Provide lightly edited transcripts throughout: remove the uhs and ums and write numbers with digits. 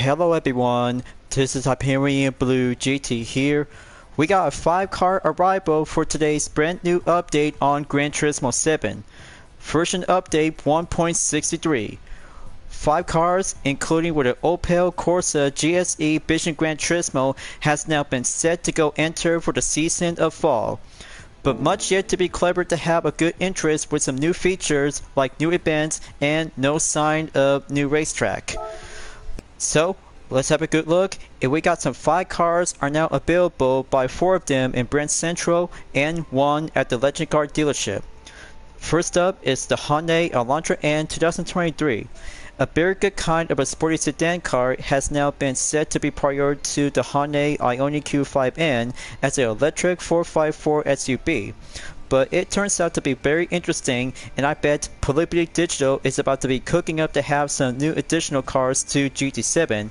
Hello everyone, this is Hyperion-Blue-GT here. We got a 5-car arrival for today's brand new update on Gran Turismo 7. Version update 1.63. 5 cars, including with an Opel Corsa GSE Vision Gran Turismo, has now been set to go enter for the season of fall. But much yet to be clever to have a good interest with some new features like new events and no sign of new racetrack. So let's have a good look, and we got some 5 cars are now available by 4 of them in Brand Central and 1 at the Legend Car dealership. First up is the Hyundai Elantra N 2023. A very good kind of a sporty sedan car has now been set to be prior to the Hyundai Ioniq Q5N as an electric 4x4 SUV. But it turns out to be very interesting, and I bet Polypity Digital is about to be cooking up to have some new additional cars to GT7.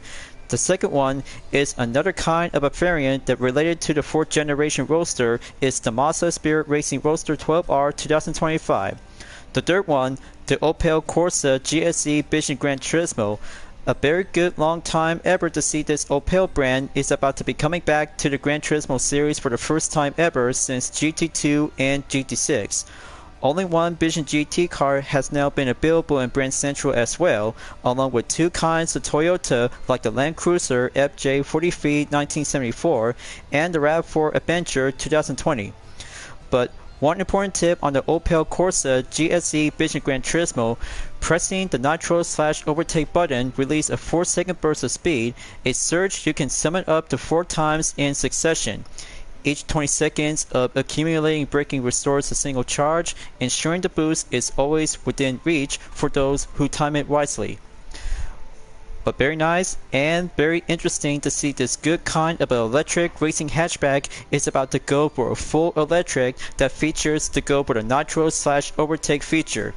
The second one is another kind of a variant that related to the 4th generation Roadster is the Mazda Spirit Racing Roadster 12R 2025. The third one, the Opel Corsa GSE Vision Gran Turismo. A very good long time ever to see this Opel brand is about to be coming back to the Gran Turismo series for the first time ever since GT2 and GT6. Only one Vision GT car has now been available in Brand Central as well, along with 2 kinds of Toyota like the Land Cruiser FJ40V 1974 and the RAV4 Adventure 2020. But one important tip on the Opel Corsa GSE Vision Gran Turismo: pressing the nitro/overtake button releases a 4-second burst of speed, a surge you can summon up to 4 times in succession. Each 20 seconds of accumulating braking restores a single charge, ensuring the boost is always within reach for those who time it wisely. But very nice and very interesting to see this good kind of an electric racing hatchback is about to go for a full electric that features to go for the nitro/overtake feature.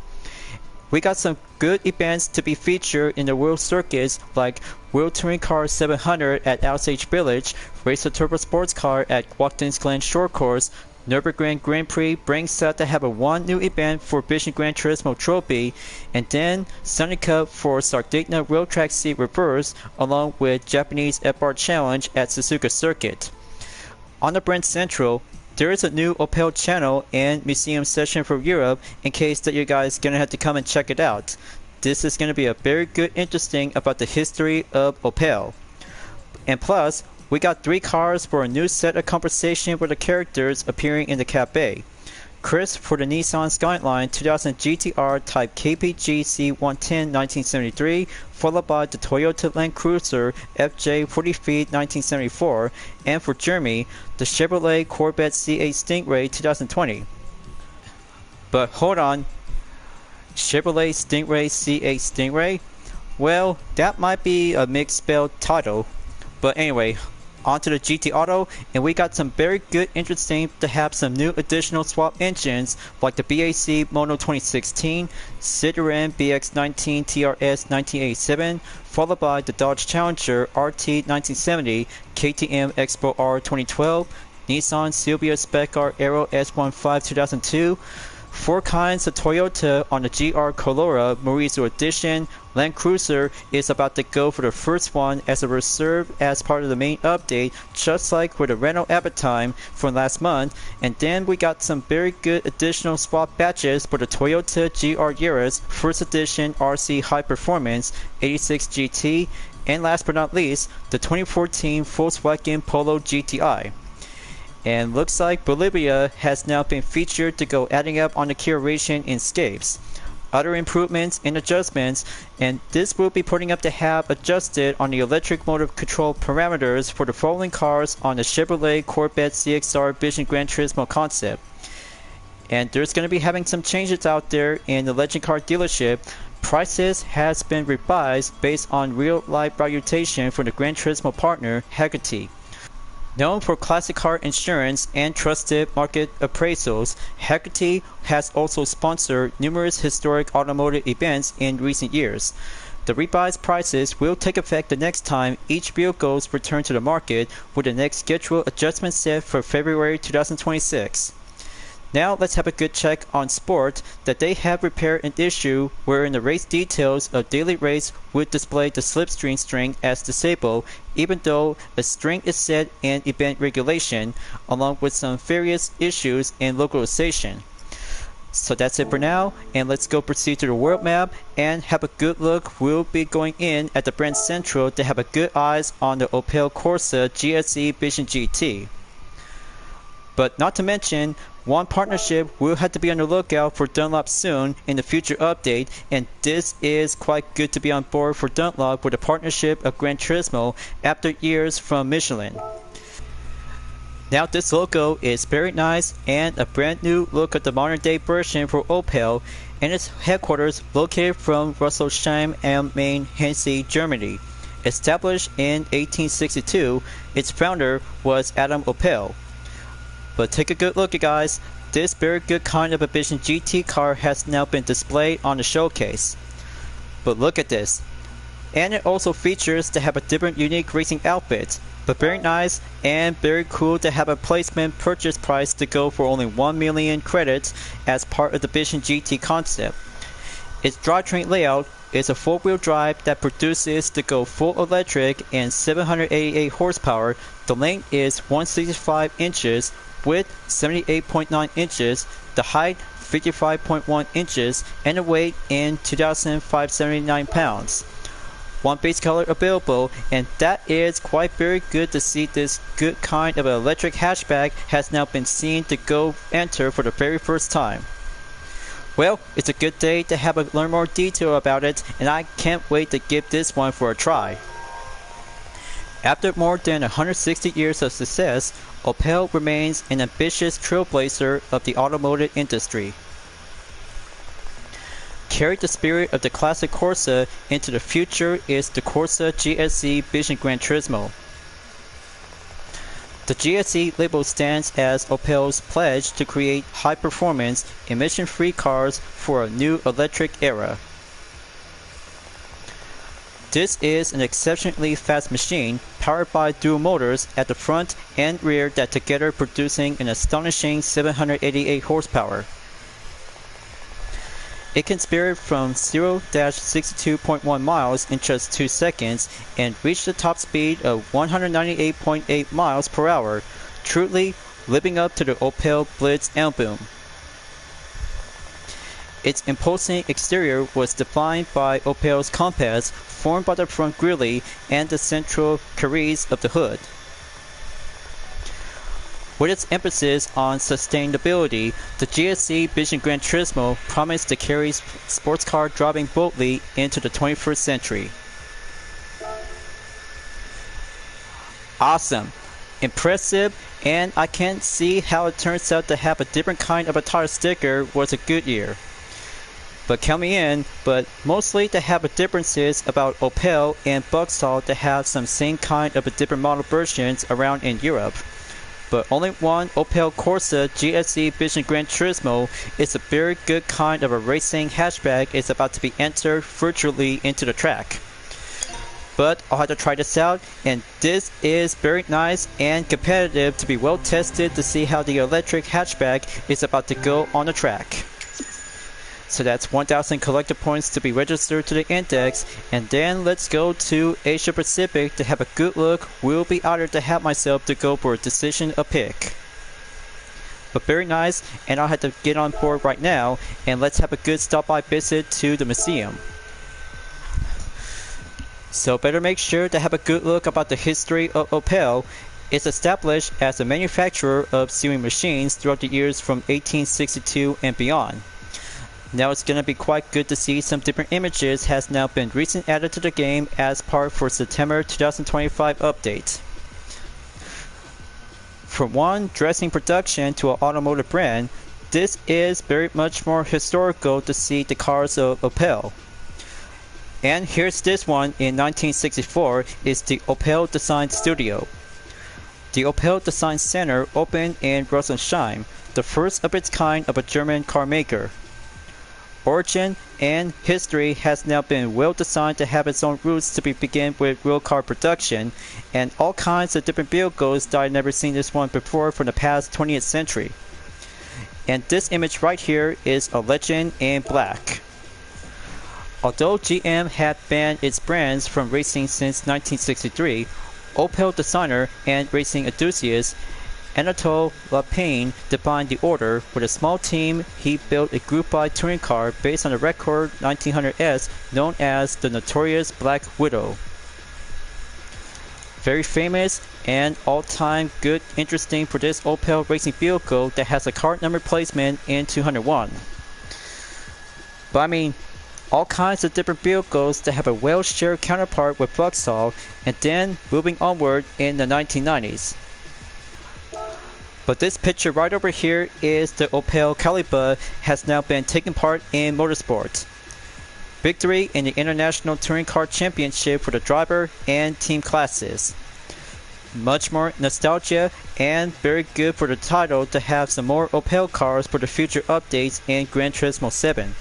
We got some good events to be featured in the world circuits like World Touring Car 700 at Osage Village, Racer Turbo Sports Car at Watkins Glen Shore Course. Nürburgring Grand Prix brings out to have a 1 new event for Vision Gran Turismo Trophy, and then Sunny Cup for Sardinia Road Track Seat Reverse, along with Japanese FR Challenge at Suzuka Circuit. On the Brand Central, there is a new Opel channel and museum session for Europe in case that you guys gonna have to come and check it out. This is gonna be a very good interesting about the history of Opel. And plus, we got 3 cars for a new set of conversation with the characters appearing in the cafe. Chris for the Nissan Skyline 2000 GTR Type KPG C110 1973, followed by the Toyota Land Cruiser FJ40V 1974, and for Jeremy, the Chevrolet Corvette C8 Stingray 2020. But hold on, Chevrolet Stingray C8 Stingray? Well, that might be a mixed spelled title. But anyway, onto the GT Auto, and we got some very good interesting to have some new additional swap engines like the BAC Mono 2016, Citroen BX19 TRS 1987, followed by the Dodge Challenger RT 1970, KTM Expo R 2012, Nissan Silvia Spec R Aero S15 2002, 4 kinds of Toyota on the GR Colora Morizo Edition. Land Cruiser is about to go for the first one as a reserve as part of the main update, just like with the Renault Avatime from last month. And then we got some very good additional swap batches for the Toyota GR Yaris First Edition RC High Performance 86 GT, and last but not least, the 2014 Volkswagen Polo GTI. And looks like Bolivia has now been featured to go adding up on the curation in scapes. Other improvements and adjustments, and this will be putting up to have adjusted on the electric motor control parameters for the following cars on the Chevrolet Corvette CXR Vision Gran Turismo concept. And there's going to be having some changes out there in the Legend Car dealership. Prices has been revised based on real life valuation from the Gran Turismo partner Aggregate. Known for classic car insurance and trusted market appraisals, Aggregate has also sponsored numerous historic automotive events in recent years. The revised prices will take effect the next time each vehicles return to the market, with the next scheduled adjustment set for February 2026. Now let's have a good check on Sport that they have repaired an issue wherein the race details of daily race would display the slipstream string as disabled even though a string is set in event regulation along with some various issues in localization. So that's it for now, and let's go proceed to the world map and have a good look. We'll be going in at the Brand Central to have a good eyes on the Opel Corsa GSE Vision GT. But not to mention, one partnership we'll have to be on the lookout for Dunlop soon in the future update, and this is quite good to be on board for Dunlop with a partnership of Gran Turismo after years from Michelin. Now this logo is very nice and a brand new look at the modern day version for Opel, and its headquarters located from Rüsselsheim am Main, Hesse, Germany. Established in 1862, its founder was Adam Opel. But take a good look, guys. This very good kind of a Vision GT car has now been displayed on the showcase. But look at this. And it also features to have a different unique racing outfit. But very nice and very cool to have a placement purchase price to go for only 1 million credits as part of the Vision GT concept. Its drivetrain layout is a 4-wheel drive that produces to go full electric and 788 horsepower. The length is 165 inches, width 78.9 inches, the height 55.1 inches, and the weight in 2,579 pounds. One base color available, and that is quite very good to see. This good kind of electric hatchback has now been seen to go enter for the very first time. Well, it's a good day to learn more detail about it, and I can't wait to give this one for a try. After more than 160 years of success, Opel remains an ambitious trailblazer of the automotive industry. Carry the spirit of the classic Corsa into the future is the Corsa GSE Vision Gran Turismo. The GSE label stands as Opel's pledge to create high-performance, emission-free cars for a new electric era. This is an exceptionally fast machine powered by dual motors at the front and rear that together producing an astonishing 788 horsepower. It can spirit from 0-62.1 miles in just 2 seconds and reach the top speed of 198.8 miles per hour, truly living up to the Opel Blitz emblem. Its imposing exterior was defined by Opel's compass formed by the front grille and the central carriage of the hood. With its emphasis on sustainability, the GSE Vision Gran Turismo promised to carry sports car driving boldly into the 21st century. Awesome, impressive, and I can't see how it turns out to have a different kind of a tire sticker was a Goodyear. But count me in, but mostly to have a differences about Opel and Vauxhall to have some same kind of a different model versions around in Europe. But only one Opel Corsa GSE Vision Gran Turismo is a very good kind of a racing hatchback is about to be entered virtually into the track. But I'll have to try this out, and this is very nice and competitive to be well tested to see how the electric hatchback is about to go on the track. So that's 1,000 collector points to be registered to the index, and then let's go to Asia Pacific to have a good look. We'll be honored to have myself to go for a decision a pick. But very nice, and I'll have to get on board right now, and let's have a good stop by visit to the museum. So better make sure to have a good look about the history of Opel. It's established as a manufacturer of sewing machines throughout the years from 1862 and beyond. Now it's gonna be quite good to see some different images has now been recently added to the game as part for September 2025 update. From one dressing production to an automotive brand, this is very much more historical to see the cars of Opel. And here's this one in 1964 is the Opel Design Studio. The Opel Design Center opened in Rüsselsheim, the first of its kind of a German car maker. Origin and history has now been well designed to have its own roots to begin with real car production, and all kinds of different vehicles that I've never seen this one before from the past 20th century. And this image right here is a legend in black. Although GM had banned its brands from racing since 1963, Opel designer and racing enthusiast Anatole Lapine defined the order. With a small team, he built a group-wide touring car based on the Recaro 1900S known as the notorious Black Widow. Very famous and all-time good, interesting for this Opel racing vehicle that has a car number placement in 201. But I mean, all kinds of different vehicles that have a well-shared counterpart with Vauxhall, and then moving onward in the 1990s. But this picture right over here is the Opel Caliber has now been taking part in motorsport. Victory in the International Touring Car Championship for the driver and team classes. Much more nostalgia and very good for the title to have some more Opel cars for the future updates in Gran Turismo 7.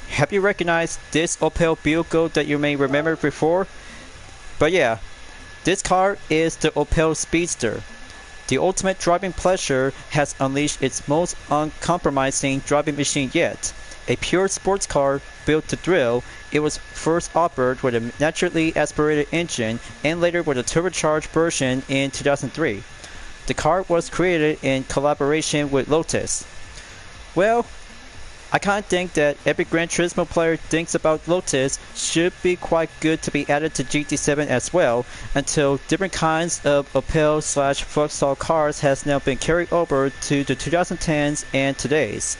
Have you recognized this Opel vehicle that you may remember before? But yeah, this car is the Opel Speedster. The ultimate driving pleasure has unleashed its most uncompromising driving machine yet. A pure sports car built to thrill, it was first offered with a naturally aspirated engine and later with a turbocharged version in 2003. The car was created in collaboration with Lotus. Well, I kinda think that every Gran Turismo player thinks about Lotus should be quite good to be added to GT7 as well, until different kinds of Opel/Vauxhall cars has now been carried over to the 2010s and today's.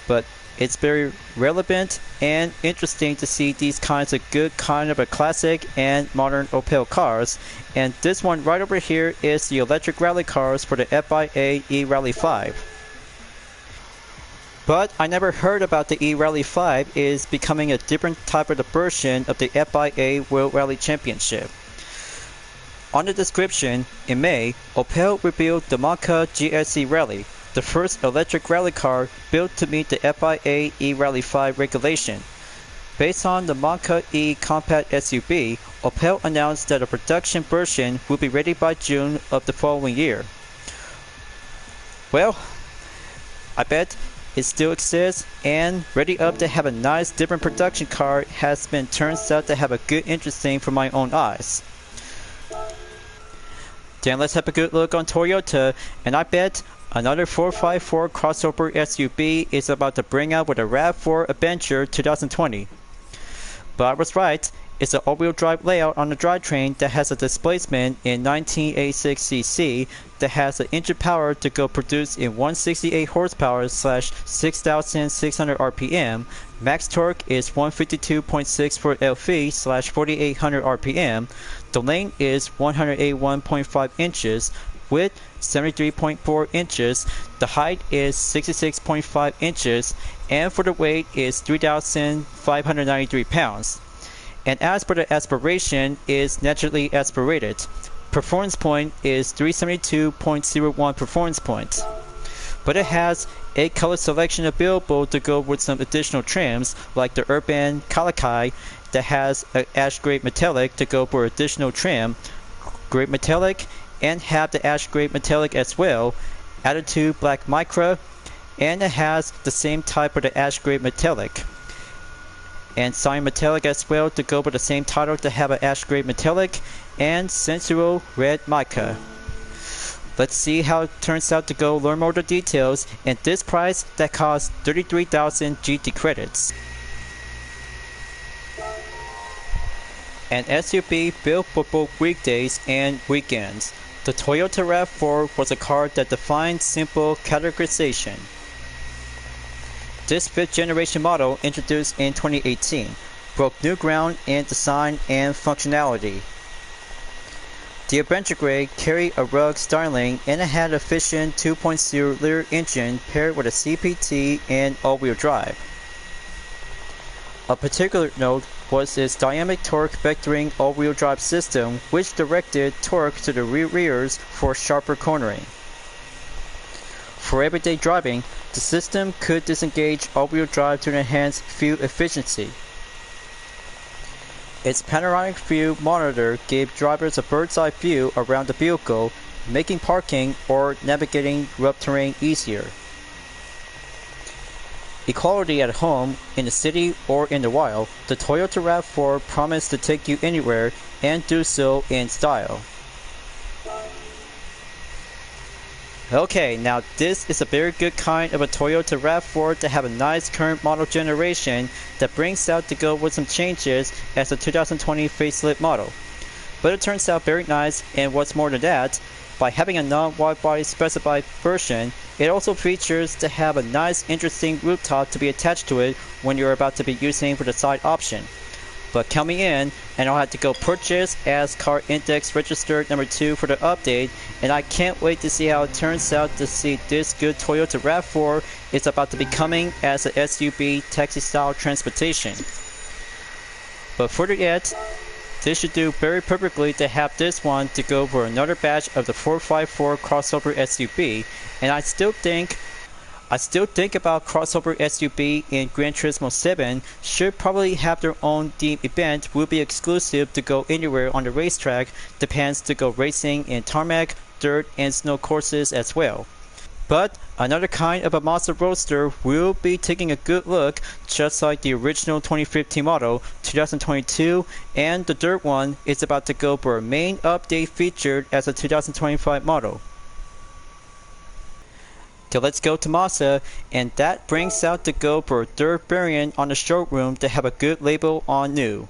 But it's very relevant and interesting to see these kinds of good kind of a classic and modern Opel cars, and this one right over here is the electric rally cars for the FIA E-Rally 5. But I never heard about the E-Rally 5 is becoming a different type of the version of the FIA World Rally Championship. On the description, in May, Opel revealed the Monca GSE Rally, the first electric rally car built to meet the FIA E-Rally 5 regulation. Based on the Monca E compact SUV, Opel announced that a production version will be ready by June of the following year. Well, I bet it still exists and ready up to have a nice different production car has been turns out to have a good interesting for my own eyes. Then let's have a good look on Toyota, and I bet another 4x4 crossover SUV is about to bring out with a RAV4 Adventure 2020. But I was right, it's an all-wheel drive layout on the drivetrain that has a displacement in 1986cc that has an engine power to go produced in 168 horsepower / 6,600 RPM. Max torque is 152.64 lv / 4,800 RPM. The length is 181.5 inches. Width 73.4 inches. The height is 66.5 inches. And for the weight is 3,593 pounds. And as for the aspiration is naturally aspirated. Performance point is 372.01 performance point. But it has a color selection available to go with some additional trims like the Urban Calici that has an ash gray metallic to go for additional trim, gray metallic, and have the ash gray metallic as well, added to black micra, and it has the same type of the ash gray metallic. And cyan metallic as well to go with the same title to have an ash gray metallic and sensual red mica. Let's see how it turns out to go, learn more of the details, and this price that costs 33,000 GT credits. An SUV built for both weekdays and weekends. The Toyota RAV4 was a car that defined simple categorization. This 5th generation model, introduced in 2018, broke new ground in design and functionality. The Adventure Grade carried a rugged styling and it had an efficient 2.0-liter engine paired with a CPT and all-wheel drive. A particular note was its dynamic torque vectoring all-wheel drive system, which directed torque to the rears for sharper cornering. For everyday driving, the system could disengage all-wheel drive to enhance fuel efficiency. Its panoramic view monitor gave drivers a bird's-eye view around the vehicle, making parking or navigating rough terrain easier. Equality at home, in the city, or in the wild, the Toyota RAV4 promised to take you anywhere and do so in style. Okay, now this is a very good kind of a Toyota RAV4 to have a nice current model generation that brings out to go with some changes as a 2020 facelift model. But it turns out very nice, and what's more than that, by having a non-wide body specified version, it also features to have a nice interesting rooftop to be attached to it when you're about to be using for the side option. But count me in, and I'll have to go purchase as car index registered number 2 for the update, and I can't wait to see how it turns out to see this good Toyota RAV4 is about to be coming as an SUV taxi style transportation. But further yet, this should do very perfectly to have this one to go for another batch of the 454 crossover SUV, and I still think about crossover SUV in Gran Turismo 7 should probably have their own themed event, will be exclusive to go anywhere on the racetrack, depends to go racing in tarmac, dirt, and snow courses as well. But another kind of a Mazda Roadster will be taking a good look, just like the original 2015 model, 2022, and the dirt one is about to go for a main update featured as a 2025 model. So let's go to Mazda, and that brings out to go for a third variant on the showroom to have a good label on new.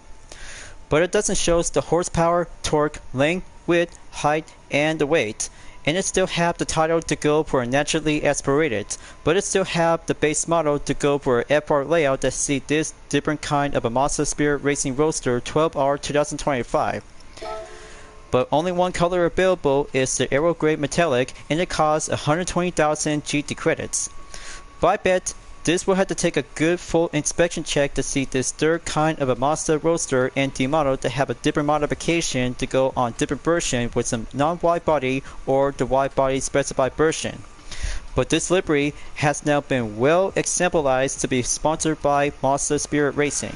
But it doesn't show us the horsepower, torque, length, width, height, and the weight. And it still have the title to go for a naturally aspirated, but it still have the base model to go for a FR layout that see this different kind of a Mazda Spirit Racing Roadster 12R 2025. But only one color available is the Aero Grade Metallic, and it costs 120,000 GT credits. But I bet this will have to take a good full inspection check to see this third kind of a Mazda Roadster NT model to have a different modification to go on different version with some non-wide body or the wide body specified version. But this livery has now been well exemplarized to be sponsored by Mazda Spirit Racing.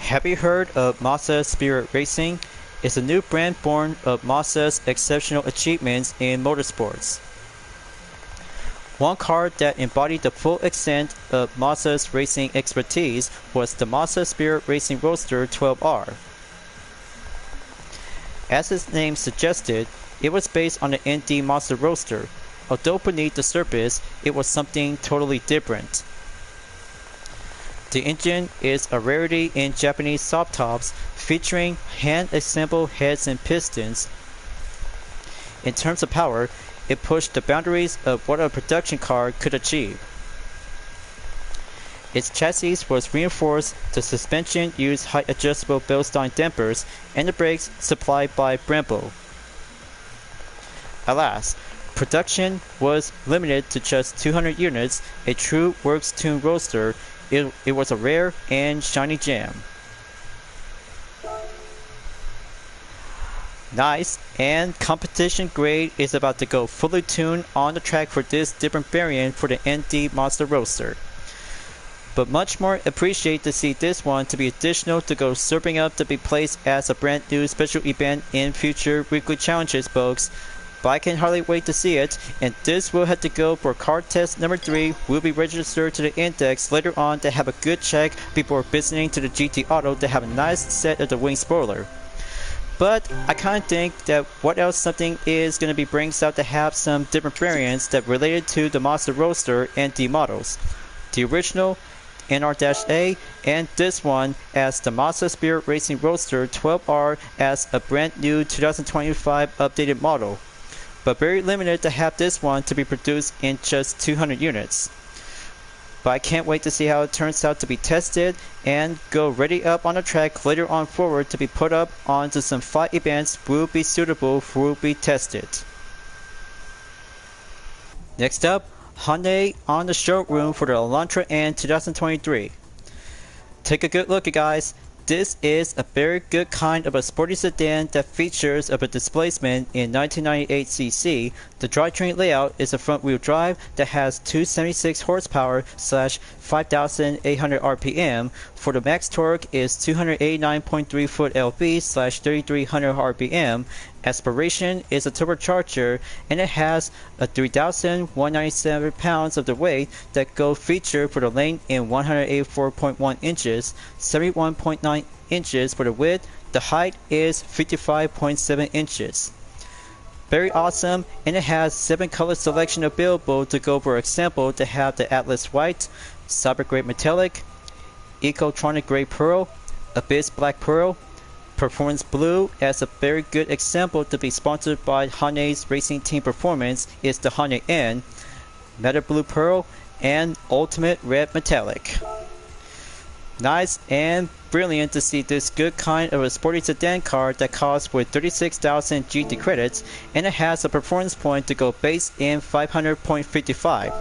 Have you heard of Mazda Spirit Racing? It's a new brand born of Mazda's exceptional achievements in motorsports. One car that embodied the full extent of Mazda's racing expertise was the Mazda Spirit Racing Roadster 12R. As its name suggested, it was based on the ND Mazda Roadster, although beneath the surface, it was something totally different. The engine is a rarity in Japanese soft tops, featuring hand-assembled heads and pistons. In terms of power, it pushed the boundaries of what a production car could achieve. Its chassis was reinforced, the suspension used height-adjustable Bilstein dampers, and the brakes supplied by Brembo. Alas, production was limited to just 200 units, a true works-tuned roadster. It was a rare and shiny gem. Nice, and competition grade is about to go fully tuned on the track for this different variant for the ND Mazda Roadster. But much more appreciate to see this one to be additional to go serving up to be placed as a brand new special event in future weekly challenges, folks. But I can hardly wait to see it, and this will have to go for car test number 3, will be registered to the index later on to have a good check before visiting to the GT Auto to have a nice set of the wing spoiler. But I kind of think that what else something is going to be brings out to have some different variants that related to the Mazda Roadster and D models. The original, NR-A, and this one as the Mazda Spirit Racing Roadster 12R as a brand new 2025 updated model. But very limited to have this one to be produced in just 200 units. But I can't wait to see how it turns out to be tested and go ready up on the track later on forward to be put up onto some fight events will be suitable for will be tested. Next up, Hyundai on the showroom for the Elantra N 2023. Take a good look, you guys. This is a very good kind of a sporty sedan that features of a displacement in 1998cc, The drivetrain layout is a front-wheel drive that has 276 horsepower / 5,800 RPM. For the max torque is 289.3 foot-lb / 3,300 RPM. Aspiration is a turbocharger, and it has a 3,197 pounds of the weight that go feature for the length in 184.1 inches, 71.9 inches for the width. The height is 55.7 inches. Very awesome, and it has 7 color selection available to go. For example, to have the Atlas White, Cyber Gray Metallic, Ecotronic Gray Pearl, Abyss Black Pearl, Performance Blue. As a very good example to be sponsored by Hyundai's Racing Team Performance is the Hyundai N, Meta Blue Pearl, and Ultimate Red Metallic. Nice and brilliant to see this good kind of a sporty sedan car that costs with 36,000 GT credits, and it has a performance point to go base in 500.55.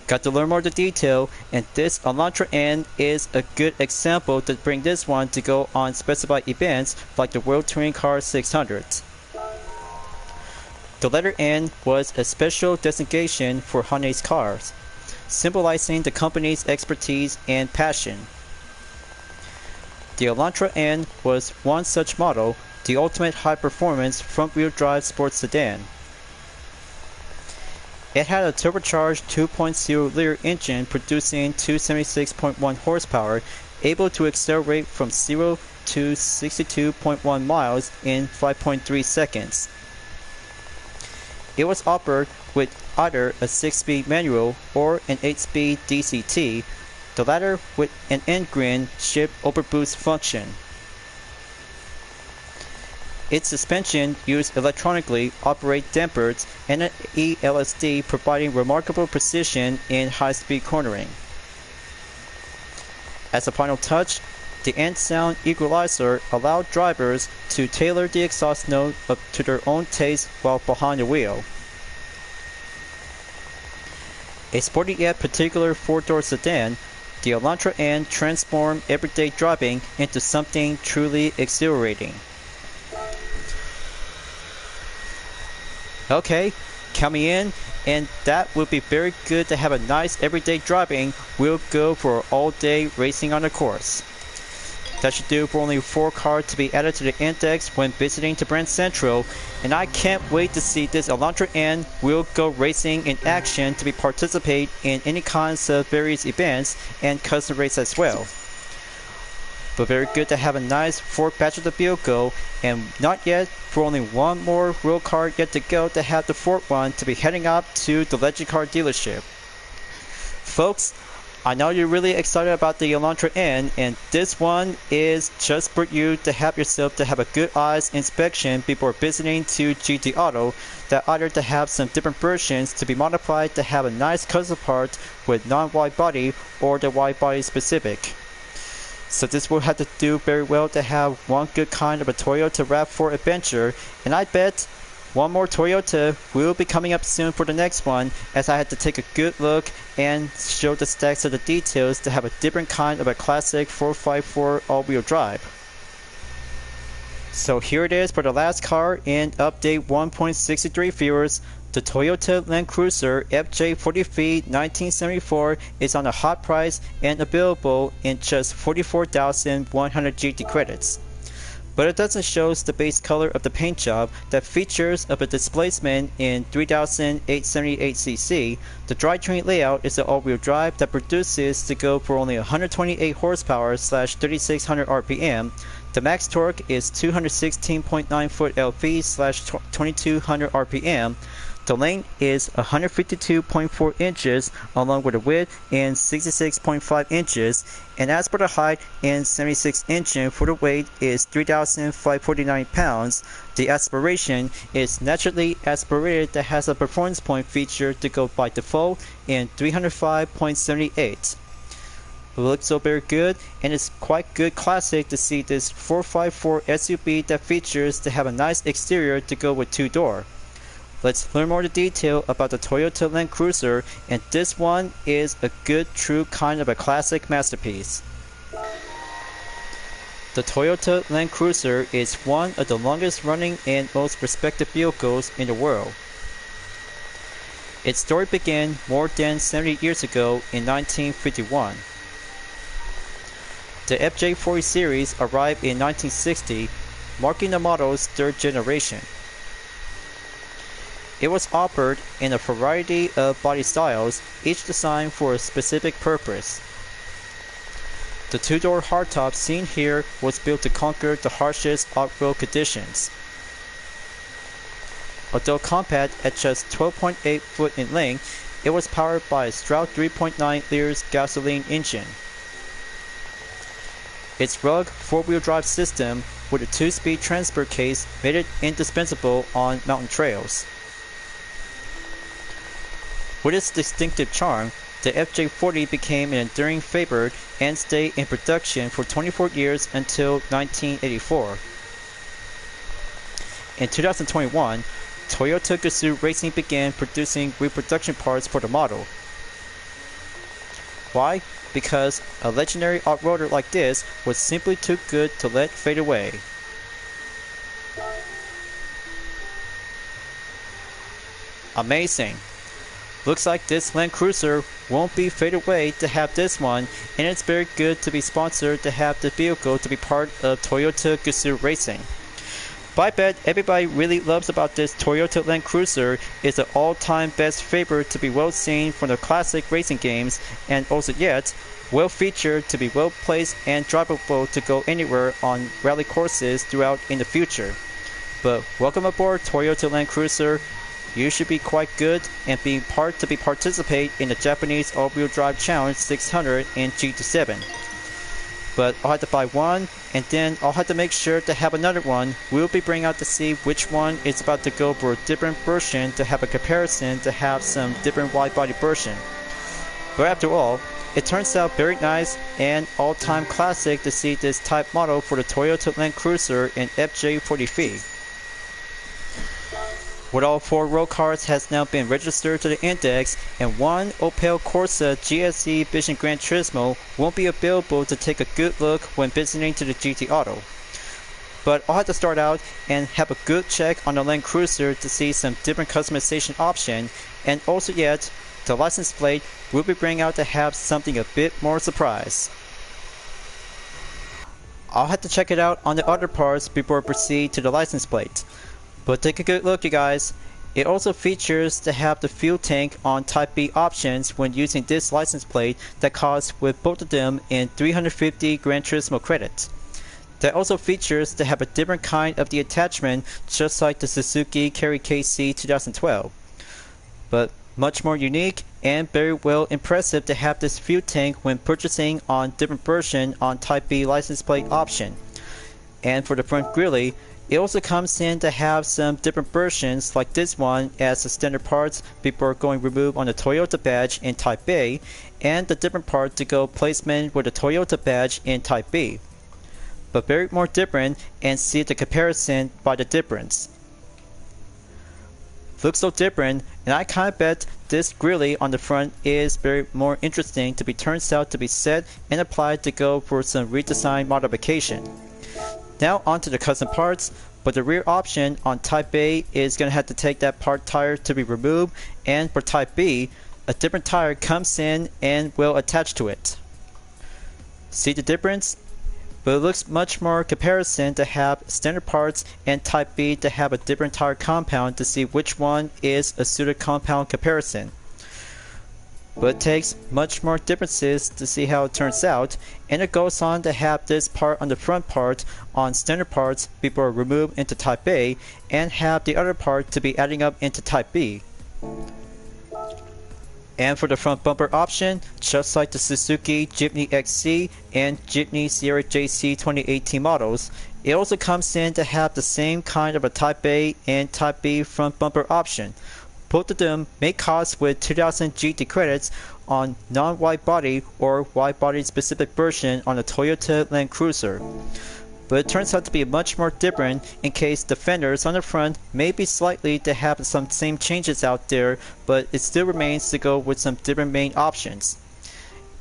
Got to learn more of the detail, and this Elantra N is a good example to bring this one to go on specified events like the World Touring Car 600. The letter N was a special designation for Hyundai's cars, symbolizing the company's expertise and passion. The Elantra N was one such model, the ultimate high-performance front-wheel drive sports sedan. It had a turbocharged 2.0-liter engine producing 276.1 horsepower, able to accelerate from 0 to 62.1 miles in 5.3 seconds. It was offered with either a 6-speed manual or an 8-speed DCT, the latter with an end-grin shift overboost function. Its suspension used electronically operate dampers and an ELSD, providing remarkable precision in high-speed cornering. As a final touch, the end sound equalizer allowed drivers to tailor the exhaust note up to their own taste while behind the wheel. A sporty yet particular four-door sedan, the Elantra N transformed everyday driving into something truly exhilarating. Okay, count me in, and that would be very good to have a nice everyday driving. We'll go for all-day racing on the course. That should do for only 4 cars to be added to the index when visiting to Brand Central, and I can't wait to see this Elantra N will go racing in action to be participate in any kinds of various events and custom race as well. But very good to have a nice 4th batch of the vehicle, and not yet, for only one more road car yet to go to have the 4th one to be heading up to the Legend Car dealership. Folks, I know you're really excited about the Elantra N, and this one is just for you to have yourself to have a good eyes inspection before visiting to GT Auto, that either to have some different versions to be modified to have a nice custom part with non-wide body or the wide body specific. So this will have to do very well to have one good kind of a Toyota RAV4 Adventure, and I bet one more Toyota will be coming up soon for the next one, as I had to take a good look and show the stacks of the details to have a different kind of a classic 4x4 all-wheel drive. So here it is for the last car in update 1.63 viewers. The Toyota Land Cruiser FJ40V 1974 is on a hot price and available in just 44,100 GT credits. But it doesn't show the base color of the paint job that features of a displacement in 3,878cc. The drivetrain layout is an all-wheel drive that produces to go for only 128 horsepower / 3,600 RPM. The max torque is 216.9 foot-lb / 2,200 RPM. The length is 152.4 inches along with the width in 66.5 inches, and as for the height in 76 inches for the weight is 3,549 pounds. The aspiration is naturally aspirated that has a performance point feature to go by default in 305.78. It looks so very good, and it's quite good classic to see this 4x4 SUV that features to have a nice exterior to go with 2-door. Let's learn more the detail about the Toyota Land Cruiser, and this one is a good true kind of a classic masterpiece. The Toyota Land Cruiser is one of the longest running and most respected vehicles in the world. Its story began more than 70 years ago in 1951. The FJ40 series arrived in 1960, marking the model's third generation. It was offered in a variety of body styles, each designed for a specific purpose. The two-door hardtop seen here was built to conquer the harshest off-road conditions. Although compact at just 12.8 foot in length, it was powered by a Stroud 3.9 liters gasoline engine. Its rugged four-wheel drive system with a two-speed transfer case made it indispensable on mountain trails. With its distinctive charm, the FJ40 became an enduring favorite and stayed in production for 24 years until 1984. In 2021, Toyota Gazoo Racing began producing reproduction parts for the model. Why? Because a legendary off-roader like this was simply too good to let fade away. Amazing! Looks like this Land Cruiser won't be fade away to have this one, and it's very good to be sponsored to have the vehicle to be part of Toyota Gazoo Racing. But I bet everybody really loves about this Toyota Land Cruiser is an all-time best favorite to be well seen from the classic racing games, and also yet well featured to be well placed and drivable to go anywhere on rally courses throughout in the future. But welcome aboard Toyota Land Cruiser. You should be quite good and being part to participate in the Japanese all-wheel drive challenge 600 in GT7. But I'll have to buy one, and then I'll have to make sure to have another one. We'll be bringing out to see which one is about to go for a different version to have a comparison to have some different wide-body version. But after all, it turns out very nice and all-time classic to see this type model for the Toyota Land Cruiser in FJ40V. With all four road cars has now been registered to the index, and one Opel Corsa GSE Vision Gran Turismo won't be available to take a good look when visiting to the GT Auto. But I'll have to start out and have a good check on the Land Cruiser to see some different customization option, and also yet, the license plate will be bringing out to have something a bit more surprise. I'll have to check it out on the other parts before I proceed to the license plate. But take a good look, you guys. It also features to have the fuel tank on Type B options when using this license plate that costs with both of them in 350 Gran Turismo credits. That also features to have a different kind of the attachment just like the Suzuki Carry KC 2012. But much more unique and very well impressive to have this fuel tank when purchasing on different version on Type B license plate option. And for the front grille, it also comes in to have some different versions like this one as the standard parts before going removed on the Toyota badge in Type A, and the different part to go placement with the Toyota badge in Type B. But very more different, and see the comparison by the difference. Looks so different, and I kinda bet this grille on the front is very more interesting to be turns out to be set and applied to go for some redesign modification. Now onto the custom parts, but the rear option on Type A is going to have to take that part tire to be removed, and for Type B, a different tire comes in and will attach to it. See the difference? But it looks much more comparison to have standard parts and Type B to have a different tire compound to see which one is a suited compound comparison. But it takes much more differences to see how it turns out, and it goes on to have this part on the front part on standard parts before removed into Type A, and have the other part to be adding up into Type B. And for the front bumper option, just like the Suzuki Jimny XC and Jimny Sierra JC 2018 models, it also comes in to have the same kind of a Type A and Type B front bumper option. Both of them may cost with 2000 GT credits on non-wide body or wide body specific version on a Toyota Land Cruiser. But it turns out to be much more different in case the fenders on the front may be slightly to have some same changes out there, but it still remains to go with some different main options.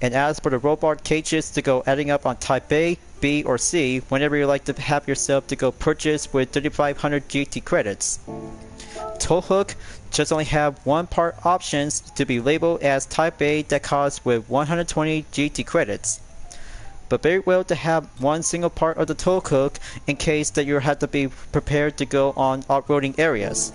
And as for the roll bar cages to go adding up on Type A, B, or C whenever you like to have yourself to go purchase with 3500 GT credits. tow hook just only have one part options to be labeled as Type A that costs with 120 GT credits. But very well to have one single part of the tow hook in case that you have to be prepared to go on off-roading areas.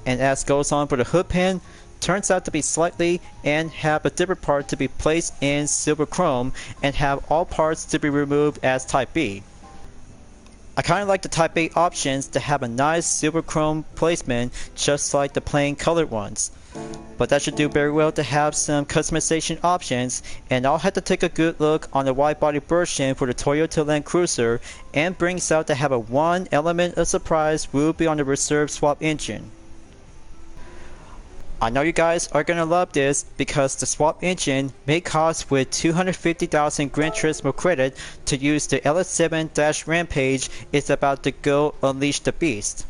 And as goes on for the hood pin, turns out to be slightly and have a different part to be placed in silver chrome and have all parts to be removed as Type B. I kinda like the Type A options to have a nice silver chrome placement just like the plain colored ones. But that should do very well to have some customization options, and I'll have to take a good look on the wide body version for the Toyota Land Cruiser, and brings out to have a one element of surprise will be on the reserve swap engine. I know you guys are gonna love this because the swap engine may cost with 250,000 Gran Turismo credit to use the LS7-Rampage is about to go unleash the beast.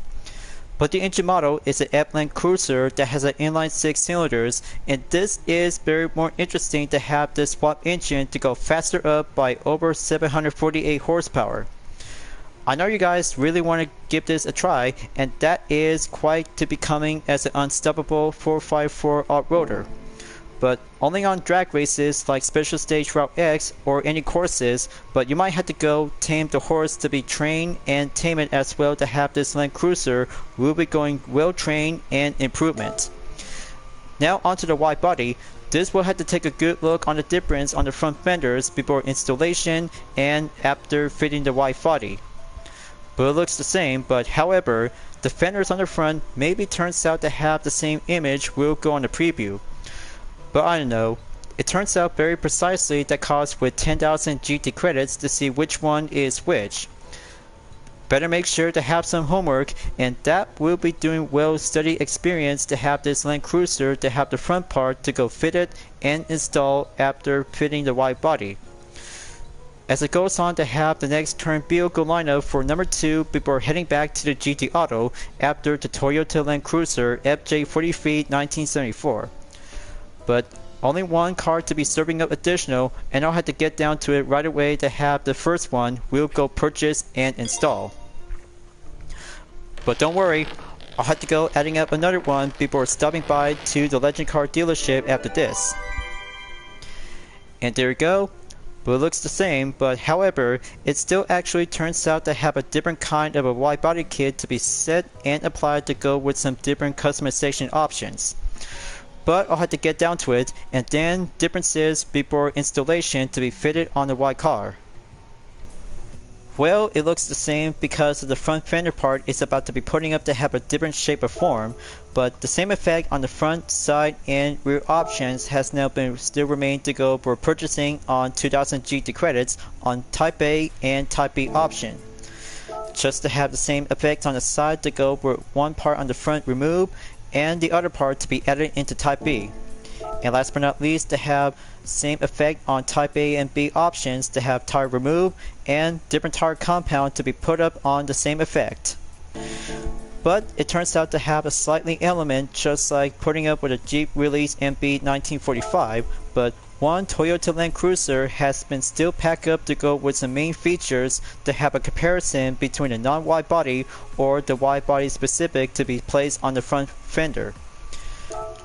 But the engine model is an F-Land Cruiser that has an inline 6 cylinders, and this is very more interesting to have this swap engine to go faster up by over 748 horsepower. I know you guys really want to give this a try, and that is quite to becoming as an unstoppable 454 off-roader. But only on drag races like Special Stage Route X or any courses, but you might have to go tame the horse to be trained and tame it as well to have this Land Cruiser will be going well trained and improvement. Now onto the wide body. This will have to take a good look on the difference on the front fenders before installation and after fitting the wide body. But it looks the same, but however, the fenders on the front maybe turns out to have the same image we'll go on the preview. But I don't know, it turns out very precisely that costs with 10,000 GT credits to see which one is which. Better make sure to have some homework, and that will be doing well study experience to have this Land Cruiser to have the front part to go fitted and install after fitting the wide body. As it goes on to have the next turn vehicle lineup for number 2 before heading back to the GT Auto after the Toyota Land Cruiser FJ43 1974. But only one car to be serving up additional, and I'll have to get down to it right away to have the first one we'll go purchase and install. But don't worry, I'll have to go adding up another one before stopping by to the Legend Car dealership after this. And there you go. But it looks the same, but however, it still actually turns out to have a different kind of a wide body kit to be set and applied to go with some different customization options. But I'll have to get down to it, and then differences before installation to be fitted on the wide car. Well, it looks the same because the front fender part is about to be putting up to have a different shape or form, but the same effect on the front, side, and rear options has now been still remained to go for purchasing on 2000 GT credits on Type A and Type B option. Just to have the same effect on the side to go with one part on the front removed and the other part to be added into Type B. And last but not least, to have same effect on Type A and B options to have tire removed and different tire compound to be put up on the same effect. But it turns out to have a slightly element just like putting up with a Jeep Release MB 1945, but one Toyota Land Cruiser has been still packed up to go with some main features to have a comparison between the non-wide body or the wide body specific to be placed on the front fender.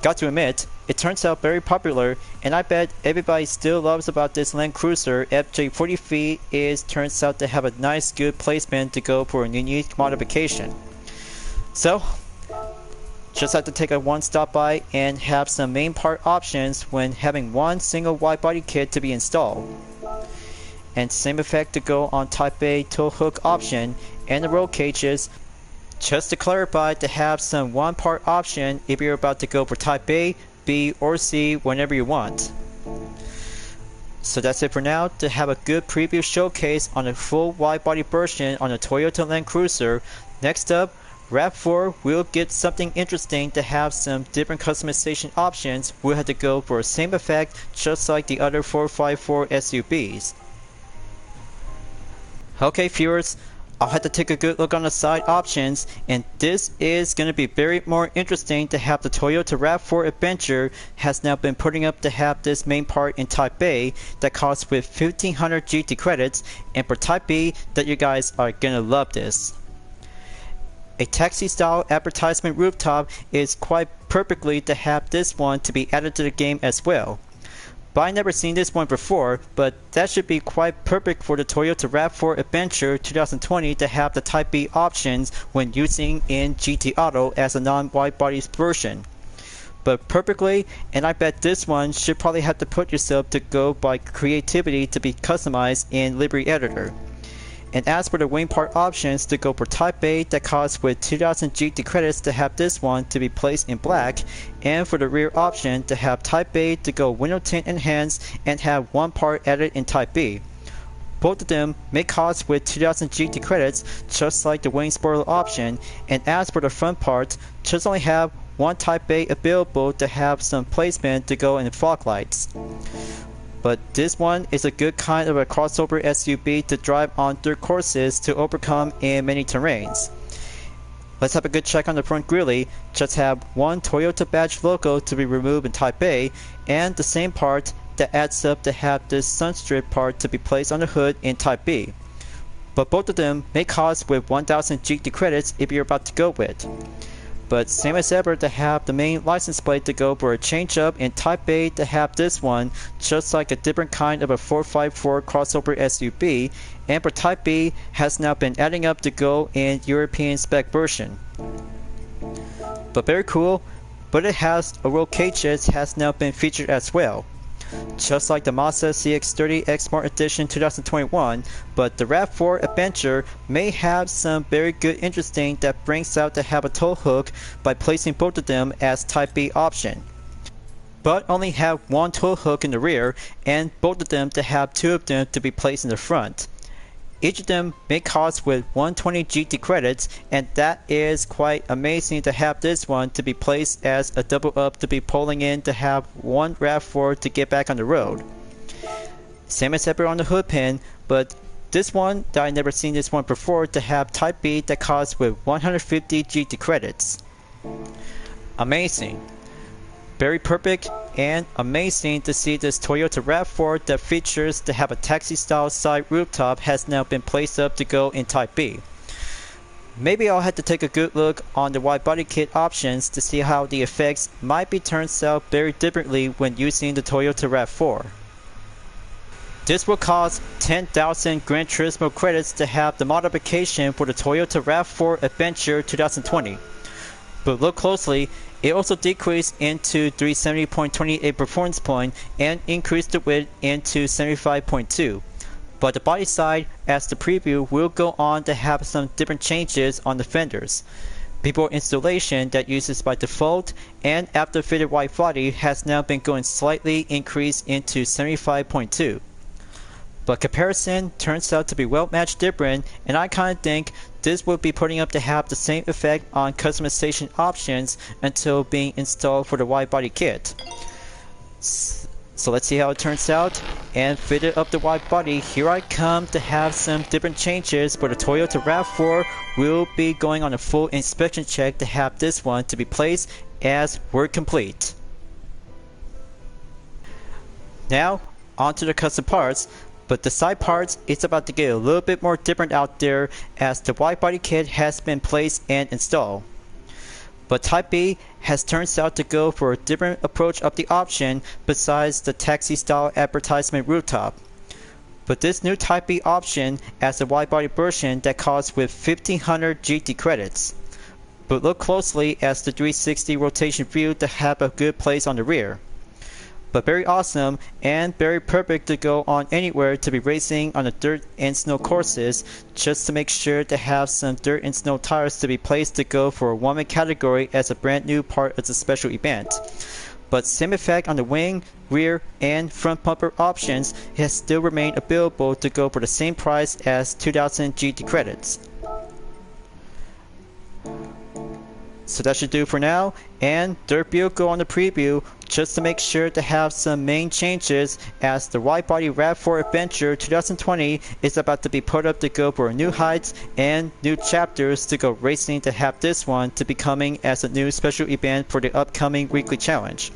Got to admit, it turns out very popular, and I bet everybody still loves about this Land Cruiser FJ43 is turns out to have a nice good placement to go for a unique modification. So, just have to take a one stop by and have some main part options when having one single wide body kit to be installed. And same effect to go on Type A tow hook option and the roll cages. Just to clarify, to have some one part option if you're about to go for Type A, B, or C whenever you want. So that's it for now. To have a good preview showcase on a full wide body version on the Toyota Land Cruiser. Next up, RAV4 will get something interesting to have some different customization options. We'll have to go for the same effect just like the other 454 SUVs. Okay viewers, I'll have to take a good look on the side options, and this is going to be very more interesting to have the Toyota RAV4 Adventure has now been putting up to have this main part in Type A that costs with 1500 GT credits, and for Type B that you guys are going to love this. a taxi style advertisement rooftop is quite perfectly to have this one to be added to the game as well. But I never seen this one before, but that should be quite perfect for the Toyota RAV4 Adventure 2020 to have the Type B options when using in GT Auto as a non-wide body version. But perfectly, and I bet this one should probably have to put yourself to go by creativity to be customized in Livery Editor. And as for the wing part options to go for Type A that costs with 2000 GT credits to have this one to be placed in black, and for the rear option to have Type A to go window tint enhanced and have one part added in Type B. Both of them may cost with 2000 GT credits just like the wing spoiler option, and as for the front part, just only have one Type A available to have some placement to go in the fog lights. But this one is a good kind of a crossover SUV to drive on dirt courses to overcome in many terrains. Let's have a good check on the front grille. Just have one Toyota badge logo to be removed in Type A, and the same part that adds up to have this sun strip part to be placed on the hood in Type B. But both of them may cost with 1000 GT credits if you're about to go with. But same as ever to have the main license plate to go for a change up in Type A to have this one just like a different kind of a 4x4 crossover SUV, and for Type B has now been adding up to go in European spec version. But very cool, but it has a roll cages has now been featured as well. Just like the Mazda CX-30 X Smart Edition 2021, but the RAV4 Adventure may have some very good interesting that brings out to have a tow hook by placing both of them as Type B option. But only have one tow hook in the rear and both of them to have two of them to be placed in the front. Each of them may cost with 120 GT credits, and that is quite amazing to have this one to be placed as a double up to be pulling in to have one RAV4 to get back on the road. Same as ever on the hood pin, but this one that I never seen this one before to have Type B that costs with 150 GT credits. Amazing. Very perfect and amazing to see this Toyota RAV4 that features to have a taxi style side rooftop has now been placed up to go in Type B. Maybe I'll have to take a good look on the wide body kit options to see how the effects might be turned out very differently when using the Toyota RAV4. This will cost 10,000 Gran Turismo credits to have the modification for the Toyota RAV4 Adventure 2020. But look closely, it also decreased into 370.28 performance point and increased the width into 75.2. But the body side, as the preview, will go on to have some different changes on the fenders. Before installation that uses by default and after fitted wide body has now been going slightly increased into 75.2. But comparison turns out to be well matched different, and I kinda think this will be putting up to have the same effect on customization options until being installed for the wide body kit. So let's see how it turns out, and fitted up the wide body, here I come to have some different changes for the Toyota RAV4. We'll be going on a full inspection check to have this one to be placed as work complete. Now onto the custom parts. But the side parts, it's about to get a little bit more different out there as the wide body kit has been placed and installed. But Type B has turned out to go for a different approach of the option besides the taxi style advertisement rooftop. But this new Type B option as a wide body version that costs with 1500 GT credits. But look closely as the 360 rotation view to have a good place on the rear. But very awesome and very perfect to go on anywhere to be racing on the dirt and snow courses, just to make sure to have some dirt and snow tires to be placed to go for a woman category as a brand new part of the special event. But same effect on the wing, rear, and front bumper options has still remained available to go for the same price as 2000 GT credits. So that should do for now, and there will go on the preview just to make sure to have some main changes as the wide body RAV4 Adventure 2020 is about to be put up to go for new heights and new chapters to go racing to have this one to be coming as a new special event for the upcoming weekly challenge.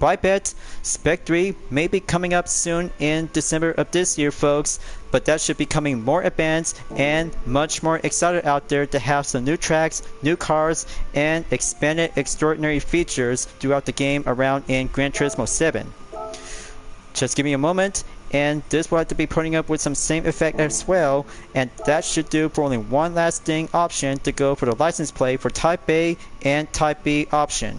I bet Spec 3 may be coming up soon in December of this year, folks, but that should be coming more advanced and much more excited out there to have some new tracks, new cars, and expanded extraordinary features throughout the game around in Gran Turismo 7. Just give me a moment, and this will have to be putting up with some same effect as well, and that should do for only one last thing option to go for the license plate for Type A and Type B option.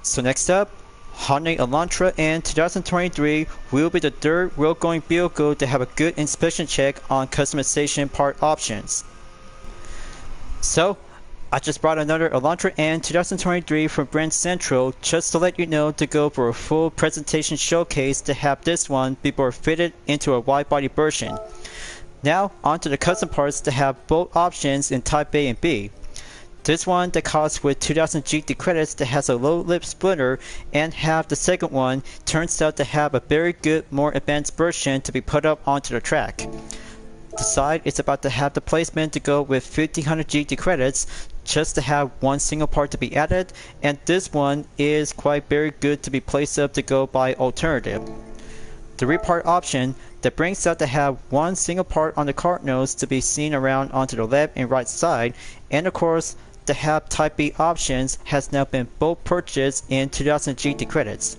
So next up, Hyundai Elantra in 2023 will be the third road-going vehicle to have a good inspection check on customization part options. So, I just brought another Elantra in 2023 from Brand Central just to let you know to go for a full presentation showcase to have this one before fitted into a wide-body version. Now, onto the custom parts to have both options in Type A and B. This one that costs with 2000 GT credits that has a low lip splitter, and have the second one turns out to have a very good more advanced version to be put up onto the track. The side is about to have the placement to go with 1500 GT credits just to have one single part to be added, and this one is quite very good to be placed up to go by alternative. The rear part option that brings out to have one single part on the cart nose to be seen around onto the left and right side, and of course to have Type B options has now been both purchased in 2000 GT credits.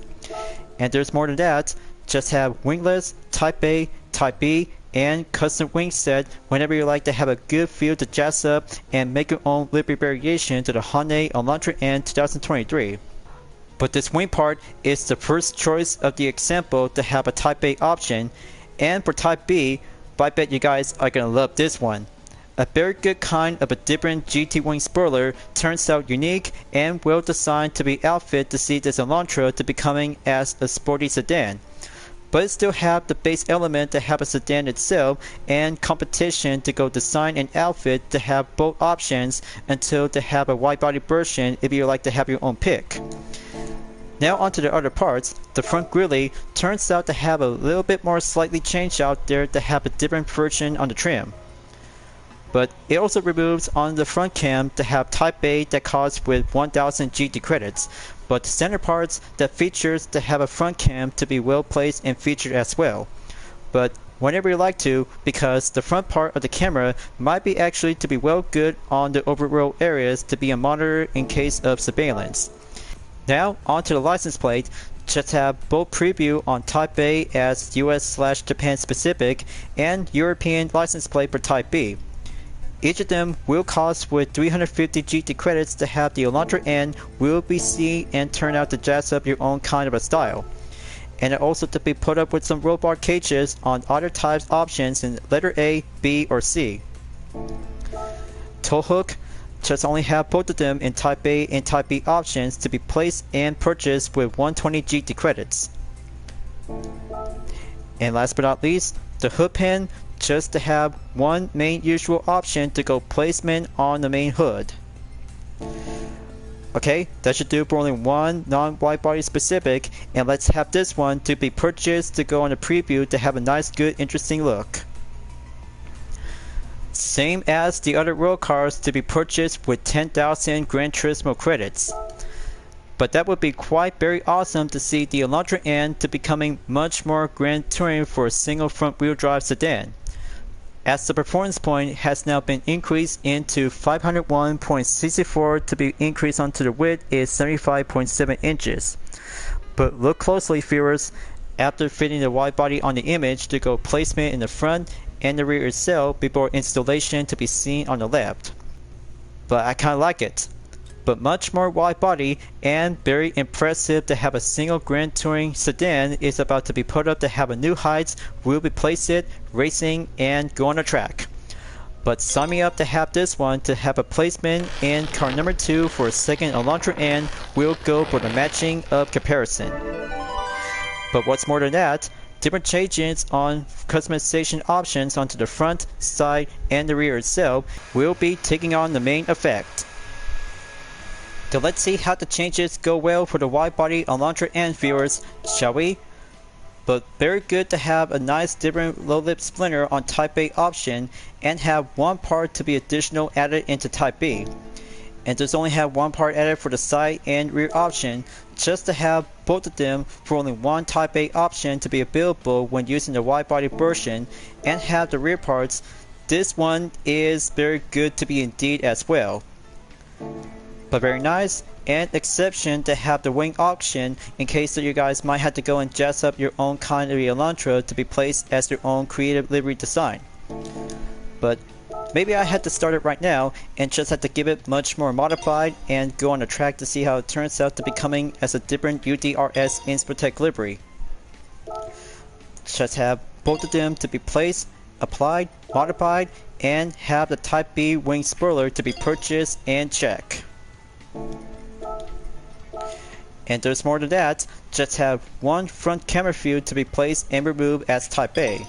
And there's more than that, just have wingless, Type A, Type B, and custom wing set whenever you like to have a good feel to jazz up and make your own livery variation to the Hyundai Elantra N 2023. But this wing part is the first choice of the example to have a Type A option, and for Type B, I bet you guys are gonna love this one. A very good kind of a different GT wing spoiler turns out unique and well designed to be outfit to see this Elantra to becoming as a sporty sedan. But it still have the base element to have a sedan itself and competition to go design and outfit to have both options until to have a wide body version if you like to have your own pick. Now onto the other parts, the front grille turns out to have a little bit more slightly changed out there to have a different version on the trim. But it also removes on the front cam to have Type A that costs with 1000 GT credits, but the center parts that features to have a front cam to be well placed and featured as well. But whenever you like to, because the front part of the camera might be actually to be well good on the overworld areas to be a monitor in case of surveillance. Now onto the license plate, just have both preview on Type A as US/Japan specific and European license plate for Type B. Each of them will cost with 350 GT credits to have the Elantra N will be seen and turn out to jazz up your own kind of a style. And also to be put up with some roll bar cages on other types options in letter A, B, or C. Tow hook, just only have both of them in Type A and Type B options to be placed and purchased with 120 GT credits. And last but not least, the hood pin, just to have one main usual option to go placement on the main hood. Okay, that should do for only one non-wide body specific, and let's have this one to be purchased to go on a preview to have a nice, good, interesting look. Same as the other road cars to be purchased with 10,000 Gran Turismo credits. But that would be quite very awesome to see the Elantra N to becoming much more grand touring for a single front wheel drive sedan, as the performance point has now been increased into 501.64 to be increased onto the width is 75.7 inches. But look closely, viewers, after fitting the wide body on the image to go placement in the front and the rear itself before installation to be seen on the left. But I kinda like it. But much more wide body and very impressive to have a single Grand Touring sedan is about to be put up to have a new heights, will be placed it, racing, and go on a track. But sign me up to have this one to have a placement in car number 2 for a second Elantra N will go for the matching of comparison. But what's more than that, different changes on customization options onto the front, side, and the rear itself will be taking on the main effect. So let's see how the changes go well for the wide body Elantra N viewers, shall we? But very good to have a nice different low lip splinter on Type A option and have one part to be additional added into Type B. and just only have one part added for the side and rear option, just to have both of them for only one Type A option to be available when using the wide body version, and have the rear parts. This one is very good to be indeed as well. But very nice, and exception to have the wing option in case that you guys might have to go and jazz up your own kind of Elantra to be placed as your own creative livery design. But maybe I had to start it right now and just had to give it much more modified and go on the track to see how it turns out to be coming as a different UDRS Inspotech livery. Just have both of them to be placed, applied, modified, and have the Type B wing spoiler to be purchased and check. And there's more to that, just have one front camera view to be placed and removed as Type A.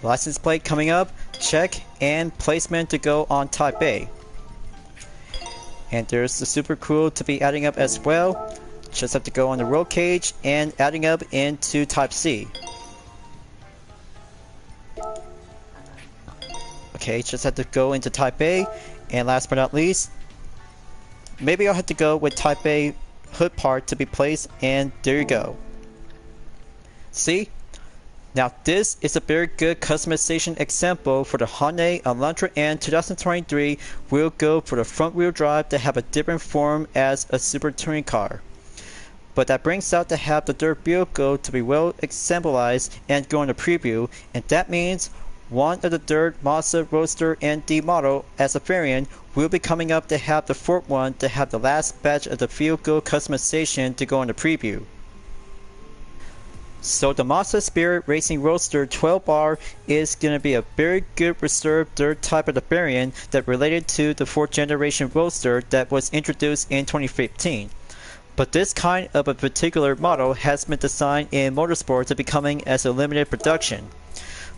License plate coming up, check, and placement to go on Type A. And there's the super cool to be adding up as well, just have to go on the roll cage and adding up into Type C. Okay, just have to go into Type A, and last but not least, maybe I'll have to go with Type A hood part to be placed, and there you go. See? Now this is a very good customization example for the Hyundai Elantra N 2023 will go for the front wheel drive to have a different form as a super touring car. But that brings out to have the dirt vehicle to be well assembled and go in the preview, and that means one of the dirt Mazda Roadster ND model as a variant will be coming up to have the fourth one to have the last batch of the vehicle customization to go in the preview. So the Mazda Spirit Racing Roadster 12R is going to be a very good reserved dirt type of the variant that related to the 4th generation Roadster that was introduced in 2015. But this kind of a particular model has been designed in motorsport to be coming as a limited production.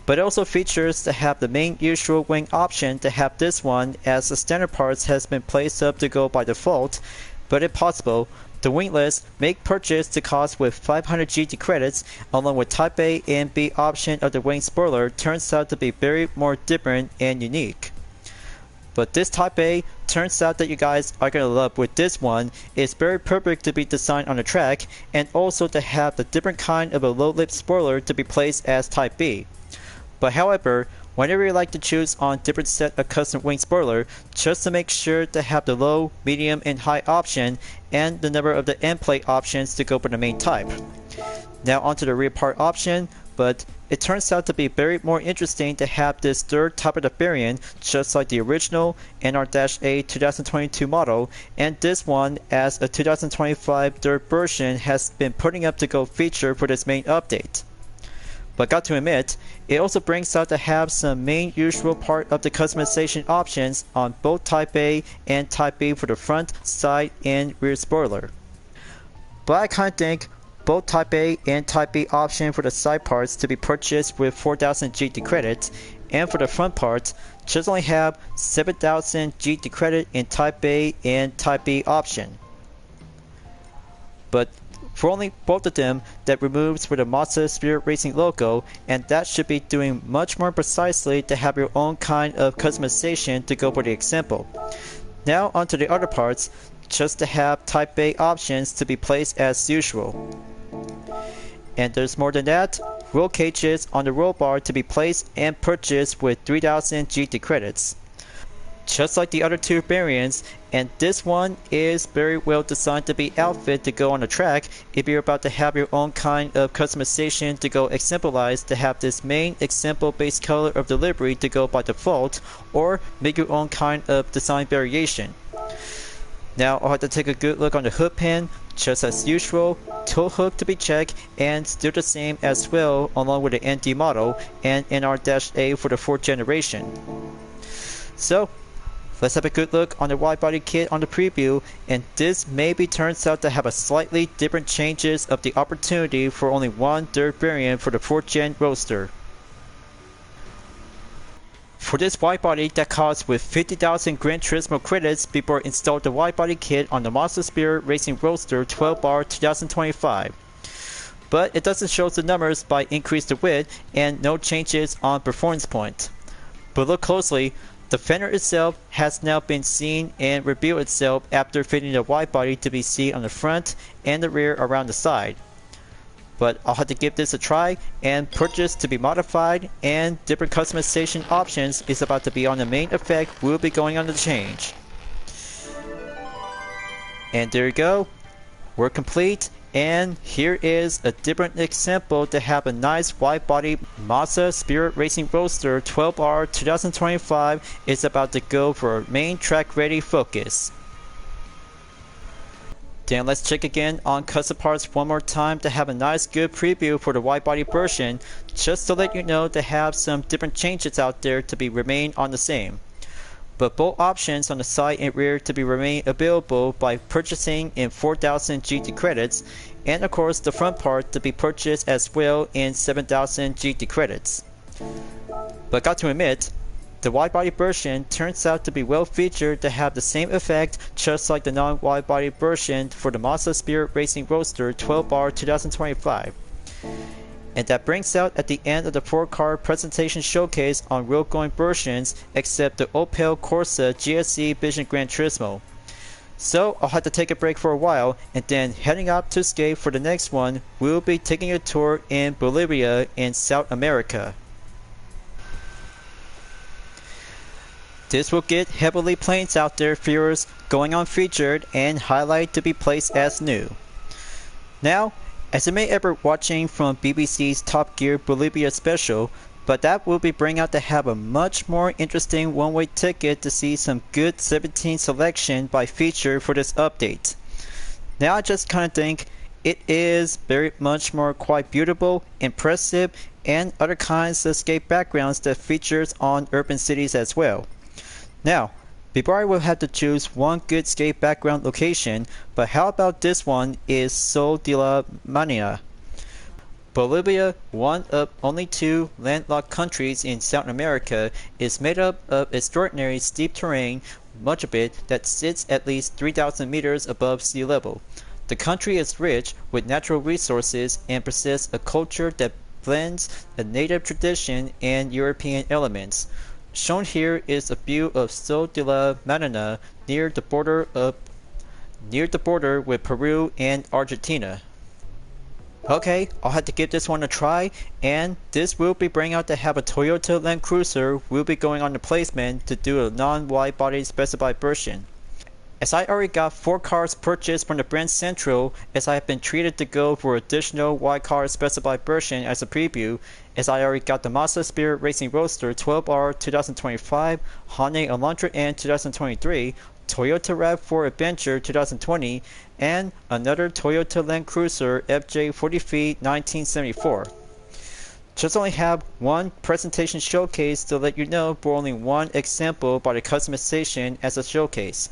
But it also features to have the main usual wing option to have this one as the standard parts has been placed up to go by default, but if possible, the wingless make purchase to cost with 500 GT credits along with Type A and B option of the wing spoiler turns out to be very more different and unique. But this Type A turns out that you guys are going to love with this one. It's very perfect to be designed on the track and also to have the different kind of a low lip spoiler to be placed as Type B. But however, whenever you like to choose on different set of custom wing spoiler, just to make sure to have the low, medium, and high option and the number of the end plate options to go for the main type. Now onto the rear part option, but it turns out to be very more interesting to have this third type of the variant just like the original NR-A 2022 model, and this one as a 2025 third version has been putting up to go feature for this main update. But got to admit, it also brings out to have some main usual part of the customization options on both Type A and Type B for the front, side, and rear spoiler. But I kind of think both Type A and Type B option for the side parts to be purchased with 4000 GT credits, and for the front parts, just only have 7000 GT credit in Type A and Type B option. But for only both of them, that removes with the Mazda Spirit Racing logo, and that should be doing much more precisely to have your own kind of customization to go for the example. Now onto the other parts, just to have Type A options to be placed as usual. And there's more than that, roll cages on the roll bar to be placed and purchased with 3000 GT credits. Just like the other two variants, and this one is very well designed to be outfit to go on the track if you're about to have your own kind of customization to go exemplified to have this main example base color of the livery to go by default, or make your own kind of design variation. Now I'll have to take a good look on the hood pan, just as usual, tow hook to be checked, and still the same as well along with the ND model and NR-A for the 4th generation. So let's have a good look on the wide body kit on the preview, and this maybe turns out to have a slightly different changes of the opportunity for only one third variant for the 4th gen Roadster. For this wide body that costs with 50,000 Gran Turismo credits before installed the wide body kit on the Mazda Spirit Racing Roadster 12R 2025. But it doesn't show the numbers by increase the width and no changes on performance point. But look closely, The fender itself has now been seen and revealed itself after fitting the wide body to be seen on the front and the rear around the side. But I'll have to give this a try and purchase to be modified, and different customization options is about to be on the main effect. We'll be going on the change. And there you go. We're complete. And here is a different example to have a nice wide body Mazda Spirit Racing Roadster 12R 2025 is about to go for a main track ready focus. Then let's check again on custom parts one more time to have a nice good preview for the wide body version, just to let you know to have some different changes out there to be remain on the same. But both options on the side and rear to be remain available by purchasing in 4,000 GT credits, and of course the front part to be purchased as well in 7,000 GT credits. But got to admit, the wide body version turns out to be well featured to have the same effect just like the non-wide body version for the Mazda Spirit Racing Roadster 12R 2025. And that brings out at the end of the 4-car presentation showcase on road-going versions except the Opel Corsa GSE Vision Gran Turismo. So I'll have to take a break for a while, and then heading up to Skate for the next one, we'll be taking a tour in Bolivia in South America. This will get heavily planes out there, viewers, going on featured and highlight to be placed as new. Now, as you may ever watching from BBC's Top Gear Bolivia special, but that will be bring out to have a much more interesting one-way ticket to see some good 17 selection by feature for this update. Now I just kind of think it is very much more quite beautiful, impressive, and other kinds of skate backgrounds that features on urban cities as well. Now, before I will have to choose one good skate background location, but how about this one is Sol de la Manera. Bolivia, one of only 2 landlocked countries in South America, is made up of extraordinary steep terrain, much of it that sits at least 3,000 meters above sea level. The country is rich with natural resources and possesses a culture that blends a native tradition and European elements. Shown here is a view of Sol de la Manera near the border with Peru and Argentina. Okay, I'll have to give this one a try, and this will be bringing out to have a Toyota Land Cruiser will be going on the placement to do a non-wide body specified version. As I already got 4 cars purchased from the brand Central, as I have been treated to go for additional wide car specified version as a preview, as I already got the Mazda Spirit Racing Roadster 12R 2025, Hyundai Elantra N 2023, Toyota RAV4 Adventure 2020, and another Toyota Land Cruiser FJ40V 1974. Just only have one presentation showcase to let you know for only one example by the customization as a showcase.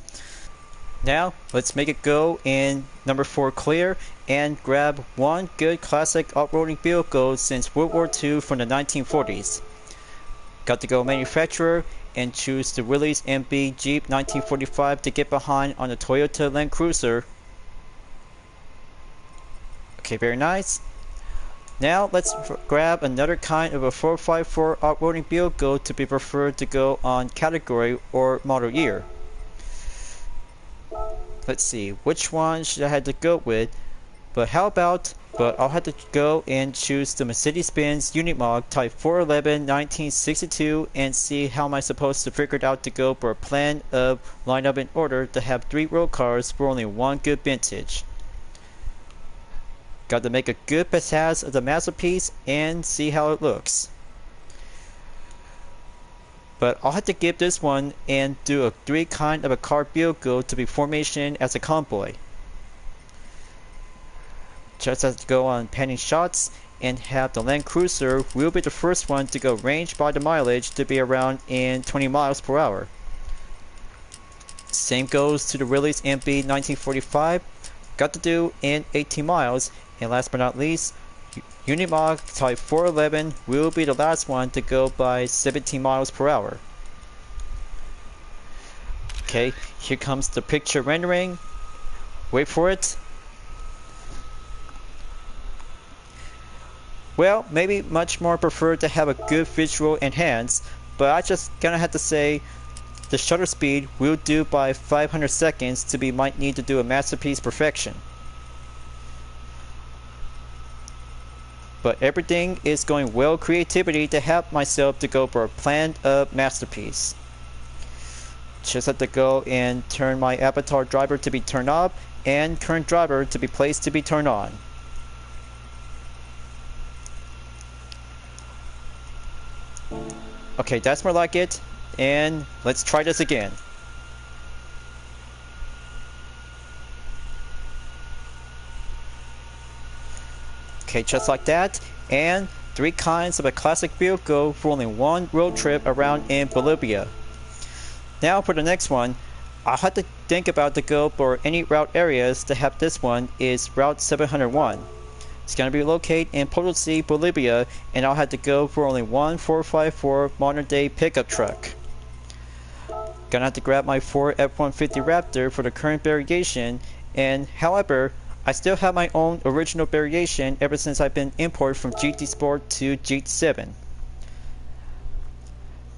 Now, let's make it go in number 4 clear and grab one good classic off-roading vehicle since World War II from the 1940s. Got to go manufacturer and choose the Willys MB Jeep 1945 to get behind on the Toyota Land Cruiser. Okay, very nice. Now let's grab another kind of a 454 off-roading vehicle to be preferred to go on category or model year. Let's see, which one should I have to go with? But I'll have to go and choose the Mercedes-Benz Unimog Type 411 1962 and see how am I supposed to figure it out to go for a plan of lineup in order to have 3 road cars for only one good vintage. Got to make a good pizzazz of the masterpiece and see how it looks. But I'll have to give this one and do a 3 kind of a car vehicle to be formation as a convoy. Just have to go on panning shots and have the Land Cruiser will be the first one to go range by the mileage to be around in 20 miles per hour. Same goes to the Willys MB 1945, got to do in 18 miles, and last but not least, Unimog Type 411 will be the last one to go by 17 miles per hour. Okay, here comes the picture rendering. Wait for it. Well, maybe much more prefer to have a good visual enhance, but I just gonna have to say the shutter speed will do by 500 seconds to be might need to do a masterpiece perfection. But everything is going well creativity to have myself to go for a planned up masterpiece. Just have to go and turn my avatar driver to be turned off and current driver to be placed to be turned on. Okay, that's more like it, and let's try this again. Okay, just like that, and 3 kinds of a classic vehicle for only 1 road trip around in Bolivia. Now for the next one, I'll have to think about to go for any route areas to have. This one is Route 701. It's going to be located in Potosí, Bolivia, and I'll have to go for only 1 454 modern day pickup truck. Gonna have to grab my Ford F-150 Raptor for the current variation, and however, I still have my own original variation ever since I've been imported from GT Sport to GT7.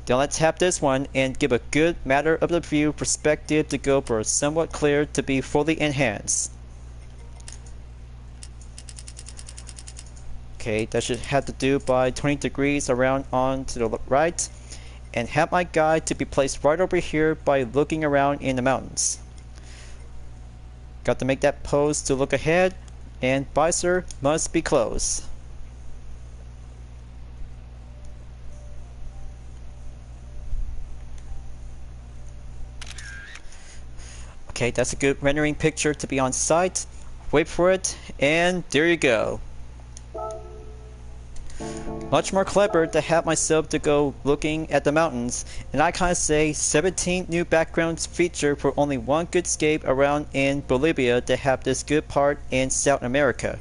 Then let's have this one and give a good matter of the view perspective to go for somewhat clear to be fully enhanced. Okay, that should have to do by 20 degrees around on to the right, and have my guide to be placed right over here by looking around in the mountains. Got to make that pose to look ahead, and visor must be closed. Okay, that's a good rendering picture to be on site. Wait for it, and there you go. Much more clever to have myself to go looking at the mountains, and I kinda say 17 new backgrounds feature for only 1 good scape around in Bolivia to have this good part in South America.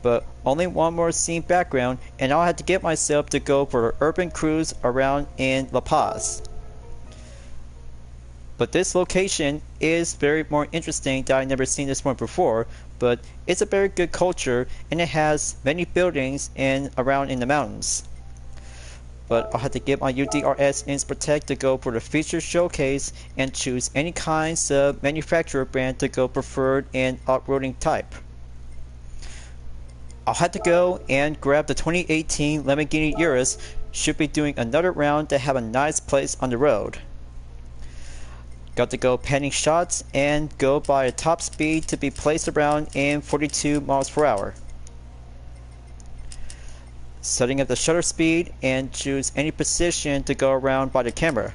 But only 1 more scene background, and I'll have to get myself to go for an urban cruise around in La Paz. But this location is very more interesting that I've never seen this one before, but it's a very good culture and it has many buildings around in the mountains. But I'll have to get my UDRS Inspirtech to go for the feature showcase and choose any kinds of manufacturer brand to go preferred in off-roading type. I'll have to go and grab the 2018 Lamborghini Urus. Should be doing another round to have a nice place on the road. Got to go panning shots and go by a top speed to be placed around in 42 miles per hour. Setting up the shutter speed and choose any position to go around by the camera.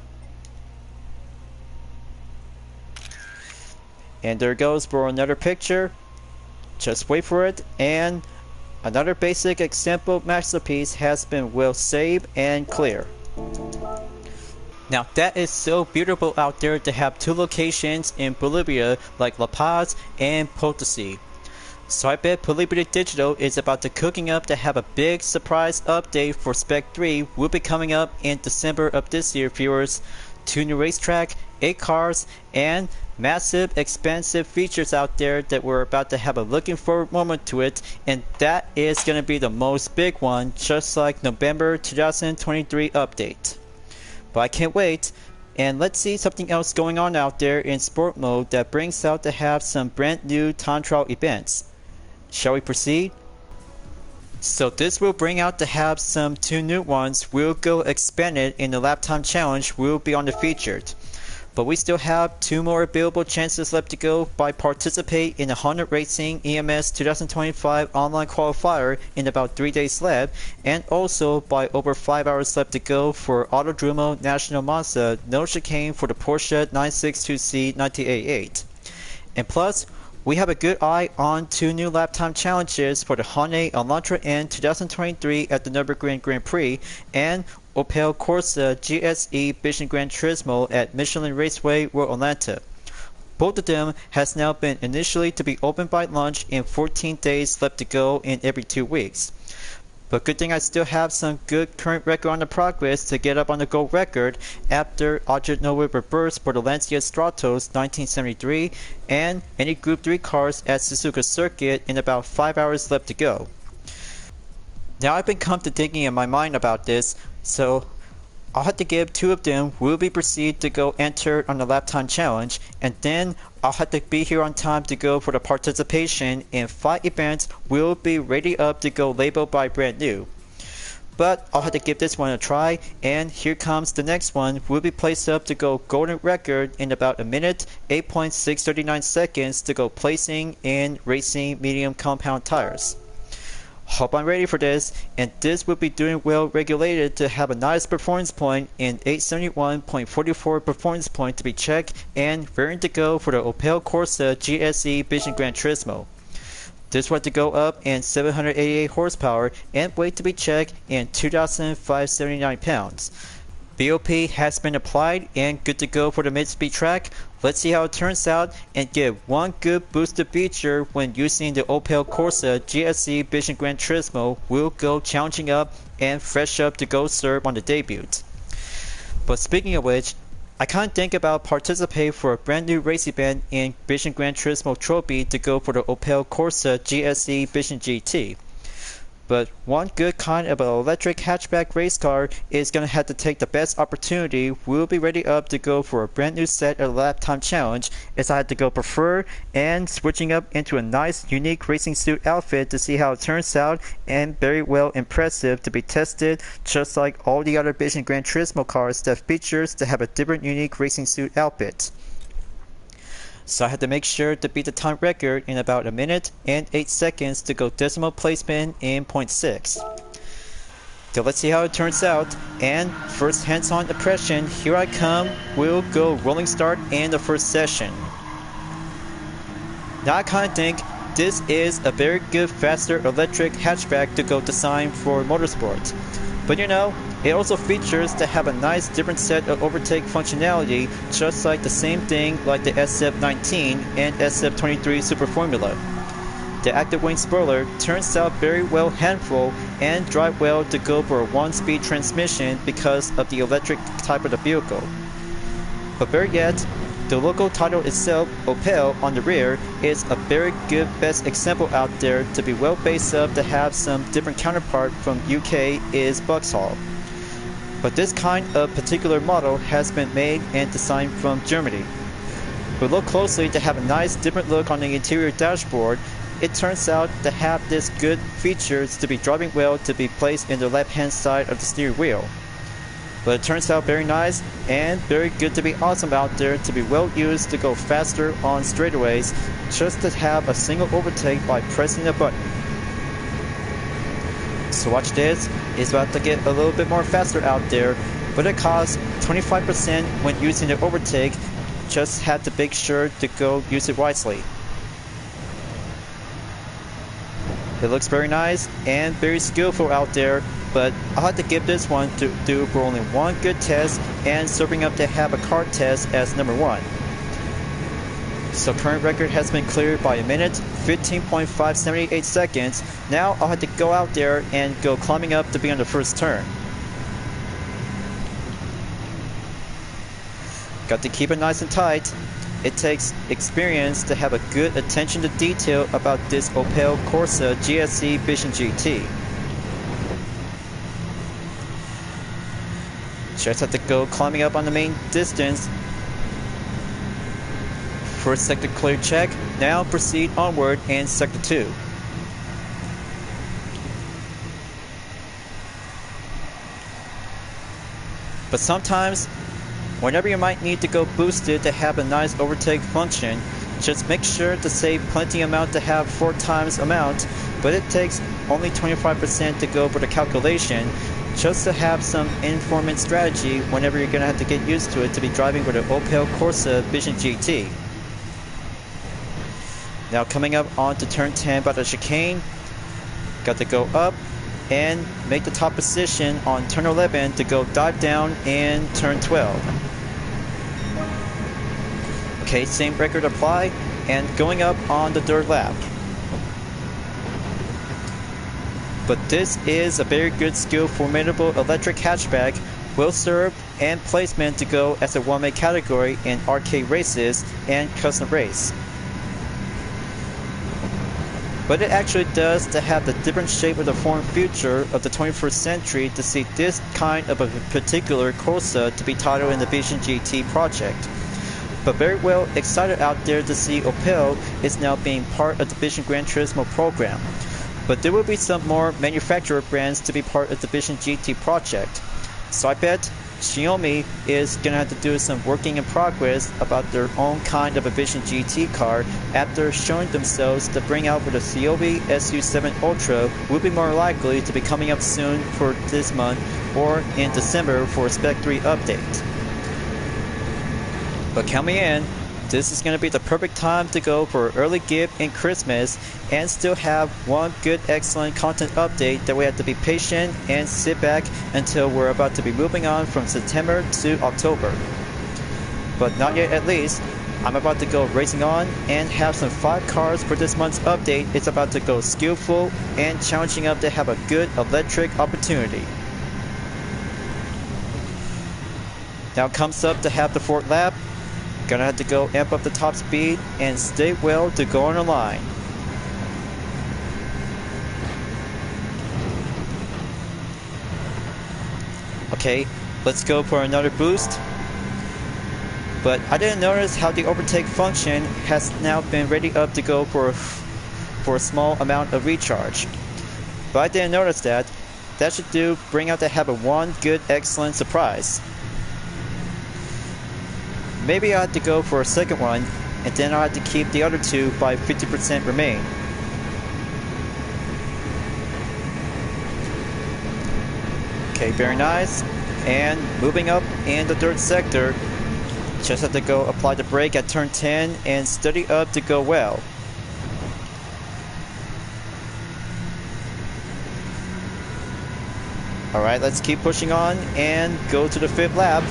And there goes for another picture. Just wait for it, and another basic example masterpiece has been well saved and clear. Now that is so beautiful out there to have 2 locations in Bolivia like La Paz and Potosí. So I bet Bolivia Digital is about to cooking up to have a big surprise update for Spec III will be coming up in December of this year, viewers. 2 new racetrack, 8 cars, and massive expensive features out there that we're about to have a looking forward moment to it, and that is going to be the most big one, just like November 2023 update. But I can't wait, and let's see something else going on out there in sport mode that brings out to have some brand new time trial events. Shall we proceed? So this will bring out to have some 2 new ones. We'll go expanded in the lap time challenge will be on the featured. But we still have 2 more available chances left to go by participate in the Honda Racing EMS 2025 online qualifier in about 3 days left, and also by over 5 hours left to go for Autodromo National Mazda No Chicane for the Porsche 962C 1988. And plus, we have a good eye on 2 new lap time challenges for the Hyundai Elantra N 2023 at the Nürburgring Grand Prix, and Opel Corsa GSE Vision Gran Turismo at Michelin Raceway World Atlanta. Both of them has now been initially to be opened by launch in 14 days left to go in every 2 weeks. But good thing I still have some good current record on the progress to get up on the gold record after Object Nova reverse for the Lancia Stratos 1973 and any Group 3 cars at Suzuka Circuit in about 5 hours left to go. Now I've been come to thinking in my mind about this, so I'll have to give 2 of them will be proceed to go enter on the lap time challenge, and then I'll have to be here on time to go for the participation in 5 events will be ready up to go labeled by brand new. But I'll have to give this one a try, and here comes the next one will be placed up to go golden record in about a minute 8.639 seconds to go placing in racing medium compound tires. Hope I'm ready for this, and this will be doing well regulated to have a nice performance point in 871.44 performance point to be checked and ready to go for the Opel Corsa GSE Vision Gran Turismo. This one to go up in 788 horsepower and weight to be checked in 2,579 pounds. BOP has been applied and good to go for the mid-speed track. Let's see how it turns out and give one good boosted feature when using the Opel Corsa GSE Vision Gran Turismo will go challenging up and fresh up to go serve on the debut. But speaking of which, I can't think about participate for a brand new race event in Vision Gran Turismo Trophy to go for the Opel Corsa GSE Vision GT. But one good kind of an electric hatchback race car is going to have to take the best opportunity. We'll be ready up to go for a brand new set of lap time challenge as I had to go prefer and switching up into a nice unique racing suit outfit to see how it turns out, and very well impressive to be tested just like all the other Vision Gran Turismo cars that features to have a different unique racing suit outfit. So I had to make sure to beat the time record in about a minute and 8 seconds to go decimal placement in 0.6. So let's see how it turns out, and first hands-on impression, here I come, we'll go rolling start in the first session. Now I kinda think this is a very good faster electric hatchback to go design for motorsport. But you know, it also features to have a nice different set of overtake functionality, just like the same thing like the SF19 and SF23 Super Formula. The active wing spoiler turns out very well handful and drive well to go for a 1-speed transmission because of the electric type of the vehicle. But better yet, the logo title itself, Opel, on the rear is a very good best example out there to be well based up to have some different counterpart from UK is Vauxhall. But this kind of particular model has been made and designed from Germany. We look closely to have a nice different look on the interior dashboard. It turns out to have this good features to be driving well to be placed in the left hand side of the steering wheel. But it turns out very nice and very good to be awesome out there to be well used to go faster on straightaways just to have a single overtake by pressing a button. So watch this, it's about to get a little bit more faster out there, but it costs 25% when using the overtake. Just have to make sure to go use it wisely. It looks very nice and very skillful out there, but I'll have to give this one to do for only one good test and serving up to have a car test as number 1. So current record has been cleared by a minute, 15.578 seconds. Now I'll have to go out there and go climbing up to be on the first turn. Got to keep it nice and tight. It takes experience to have a good attention to detail about this Opel Corsa GSE Vision GT. Just have to go climbing up on the main distance. First sector clear check, now proceed onward in sector 2. But sometimes, whenever you might need to go boosted to have a nice overtake function, just make sure to save plenty amount to have 4 times amount, but it takes only 25% to go for the calculation, just to have some informant strategy whenever you're going to have to get used to it to be driving with an Opel Corsa Vision GT. Now coming up onto turn 10 by the chicane, got to go up and make the top position on turn 11 to go dive down in turn 12. Okay, same record apply and going up on the 3rd lap. But this is a very good skill formidable electric hatchback, well served and placement to go as a one-way category in arcade races and custom race. but it actually does to have the different shape of the form future of the 21st century to see this kind of a particular Corsa to be titled in the Vision GT project. But very well excited out there to see Opel is now being part of the Vision Gran Turismo program. But there will be some more manufacturer brands to be part of the Vision GT project. So I bet Xiaomi is going to have to do some working in progress about their own kind of a Vision GT car after showing themselves to bring out with a Xiaomi SU7 Ultra will be more likely to be coming up soon for this month or in December for a Spec III update. But count me in, this is going to be the perfect time to go for an early gift in Christmas and still have one good excellent content update that we have to be patient and sit back until we're about to be moving on from September to October. But not yet at least, I'm about to go racing on and have some 5 cars for this month's update. It's about to go skillful and challenging up to have a good electric opportunity. Now comes up to have the 4th lap. Gonna have to go amp up the top speed and stay well to go on the line. Okay, let's go for another boost. But I didn't notice how the overtake function has now been ready up to go for a small amount of recharge. But I didn't notice that. That should bring out to have a one good excellent surprise. Maybe I have to go for a second one, and then I have to keep the other 2 by 50% remain. Okay, very nice. And moving up in the dirt sector, just have to go apply the brake at turn 10 and steady up to go well. Alright, let's keep pushing on and go to the 5th lap.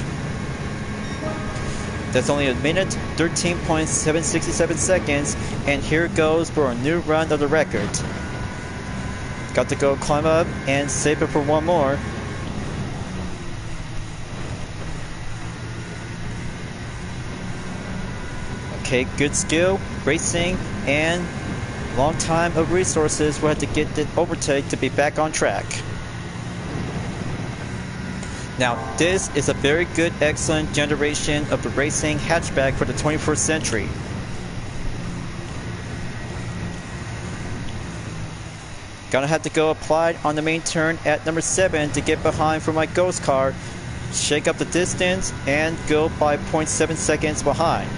That's only a minute, 13.767 seconds, and here goes for a new run of the record. Got to go climb up and save it for one more. Okay, good skill, racing, and long time of resources. We'll have to get the overtake to be back on track. Now, this is a very good, excellent generation of the racing hatchback for the 21st century. Gonna have to go applied on the main turn at number 7 to get behind for my ghost car, shake up the distance, and go by 0.7 seconds behind.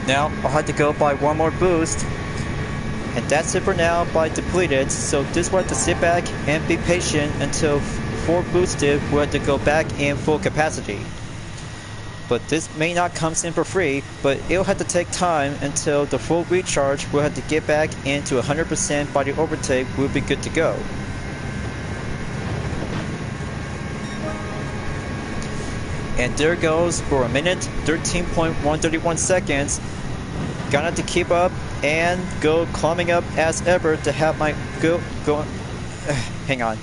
Now, I'll have to go by one more boost. And that's it for now by depleted, so this will have to sit back and be patient until 4 boosted will have to go back in full capacity. But this may not come in for free, but it'll have to take time until the full recharge will have to get back into 100% by the overtake will be good to go. And there goes for a minute, 13.131 seconds. Gonna have to keep up and go climbing up as ever to have my hang on.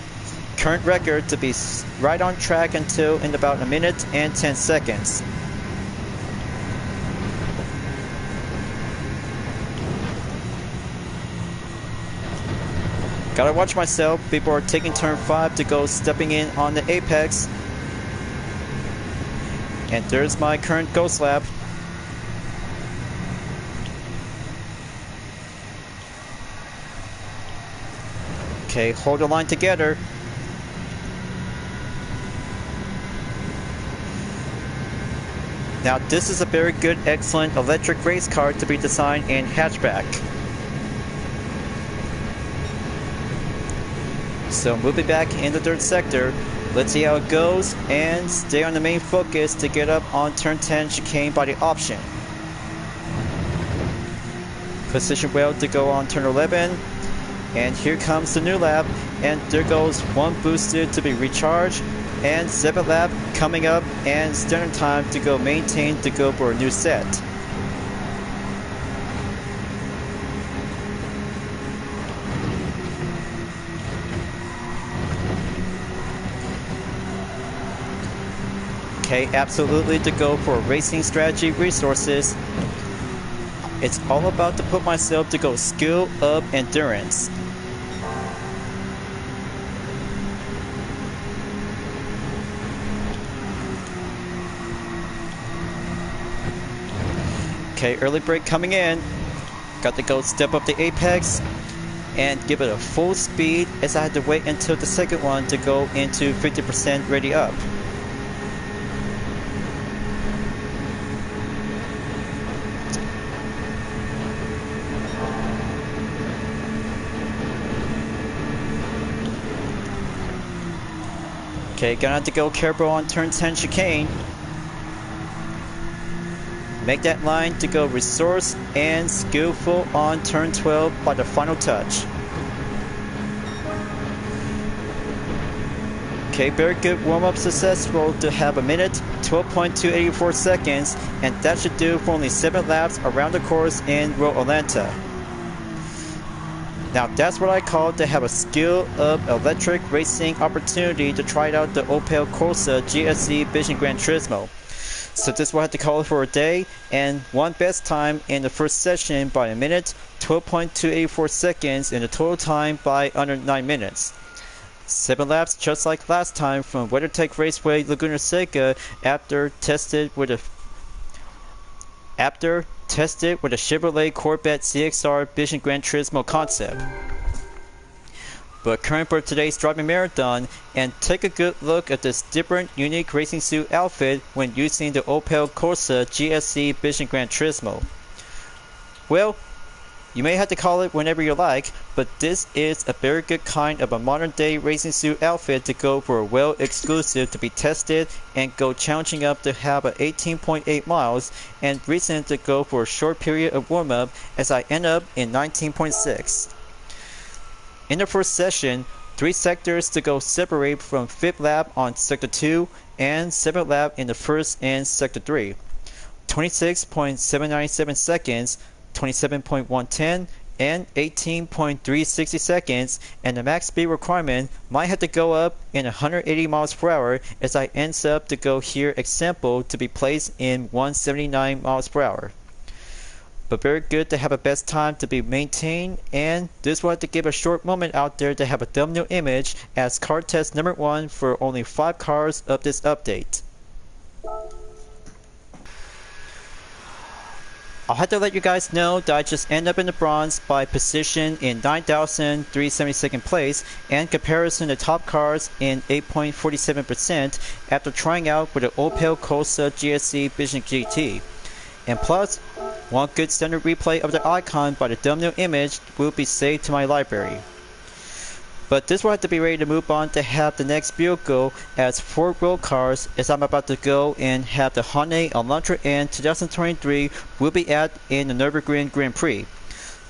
Current record to be right on track until in about a minute and 10 seconds. Gotta watch myself before taking turn 5 to go stepping in on the apex. And there's my current ghost lap. Okay, hold the line together. Now this is a very good, excellent electric race car to be designed in hatchback. So moving back in the dirt sector, let's see how it goes and stay on the main focus to get up on turn 10 chicane by the option. Position well to go on turn 11. And here comes the new lap, and there goes one boosted to be recharged, and 7th lap coming up, and standard time to go maintain to go for a new set. Okay, absolutely to go for racing strategy resources. It's all about to put myself to go skill up endurance. Okay, early brake coming in. Got to go step up the apex and give it a full speed, as I had to wait until the second one to go into 50% ready up. Okay, gonna have to go careful on turn 10 chicane. Make that line to go resource and skillful on turn 12 by the final touch. Okay, very good warm-up successful to have a minute, 12.284 seconds, and that should do for only 7 laps around the course in Road Atlanta. Now that's what I call to have a skill of electric racing opportunity to try out the Opel Corsa GSC Vision Gran Turismo. So this will have to call it for a day, and one best time in the first session by a minute, 12.284 seconds, and the total time by under 9 minutes. 7 laps just like last time from WeatherTech Raceway Laguna Seca after tested with a Chevrolet Corvette CXR Vision Gran Turismo concept. But current for today's driving marathon, and take a good look at this different unique racing suit outfit when using the Opel Corsa GSC Vision Gran Turismo. Well, you may have to call it whenever you like, but this is a very good kind of a modern day racing suit outfit to go for a well exclusive to be tested and go challenging up to have a 18.8 miles and recent to go for a short period of warm up as I end up in 19.6. In the first session, 3 sectors to go separate from 5th lap on sector 2 and 7th lap in the first and sector 3. 26.797 seconds, 27.110 and 18.360 seconds, and the max speed requirement might have to go up in 180 miles per hour as I ends up to go here example to be placed in 179 miles per hour. But very good to have a best time to be maintained, and this will have to give a short moment out there to have a thumbnail image as car test number 1 for only 5 cars of this update. I'll have to let you guys know that I just end up in the bronze by position in 9,372nd place and comparison to top cars in 8.47% after trying out with the Opel Corsa GSC Vision GT. And plus, one good standard replay of the icon by the thumbnail image will be saved to my library. But this will have to be ready to move on to have the next vehicle as 4 road cars, as I'm about to go and have the Hyundai Elantra N 2023 will be at in the Nürburgring Grand Prix.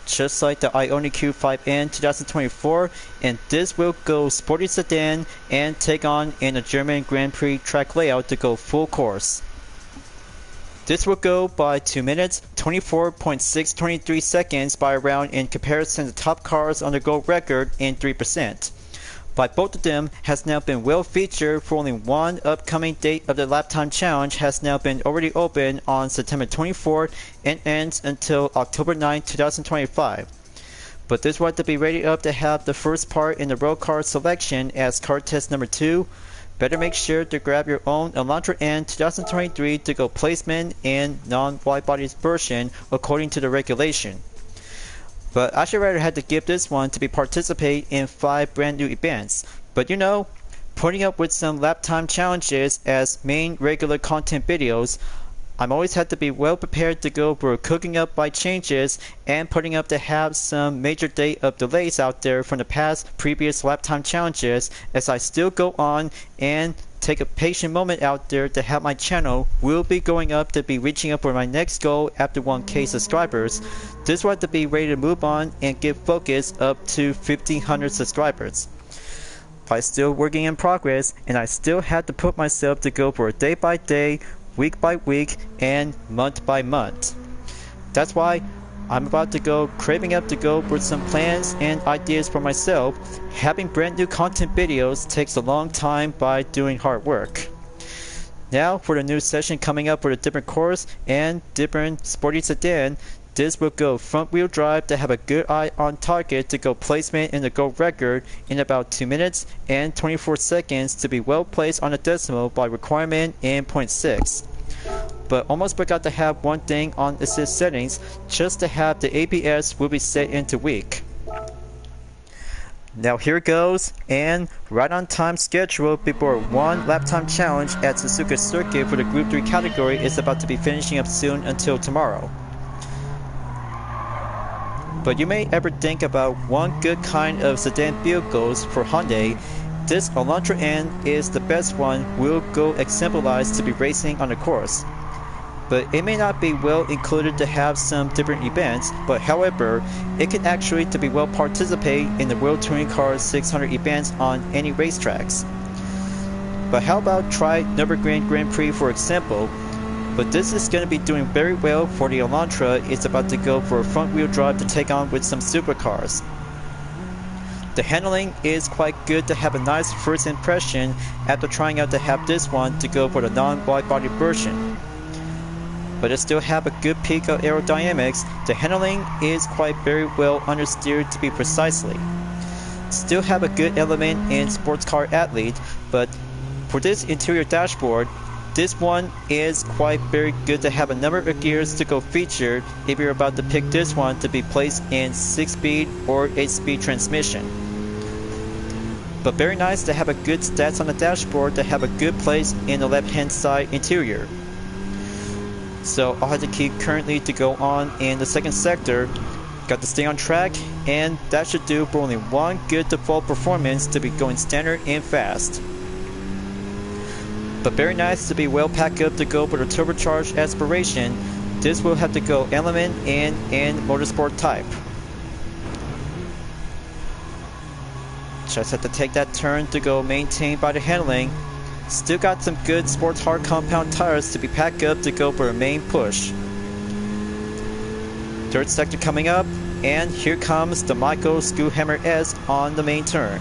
Just like the Ioniq Q5N 2024, and this will go sporty sedan and take on in a German Grand Prix track layout to go full course. This will go by 2 minutes, 24.623 seconds by a round in comparison to top cars on the gold record in 3%. But both of them has now been well featured for only one upcoming date of the lap time challenge has now been already open on September 24th and ends until October 9, 2025. But this will have to be ready up to have the first part in the road car selection as car test number 2. Better make sure to grab your own Elantra N 2023 to go placement in non-wide body version according to the regulation. But I should rather have to give this one to be participate in 5 brand new events. But you know, putting up with some lap time challenges as main regular content videos, I'm always had to be well prepared to go for cooking up by changes and putting up to have some major day of delays out there from the past previous lap time challenges as I still go on and take a patient moment out there to have my channel will be going up to be reaching up for my next goal after 1K subscribers. This will have to be ready to move on and get focus up to 1,500 subscribers. I'm still working in progress and I still have to put myself to go for a day by day, week by week, and month by month. That's why I'm about to go craving up to go for some plans and ideas for myself. Having brand new content videos takes a long time by doing hard work. Now for the new session coming up for a different course and different sporty sedan, this will go front wheel drive to have a good eye on target to go placement in the gold record in about 2 minutes and 24 seconds to be well placed on a decimal by requirement in 0.6. But almost forgot to have one thing on assist settings, just to have the ABS will be set into weak. Now here goes, and right on time schedule before one lap time challenge at Suzuka Circuit for the Group 3 category is about to be finishing up soon until tomorrow. But you may ever think about one good kind of sedan vehicles for Hyundai. This Elantra N is the best one will go exemplarized to be racing on the course. But it may not be well included to have some different events, but however, it can actually to be well participate in the World Touring Car 600 events on any racetracks. But how about try Nürburgring Grand Prix for example? But this is going to be doing very well for the Elantra. It's about to go for a front wheel drive to take on with some supercars. The handling is quite good to have a nice first impression after trying out to have this one to go for the non-wide body version. But it still have a good peak of aerodynamics. The handling is quite very well understeered to be precisely. Still have a good element in sports car athlete, but for this interior dashboard, this one is quite very good to have a number of gears to go featured if you're about to pick this one to be placed in 6-speed or 8-speed transmission. But very nice to have a good stats on the dashboard to have a good place in the left hand side interior. So I'll have to keep currently to go on in the second sector. Got to stay on track, and that should do for only one good default performance to be going standard and fast. But very nice to be well packed up to go for the turbocharged aspiration. This will have to go element and motorsport type. Just have to take that turn to go maintained by the handling. Still got some good sports hard compound tires to be packed up to go for a main push. Third sector coming up, and here comes the Michael Screwhammer S on the main turn.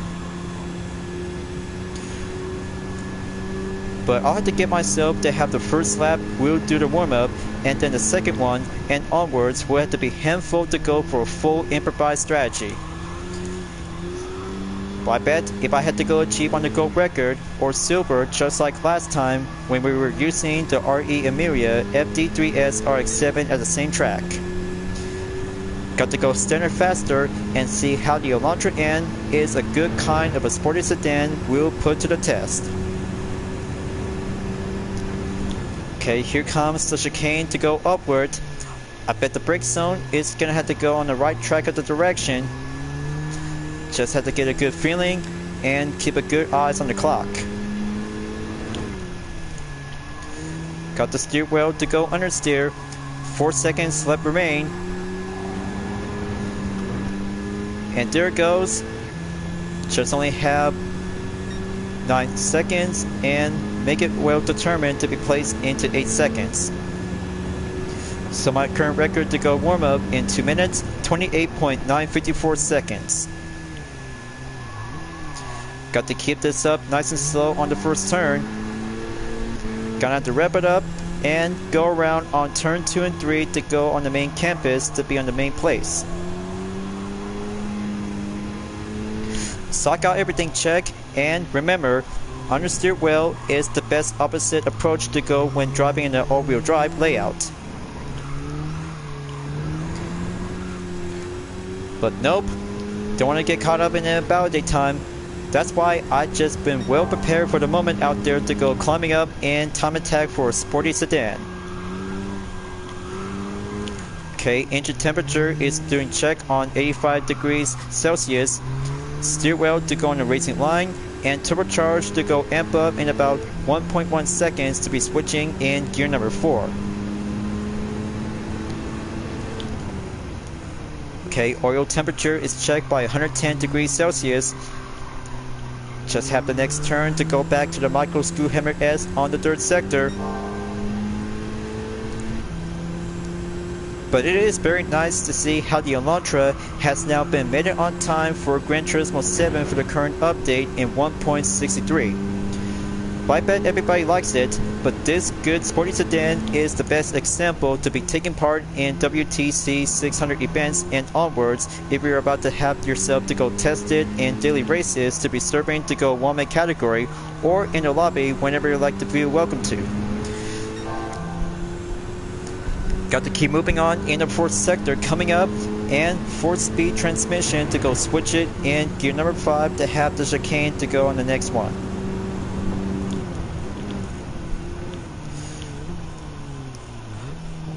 But I'll have to get myself to have the first lap we'll do the warm-up, and then the second one and onwards will have to be handful to go for a full improvised strategy. But I bet if I had to go achieve on the gold record or silver just like last time when we were using the RE Emiria FD3S RX-7 at the same track. Got to go standard faster and see how the Elantra N is a good kind of a sporty sedan we'll put to the test. Okay, here comes the chicane to go upward. I bet the brake zone is gonna have to go on the right track of the direction. Just have to get a good feeling and keep a good eyes on the clock. Got the steer wheel to go understeer. 4 seconds left remain. And there it goes. Just only have 9 seconds and make it well determined to be placed into 8 seconds. So my current record to go warm up in 2 minutes, 28.954 seconds. Got to keep this up nice and slow on the first turn. Gonna have to wrap it up and go around on turn 2 and 3 to go on the main campus to be on the main place. So I got everything checked, and remember, understeer well is the best opposite approach to go when driving in an all-wheel drive layout. But nope, don't want to get caught up in the validate time. That's why I just been well prepared for the moment out there to go climbing up and time attack for a sporty sedan. Okay, engine temperature is doing check on 85 degrees Celsius. Steer wheel to go on the racing line, and turbocharge to go amp up in about 1.1 seconds to be switching in gear number 4. Okay, oil temperature is checked by 110 degrees Celsius. Just have the next turn to go back to the Michael Screwhammer S on the third sector. But it is very nice to see how the Elantra has now been made it on time for Gran Turismo 7 for the current update in 1.63. I bet everybody likes it, but this good sporty sedan is the best example to be taking part in WTC 600 events and onwards if you're about to have yourself to go test it in daily races to be serving to go one-man category or in the lobby whenever you like to feel welcome to. Got to keep moving on in the 4th sector coming up, and 4-speed transmission to go switch it in gear number 5 to have the chicane to go on the next one.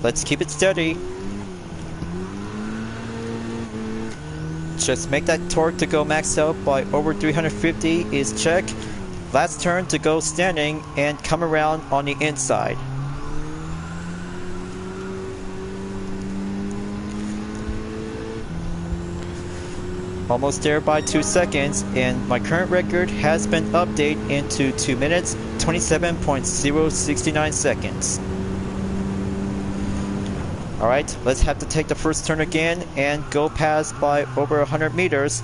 Let's keep it steady. Just make that torque to go max out by over 350 is check. Last turn to go standing and come around on the inside. Almost there by 2 seconds, and my current record has been updated into 2 minutes 27.069 seconds. Alright, let's have to take the first turn again and go past by over 100 meters.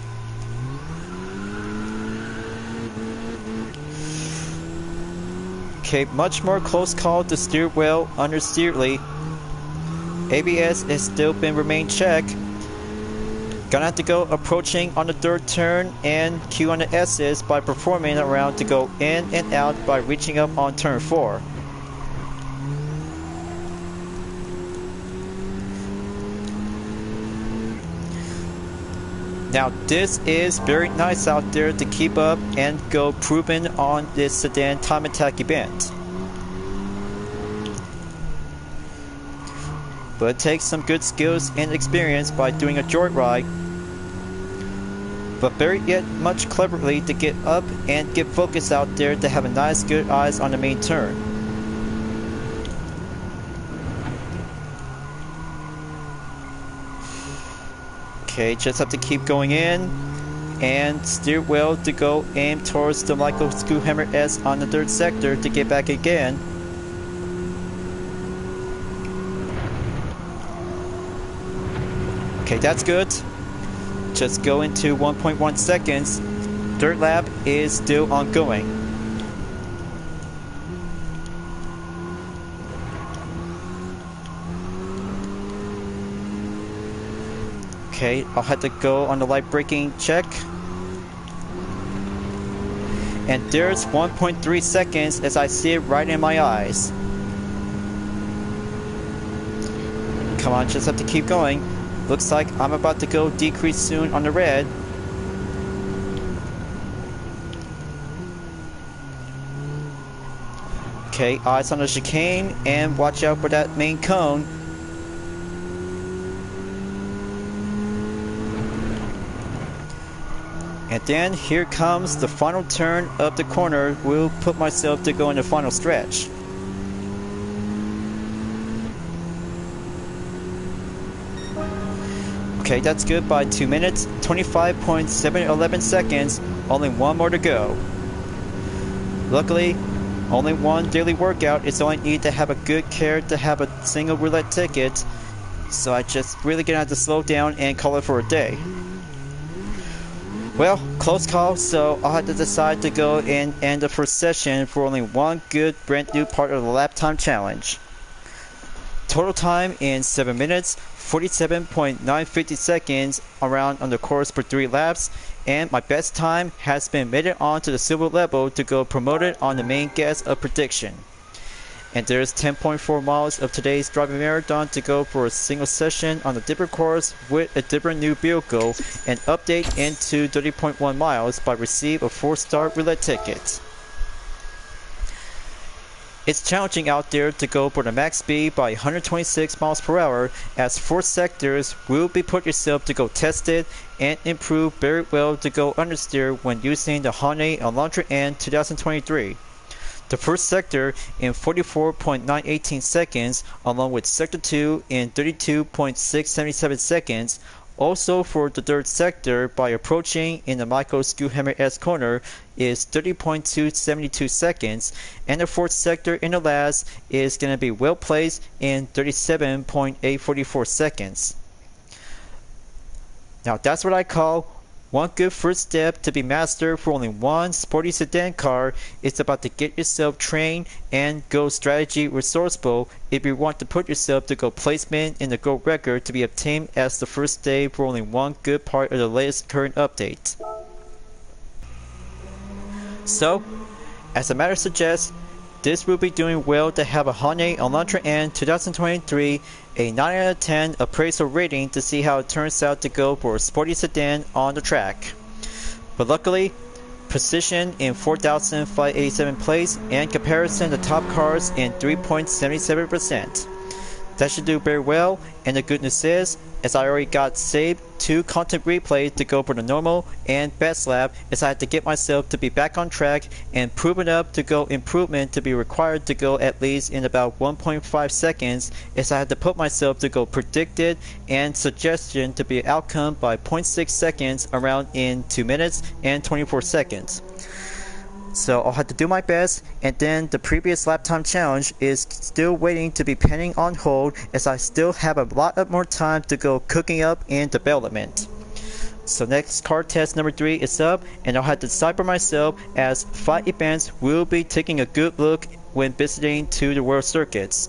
Okay, much more close call to steer well under steerly. ABS has still been remain check. Gonna have to go approaching on the 3rd turn and Q on the S's by performing around to go in and out by reaching up on turn 4. Now this is very nice out there to keep up and go proven on this sedan time attack event. But it takes some good skills and experience by doing a joyride, but very yet much cleverly to get up and get focus out there to have a nice good eyes on the main turn. Okay, just have to keep going in and steer well to go aim towards the Michael Screwhammer S on the 3rd sector to get back again. Okay, that's good. Just go into 1.1 seconds. 3rd lap is still ongoing. Okay, I'll have to go on the light braking check. And there's 1.3 seconds as I see it right in my eyes. Come on, just have to keep going. Looks like I'm about to go decrease soon on the red. Okay, eyes on the chicane and watch out for that main cone. And then here comes the final turn of the corner. Will put myself to go in the final stretch. Okay, that's good by 2 minutes, 25.711 seconds, only one more to go. Luckily, only one daily workout, it's only need to have a good care to have a single roulette ticket, so I just really gonna have to slow down and call it for a day. Well, close call, so I'll have to decide to go and end the first session for only one good brand new part of the lap time challenge. Total time in 7 minutes, 47.950 seconds around on the course for 3 laps, and my best time has been made it on to the silver level to go promoted on the main guess of prediction. And there's 10.4 miles of today's driving marathon to go for a single session on a different course with a different new vehicle, and update into 30.1 miles by receive a 4-star roulette ticket. It's challenging out there to go for the max speed by 126 miles per hour, as 4 sectors will be put yourself to go test it and improve very well to go understeer when using the Hyundai Elantra N 2023. The first sector in 44.918 seconds, along with sector 2 in 32.677 seconds. Also for the 3rd sector by approaching in the Michael Screwhammer S corner is 30.272 seconds, and the 4th sector in the last is going to be well placed in 37.844 seconds. Now that's what I call One good first step to be mastered for only one sporty sedan car is about to get yourself trained and go strategy resourceful if you want to put yourself to go placement in the gold record to be obtained as the first day for only one good part of the latest current update. So, as the matter suggests, this will be doing well to have a Hyundai Elantra N 2023 a 9 out of 10 appraisal rating to see how it turns out to go for a sporty sedan on the track. But luckily, position in 4,587 place and comparison to top cars in 3.77%. That should do very well, and the good news is, as I already got saved 2 content replays to go for the normal and best lap, as I had to get myself to be back on track and proven up to go improvement to be required to go at least in about 1.5 seconds, as I had to put myself to go predicted and suggestion to be outcome by 0.6 seconds around in 2 minutes and 24 seconds. So I'll have to do my best, and then the previous lap time challenge is still waiting to be pending on hold, as I still have a lot of more time to go cooking up in development. So next car test number 3 is up, and I'll have to decide for myself, as 5 events will be taking a good look when visiting to the world circuits.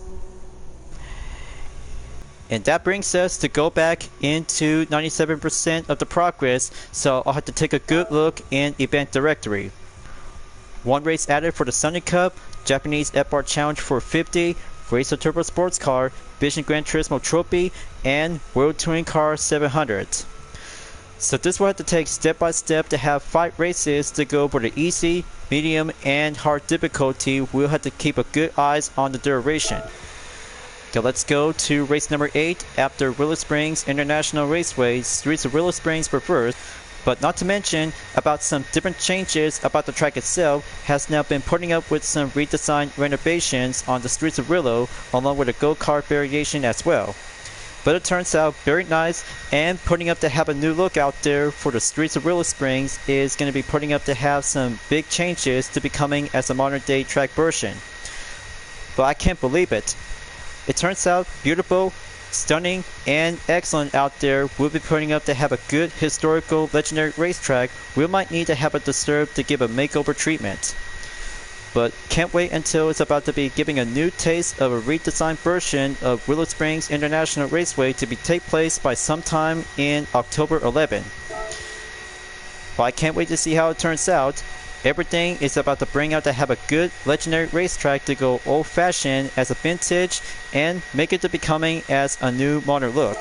And that brings us to go back into 97% of the progress, so I'll have to take a good look in event directory. 1 race added for the Sunday Cup, Japanese F-Bar Challenge for 50, Racer Turbo Sports Car, Vision Gran Turismo Trophy, and World Touring Car 700. So this will have to take step by step to have 5 races to go for the easy, medium, and hard difficulty. We'll have to keep a good eyes on the duration. Okay, let's go to race number 8 after Willow Springs International Raceway. Streets of Willow Springs were first. But not to mention about some different changes about the track itself has now been putting up with some redesigned renovations on the streets of Willow, along with a go-kart variation as well. But it turns out very nice, and putting up to have a new look out there for the streets of Willow Springs is going to be putting up to have some big changes to becoming as a modern day track version. But I can't believe it. It turns out beautiful, stunning, and excellent out there. We'll be putting up to have a good historical legendary racetrack. We might need to have it disturbed to give a makeover treatment. But can't wait until it's about to be giving a new taste of a redesigned version of Willow Springs International Raceway to be take place by sometime in October 11. But I can't wait to see how it turns out. Everything is about to bring out to have a good legendary racetrack to go old-fashioned as a vintage and make it to becoming as a new modern look.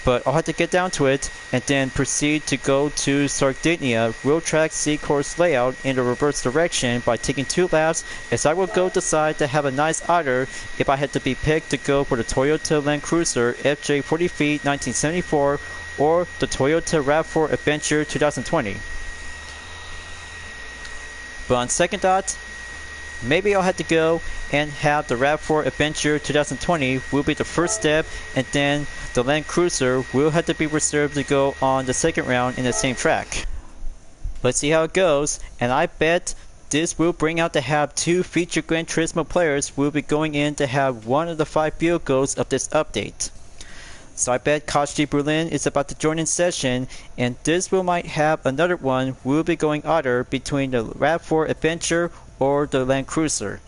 But I'll have to get down to it and then proceed to go to Sardinia Road Track C-Course layout in the reverse direction by taking 2 laps, as I will go decide to have a nice either if I had to be picked to go for the Toyota Land Cruiser FJ40 1974 or the Toyota RAV4 Adventure 2020. But on second thought, maybe I'll have to go and have the RAV4 Adventure 2020 will be the first step, and then the Land Cruiser will have to be reserved to go on the second round in the same track. Let's see how it goes, and I bet this will bring out to have 2 featured Gran Turismo players will be going in to have one of the 5 vehicles of this update. So I bet Koch Berlin is about to join in session, and this will might have another one will be going either between the RAV4 Adventure or the Land Cruiser.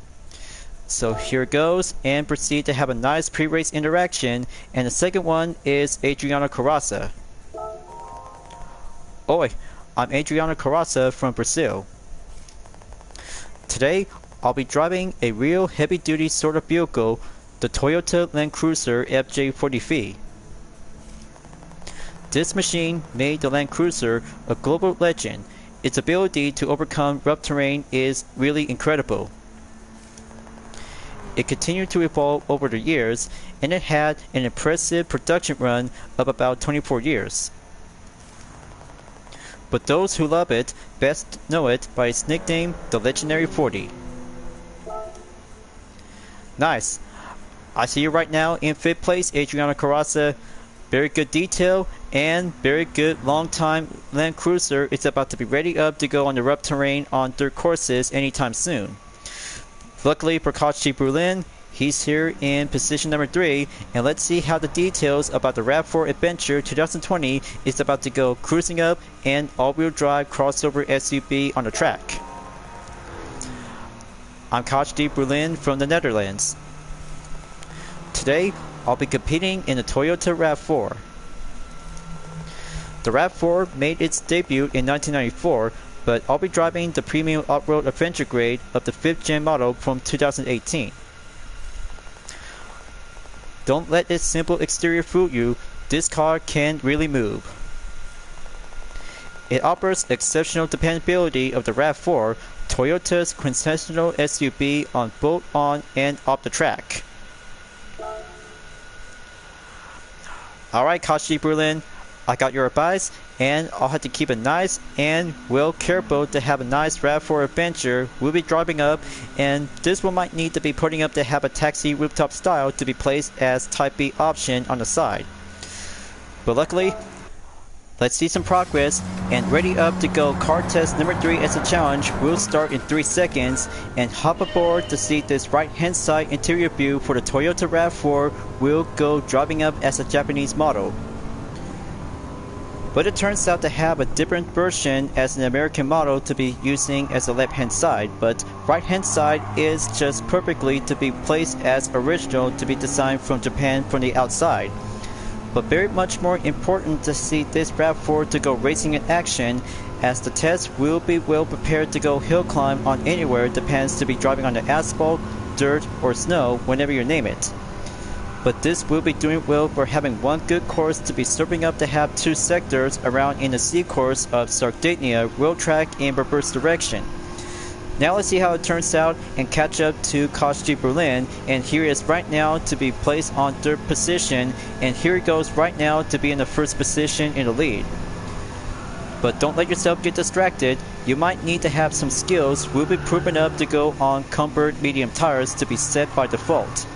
So here it goes, and proceed to have a nice pre-race interaction, and the second one is Adriano Carrozza. Oi, I'm Adriano Carrozza from Brazil. Today, I'll be driving a real heavy-duty sort of vehicle, the Toyota Land Cruiser FJ40. This machine made the Land Cruiser a global legend. Its ability to overcome rough terrain is really incredible. It continued to evolve over the years, and it had an impressive production run of about 24 years. But those who love it best know it by its nickname, the Legendary 40. Nice. I see you right now in 5th place, Adriano Carrozza. Very good detail and very good long time Land Cruiser. It's about to be ready up to go on the rough terrain on dirt courses anytime soon. Luckily for Koch Berlin, He's here in position number 3, and let's see how the details about the RAV4 Adventure 2020 is about to go cruising up and all-wheel drive crossover SUV on the track. I'm Coach D. Berlin from the Netherlands. Today, I'll be competing in the Toyota RAV4. The RAV4 made its debut in 1994, but I'll be driving the premium off-road adventure grade of the 5th gen model from 2018. Don't let its simple exterior fool you, this car can really move. It offers exceptional dependability of the RAV4, Toyota's quintessential SUV on both on and off the track. Alright, Coach Berlin, I got your advice, and I'll have to keep it nice and well careful to have a nice RAV4 adventure. We'll be driving up, and this one might need to be putting up to have a taxi rooftop style to be placed as Type B option on the side. But luckily, let's see some progress, and ready up to go car test number 3 as a challenge. We'll start in 3 seconds and hop aboard to see this right hand side interior view for the Toyota RAV4. We'll go driving up as a Japanese model. But it turns out to have a different version as an American model to be using as the left hand side, but right hand side is just perfectly to be placed as original to be designed from Japan from the outside. But very much more important to see this RAV4 to go racing in action, as the test will be well prepared to go hill climb on anywhere, depends to be driving on the asphalt, dirt or snow, whenever you name it. But this will be doing well for having one good course to be serving up to have 2 sectors around in the C course of Sardinia road track in reverse direction. Now let's see how it turns out and catch up to Coach G. Berlin, and here is right now to be placed on 3rd position, and here it goes right now to be in the 1st position in the lead. But don't let yourself get distracted, you might need to have some skills. We'll be proven up to go on comfort medium tires to be set by default.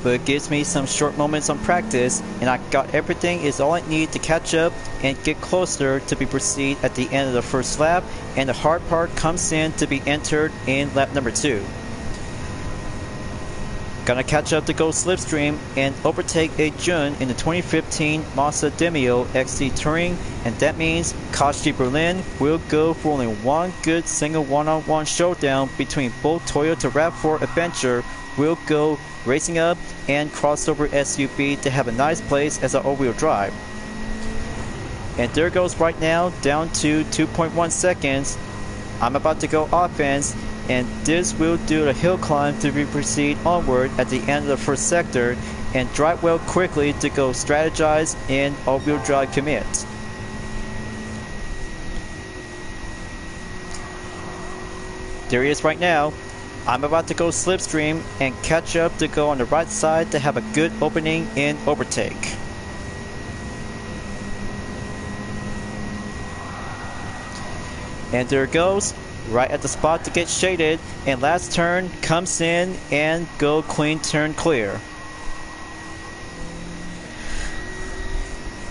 But it gives me some short moments on practice, and I got everything is all I need to catch up and get closer to be proceed at the end of the 1st lap, and the hard part comes in to be entered in lap number 2. Gonna catch up to go slipstream and overtake a Jun in the 2015 Mazda Demio XC Touring, and that means Coach G. Berlin will go for only one good single one-on-one showdown between both Toyota RAV4 Adventure. Will go racing up and crossover SUV to have a nice place as an all-wheel drive. And there goes right now down to 2.1 seconds. I'm about to go offense, and this will do the hill climb to proceed onward at the end of the 1st sector and drive well quickly to go strategize in all-wheel drive commit. There he is right now. I'm about to go slipstream and catch up to go on the right side to have a good opening in overtake. And there it goes, right at the spot to get shaded, and last turn comes in and go clean turn clear.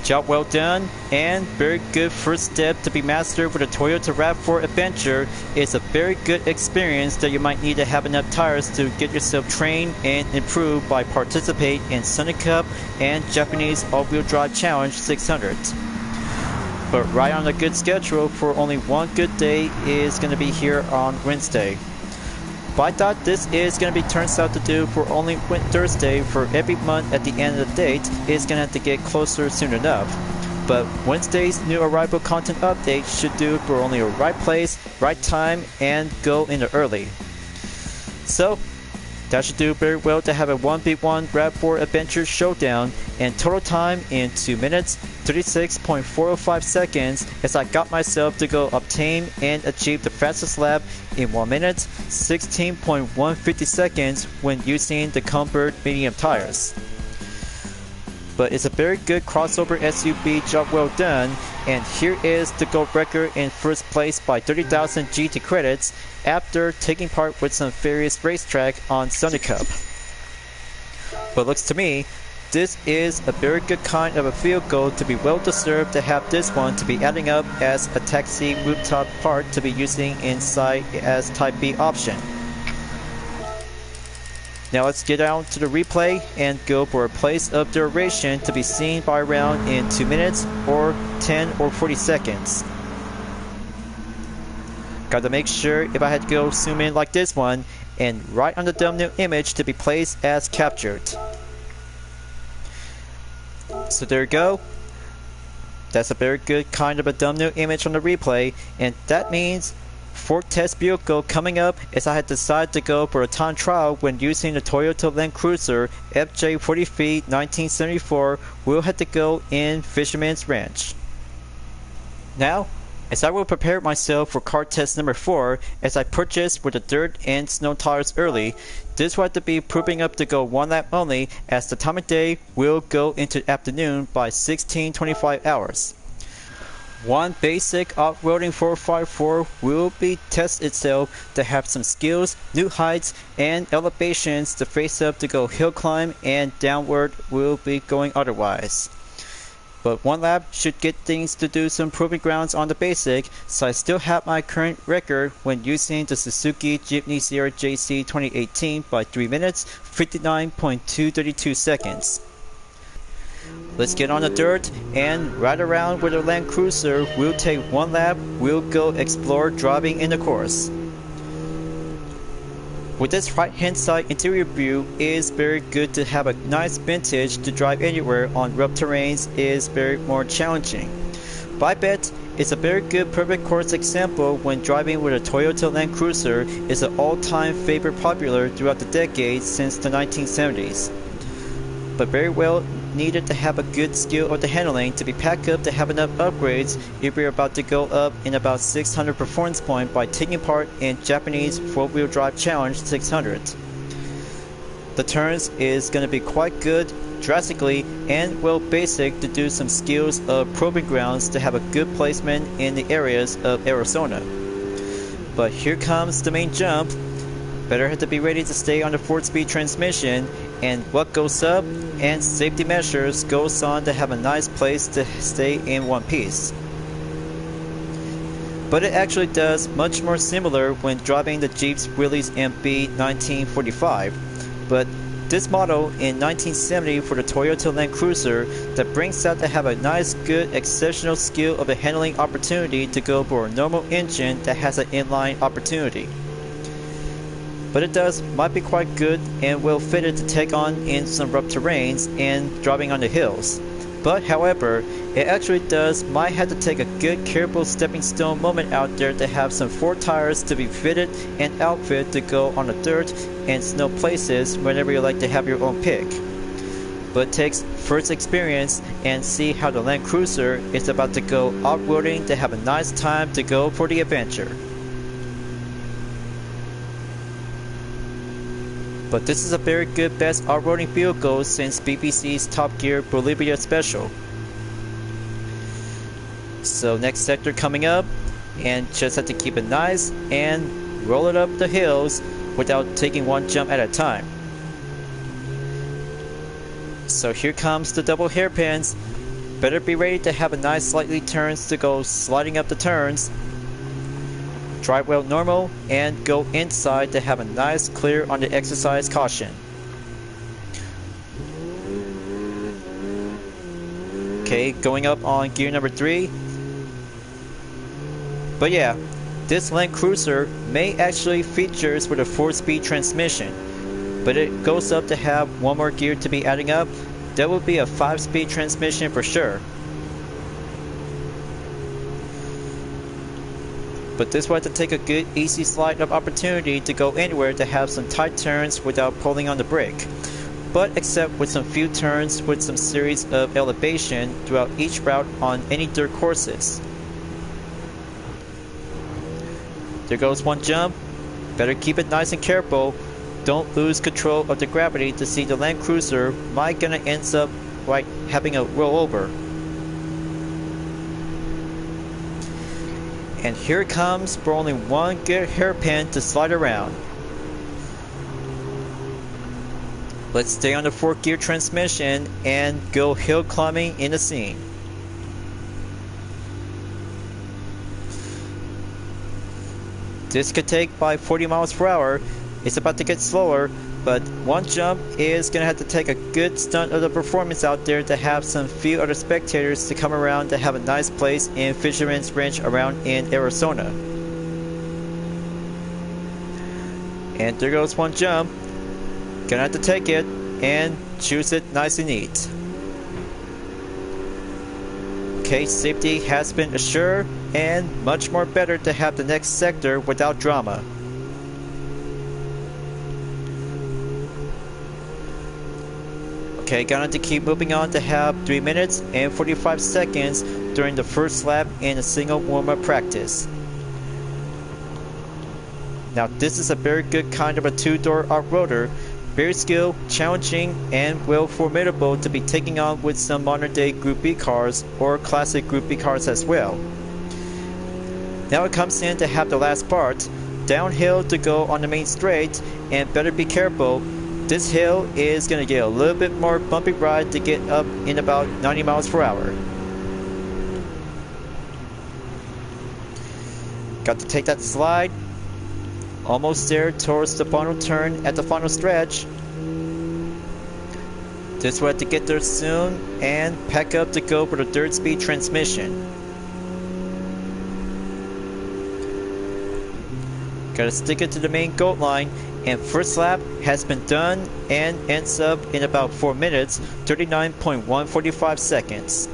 Job well done, and very good first step to be mastered for the Toyota RAV4 Adventure. It's a very good experience that you might need to have enough tires to get yourself trained and improved by participate in Sunny Cup and Japanese All-Wheel Drive Challenge 600. But right on a good schedule for only one good day is going to be here on Wednesday. But I thought this is going to be turns out to do for only Thursday for every month at the end of the date is going to have to get closer soon enough. But Wednesday's new arrival content update should do for only a right place, right time, and go in early. So that should do very well to have a 1v1 RAV4 Adventure showdown, and total time in 2 minutes 36.405 seconds, as I got myself to go obtain and achieve the fastest lap in 1 minute 16.150 seconds when using the comfort medium tires. But it's a very good crossover SUV, job well done, and here is the gold record in 1st place by 30,000 GT credits after taking part with some various racetrack on Sunny Cup. But looks to me, this is a very good kind of a field goal to be well deserved to have this one to be adding up as a taxi rooftop part to be using inside as Type B option. Now let's get out to the replay and go for a place of duration to be seen by round in 2 minutes or 10 or 40 seconds. Gotta make sure if I had to go zoom in like this one and right on the thumbnail image to be placed as captured. So there you go. That's a very good kind of a thumbnail image on the replay, and that means for test vehicle coming up is I had decided to go for a time trial when using the Toyota Land Cruiser FJ40V 1974. We'll have to go in Fisherman's Ranch. Now, as I will prepare myself for car test number 4, as I purchased with the dirt and snow tires early, this will have to be proving up to go 1 lap only, as the time of day will go into afternoon by 16:25 hours. One basic off-roading 4x4 will be test itself to have some skills, new heights, and elevations to face up to go hill climb, and downward will be going otherwise. But 1 lap should get things to do some proving grounds on the basic, so I still have my current record when using the Suzuki Jimny Sierra JC 2018 by 3 minutes, 59.232 seconds. Let's get on the dirt and ride around with the Land Cruiser. We'll take 1 lap, we'll go explore driving in the course. With this right hand side interior view is very good to have a nice vintage to drive anywhere on rough terrains is very more challenging. But I bet it's a very good perfect course example when driving with a Toyota Land Cruiser is an all-time favorite popular throughout the decades since the 1970s. But very well needed to have a good skill of the handling to be packed up to have enough upgrades if you're about to go up in about 600 performance point by taking part in Japanese 4-wheel drive challenge 600. The turns is going to be quite good drastically and well basic to do some skills of proving grounds to have a good placement in the areas of Arizona. But here comes the main jump. Better have to be ready to stay on the 4-speed transmission, and what goes up and safety measures goes on to have a nice place to stay in one piece. But it actually does much more similar when driving the Jeep's Willys MB 1945. But this model in 1970 for the Toyota Land Cruiser that brings out to have a nice good exceptional skill of a handling opportunity to go for a normal engine that has an inline opportunity. But it might be quite good and well fitted to take on in some rough terrains and driving on the hills. But however, it actually might have to take a good careful stepping stone moment out there to have some 4 tires to be fitted and outfit to go on the dirt and snow places whenever you like to have your own pick. But it takes first experience and see how the Land Cruiser is about to go off-roading to have a nice time to go for the adventure. But this is a very good best off-roading vehicle since BBC's Top Gear Bolivia Special. So next sector coming up, and just have to keep it nice and roll it up the hills without taking one jump at a time. So here comes the double hairpins. Better be ready to have a nice slightly turns to go sliding up the turns. Drive well normal and go inside to have a nice clear on the exercise caution. Okay, going up on gear number 3. But yeah, this Land Cruiser may actually features with a 4-speed transmission, but it goes up to have one more gear to be adding up. That would be a 5-speed transmission for sure. But this will have to take a good easy slide up opportunity to go anywhere to have some tight turns without pulling on the brake. But except with some few turns with some series of elevation throughout each route on any dirt courses. There goes one jump. Better keep it nice and careful. Don't lose control of the gravity to see the Land Cruiser might gonna end up like having a rollover. And here it comes for only one good hairpin to slide around. Let's stay on the 4-gear transmission and go hill climbing in the scene. This could take by 40 miles per hour. It's about to get slower, but one jump is gonna have to take a good stunt of the performance out there to have some few other spectators to come around to have a nice place in Fisherman's Ranch around in Arizona. And there goes one jump. Gonna have to take it and choose it nice and neat. Okay, safety has been assured, and much more better to have the next sector without drama. Okay, gonna have to keep moving on to have 3 minutes and 45 seconds during the first lap in a single warm-up practice. Now this is a very good kind of a two-door off-roader, very skilled, challenging, and well formidable to be taking on with some modern day Group B cars or classic Group B cars as well. Now it comes in to have the last part, downhill to go on the main straight, and better be careful. This hill is going to get a little bit more bumpy ride to get up in about 90 miles per hour. Got to take that slide. Almost there towards the final turn at the final stretch. Just will have to get there soon and pack up to go for the third speed transmission. Gotta stick it to the main goal line, and first lap has been done and ends up in about 4 minutes, 39.145 seconds.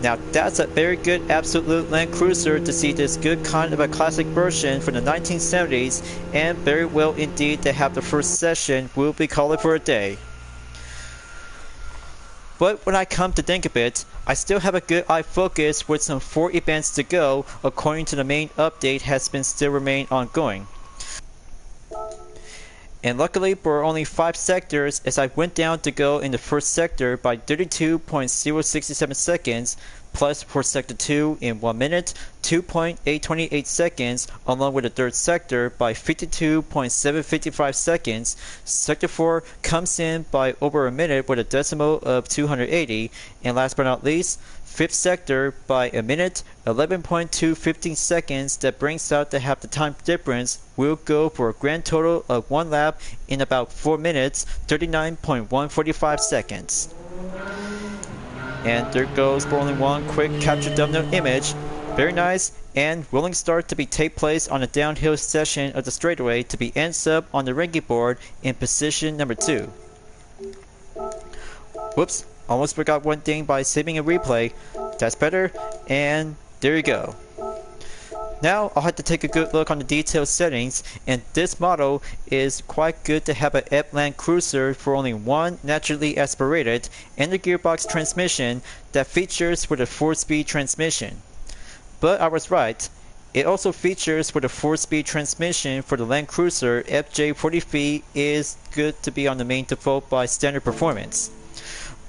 Now that's a very good absolute Land Cruiser to see this good kind of a classic version from the 1970s, and very well indeed to have the first session. We'll be calling for a day. But when I come to think of it, I still have a good eye focus with some 4 events to go according to the main update has been still remain ongoing. And luckily for only 5 sectors, as I went down to go in the first sector by 32.067 seconds, plus for sector 2 in 1 minute, 2.828 seconds, along with the third sector by 52.755 seconds. Sector 4 comes in by over a minute with a decimal of 280, and last but not least, fifth sector by a minute, 11.215 seconds. That brings out to have the time difference. We'll go for a grand total of 1 lap in about 4 minutes, 39.145 seconds. And there goes for only one quick capture thumbnail image. Very nice and rolling start to be take place on a downhill section of the straightaway to be ends up on the ranking board in position number 2. Whoops, almost forgot one thing by saving a replay. That's better, and there you go. Now I'll have to take a good look on the detailed settings, and this model is quite good to have an Land Cruiser for only one naturally aspirated and a gearbox transmission that features with a 4-speed transmission. But I was right, it also features with a 4-speed transmission for the Land Cruiser. FJ40V is good to be on the main default by standard performance.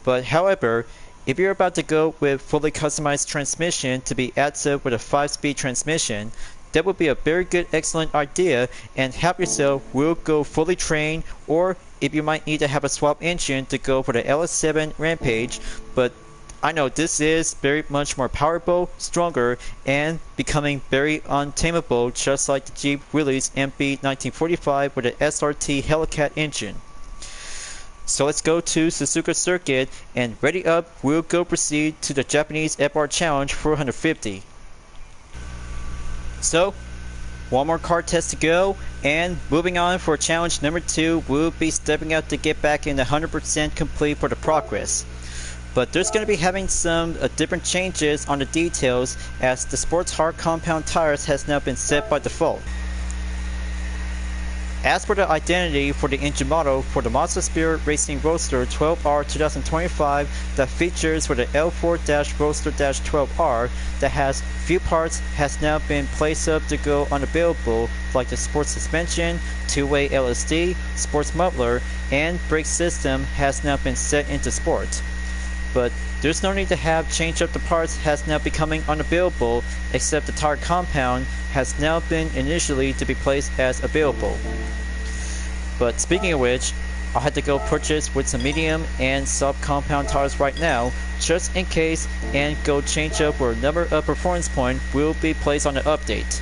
But however, if you're about to go with fully customized transmission to be added with a 5-speed transmission, that would be a very good excellent idea, and have yourself will go fully trained, or if you might need to have a swap engine to go for the LS7 Rampage. But I know this is very much more powerful, stronger, and becoming very untamable, just like the Jeep Willys MB1945 with an SRT Hellcat engine. So let's go to Suzuka Circuit, and ready up, we'll go proceed to the Japanese FR Challenge 450. So, one more car test to go, and moving on for challenge number 2, we'll be stepping out to get back in 100% complete for the progress. But there's going to be having some different changes on the details, as the sports hard compound tires has now been set by default. As for the identity for the engine model for the Mazda Spirit Racing Roadster 12R 2025 that features for the L4-Roadster-12R that has few parts has now been placed up to go unavailable, like the sports suspension, 2-way LSD, sports muffler, and brake system has now been set into sport. But there's no need to have change up the parts has now becoming unavailable, except the tire compound has now been initially to be placed as available. But speaking of which, I'll have to go purchase with some medium and soft compound tires right now, just in case, and go change up where a number of performance points will be placed on the update.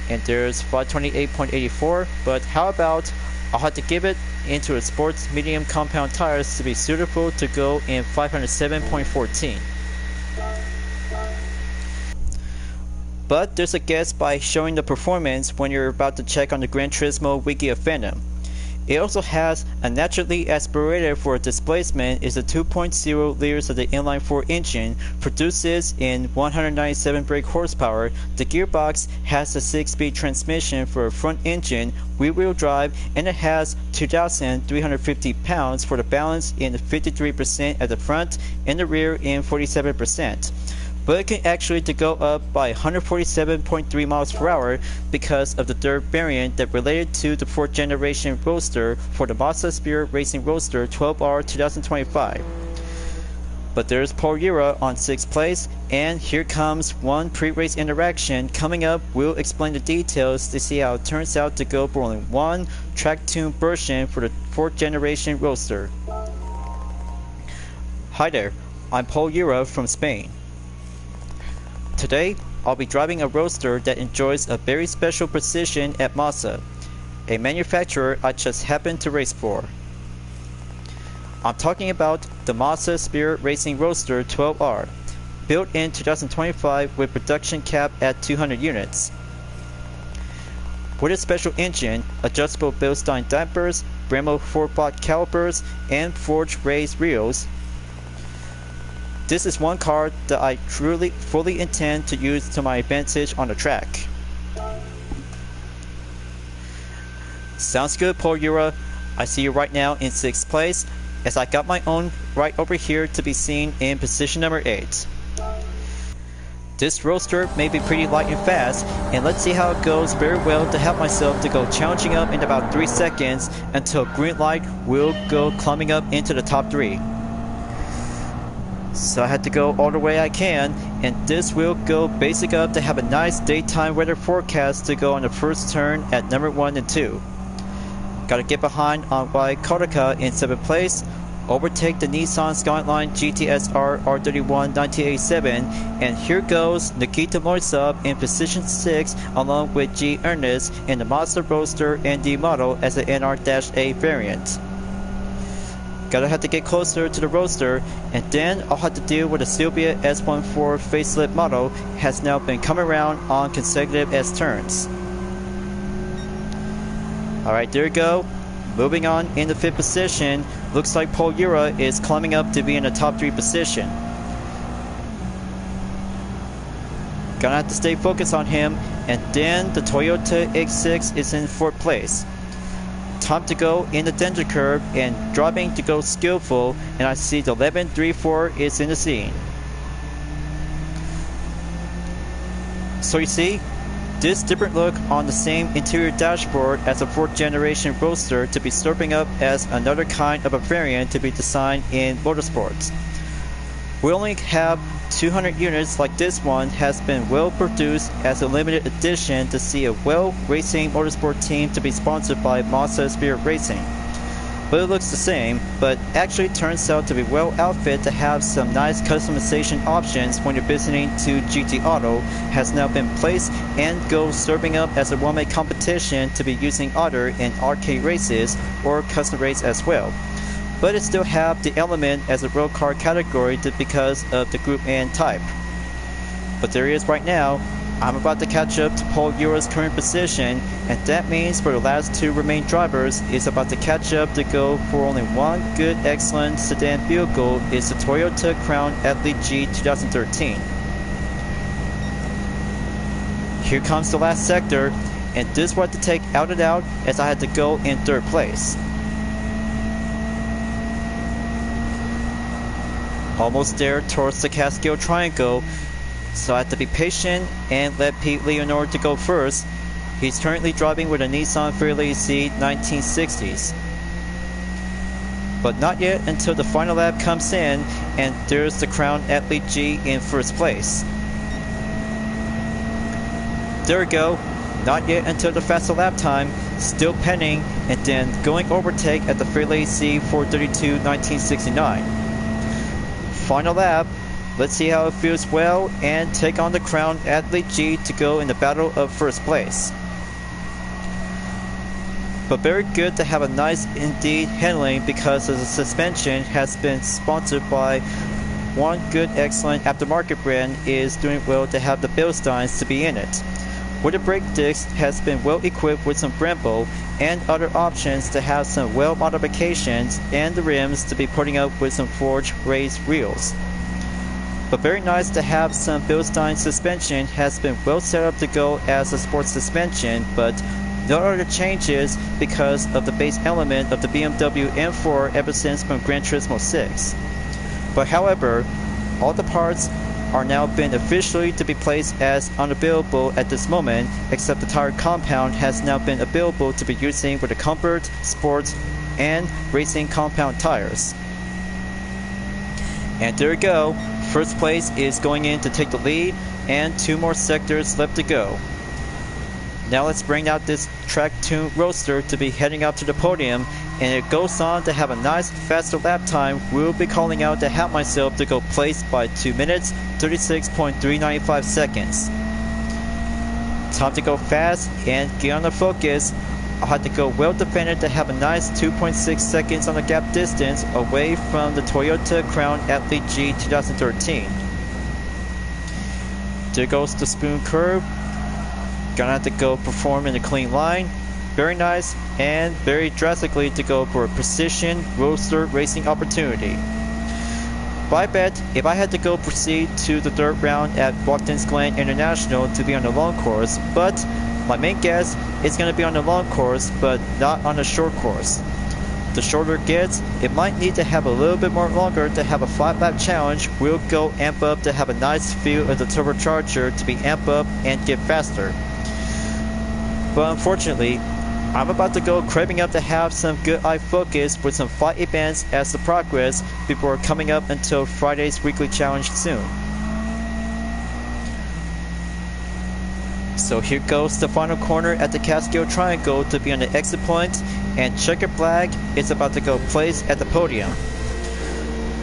and there's 528.84, but how about I'll have to give it into a sports medium compound tires to be suitable to go in 507.14. But there's a guess by showing the performance when you're about to check on the Gran Turismo Wiki of Fandom. It also has a naturally aspirated for displacement is a 2.0 liters of the inline-4 engine, produces in 197 brake horsepower. The gearbox has a 6-speed transmission for a front engine, rear-wheel drive, and it has 2,350 pounds for the balance in 53% at the front and the rear in 47%. But it can actually go up by 147.3 miles per hour because of the third variant that related to the 4th generation Roadster for the Mazda Spirit Racing Roadster 12R 2025. But there's Paul Ura on 6th place, and here comes one pre-race interaction. Coming up, we'll explain the details to see how it turns out to go for only one track-tuned version for the 4th generation Roadster. Hi there, I'm Paul Ura from Spain. Today, I'll be driving a Roadster that enjoys a very special position at Mazda, a manufacturer I just happened to race for. I'm talking about the Mazda Spirit Racing Roadster 12R, built in 2025 with production cap at 200 units. With a special engine, adjustable Bilstein dampers, Brembo 4-pot calipers, and forged raised wheels, this is one car that I truly fully intend to use to my advantage on the track. Sounds good, Paul Ura. I see you right now in 6th place, as I got my own right over here to be seen in position number 8. This Roadster may be pretty light and fast, and let's see how it goes very well to help myself to go challenging up in about 3 seconds until green light will go climbing up into the top 3. So I had to go all the way I can, and this will go basic up to have a nice daytime weather forecast to go on the first turn at number 1 and 2. Gotta get behind on Y Kodaca in 7th place, overtake the Nissan Skyline GTSR R31 1987, and here goes Nikita Moisov in position 6 along with G Ernest in the Mazda Roadster ND model as an NR-A variant. Gotta have to get closer to the Roadster, and then I'll have to deal with the Silvia S14 facelift model has now been coming around on consecutive S turns. Alright, there we go. Moving on in the 5th position, looks like Paul Ura is climbing up to be in the top 3 position. Gonna have to stay focused on him, and then the Toyota X6 is in 4th place. Time to go in the danger curve and driving to go skillful, and I see the 1134 is in the scene. So you see, this different look on the same interior dashboard as a 4th generation Roadster to be serving up as another kind of a variant to be designed in motorsports. We only have 200 units like this one has been well produced as a limited edition to see a well racing motorsport team to be sponsored by Mazda Spirit Racing. But it looks the same, but actually turns out to be well outfitted to have some nice customization options when you're visiting to GT Auto has now been placed and goes serving up as a one-way competition to be using either in arcade races or custom race as well. But it still have the element as a road car category because of the Group N type. But there he is right now. I'm about to catch up to Paul Ura's current position, and that means for the last 2 remaining drivers is about to catch up to go for only one good excellent sedan vehicle is the Toyota Crown Athlete G 2013. Here comes the last sector, and this was to take out and out as I had to go in 3rd place. Almost there towards the Catskill Triangle, so I have to be patient and let Pete Leonore to go first. He's currently driving with a Nissan Fairlady C 1960s. But not yet until the final lap comes in, and there's the Crown Athlete G in 1st place. There we go. Not yet until the faster lap time, still pending, and then going overtake at the Fairlady C 432 1969. Final lap. Let's see how it feels well and take on the Crown Athlete G to go in the battle of 1st place. but very good to have a nice indeed handling because the suspension has been sponsored by one good excellent aftermarket brand is doing well to have the Bilsteins to be in it. With the brake disc has been well equipped with some Brembo and other options to have some well modifications, and the rims to be putting up with some forged raised wheels. But very nice to have some Bilstein suspension has been well set up to go as a sports suspension, but no other changes because of the base element of the BMW M4 ever since from Gran Turismo 6. But however, all the parts are now been officially to be placed as unavailable at this moment, except the tire compound has now been available to be using with the comfort, sports, and racing compound tires. And there we go, first place is going in to take the lead, and 2 more sectors left to go. Now let's bring out this track-tuned Roadster to be heading up to the podium, and it goes on to have a nice faster lap time. We'll be calling out to have myself to go place by 2 minutes 36.395 seconds. Time to go fast and get on the focus. I'll have to go well defended to have a nice 2.6 seconds on the gap distance away from the Toyota Crown Athlete G 2013. There goes the spoon curve. Gonna have to go perform in a clean line. Very nice and very drastically to go for a precision roadster racing opportunity. But I bet if I had to go proceed to the third round at Watkins Glen International to be on the long course, but my main guess is going to be on the long course but not on the short course. The shorter it gets, it might need to have a little bit more longer to have a 5-lap challenge. We'll go amp up to have a nice feel of the turbocharger to be amp up and get faster. But unfortunately, I'm about to go craving up to have some good eye focus with some flight events as the progress before coming up until Friday's weekly challenge soon. So here goes the final corner at the Catskill Triangle to be on the exit point, and checkered flag is about to go place at the podium.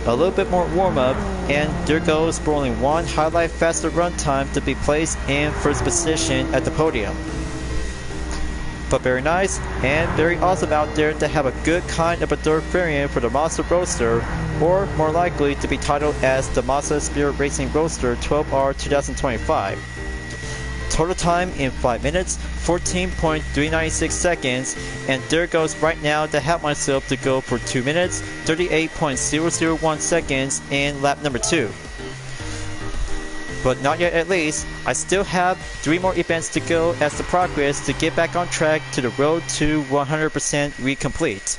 A little bit more warm up, and there goes for only one highlight faster run time to be placed in first position at the podium. But very nice and very awesome out there to have a good kind of a third variant for the Mazda Roadster, or more likely to be titled as the Mazda Spirit Racing Roadster 12R 2025. Total time in 5 minutes 14.396 seconds, and there goes right now to have myself to go for 2 minutes 38.001 seconds in lap number 2. But not yet at least. I still have 3 more events to go as the progress to get back on track to the road to 100% recomplete.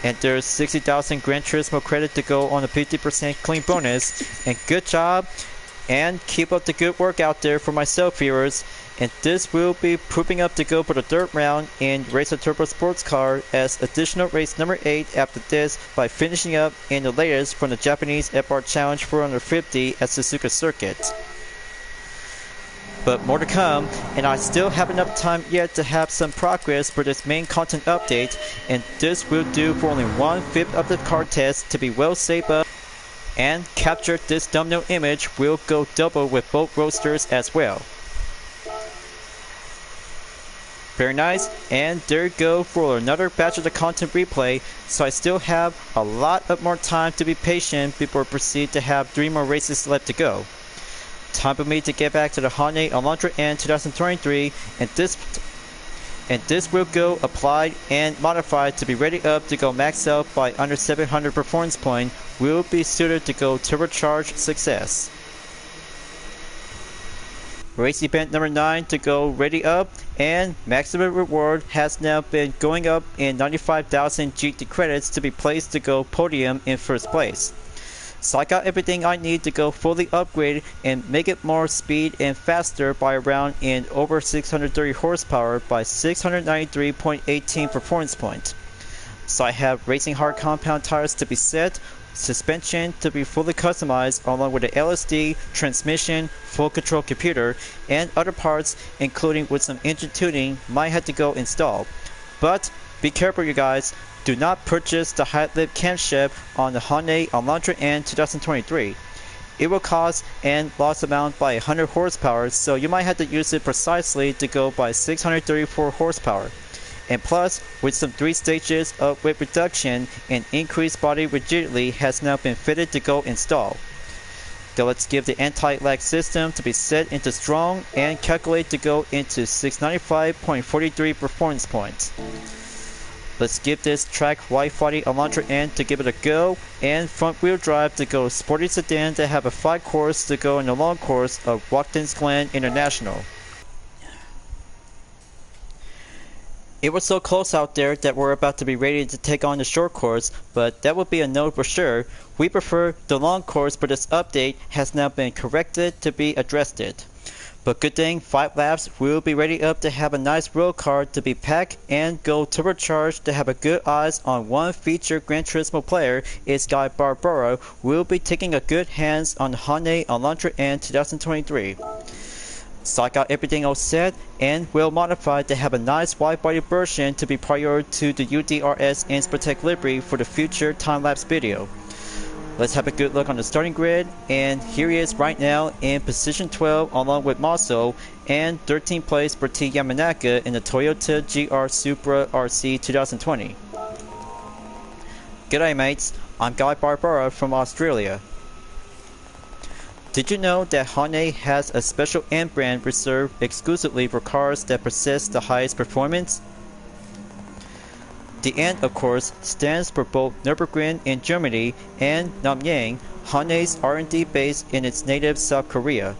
And there's 60,000 Gran Turismo credit to go on a 50% clean bonus. And good job, and keep up the good work out there for myself, viewers. And this will be proving up to go for the third round in Racer Turbo Sports Car as additional race number 8 after this by finishing up in the latest from the Japanese FR Challenge 450 at Suzuka Circuit. But more to come, and I still have enough time yet to have some progress for this main content update, and this will do for only 1/5 of the car test to be well saved up and capture this thumbnail image. Will go double with both roadsters as well. Very nice, and there you go for another batch of the content replay, so I still have a lot of more time to be patient before I proceed to have 3 more races left to go. Time for me to get back to the Hyundai Elantra N 2023, and this will go applied and modified to be ready up to go max out by under 700 performance point. Will be suited to go turbocharged success. Race event number 9 to go ready up, and maximum reward has now been going up in 95,000 GT credits to be placed to go podium in first place. So I got everything I need to go fully upgrade and make it more speed and faster by around in over 630 horsepower by 693.18 performance point. So I have racing hard compound tires to be set, suspension to be fully customized along with the LSD, transmission, full control computer, and other parts including with some engine tuning might have to go installed. But be careful, you guys. Do not purchase the high-lip camshaft on the Hyundai Elantra N 2023. It will cost and loss amount by 100 horsepower, so you might have to use it precisely to go by 634 horsepower. and plus with some 3 stages of weight reduction and increased body rigidity has now been fitted to go install. Now let's give the anti-lag system to be set into strong and calculate to go into 695.43 performance points. Let's give this track wide body Elantra N to give it a go, and front wheel drive to go sporty sedan to have a 5 course to go in the long course of Watkins Glen International. It was so close out there that we're about to be ready to take on the short course, but that would be a no for sure. We prefer the long course, but this update has now been corrected to be addressed it. But good thing, 5 laps, we'll be ready up to have a nice road car to be packed and go turbocharged to have a good eyes on one featured Gran Turismo player is Guy Barbera. We'll be taking a good hands on the Hyundai Elantra N 2023. So I got everything all set and well modified to have a nice wide body version to be prior to the UDRS Inspirtech livery for the future time-lapse video. Let's have a good look on the starting grid, and here he is right now in position 12 along with Maso, and 13th place for T Yamanaka in the Toyota GR Supra RC 2020. G'day mates, I'm Guy Barbera from Australia. Did you know that Hyundai has a special N brand reserved exclusively for cars that possess the highest performance? The N, of course, stands for both Nürburgring in Germany and Namyang, Hyundai's R&D base in its native South Korea.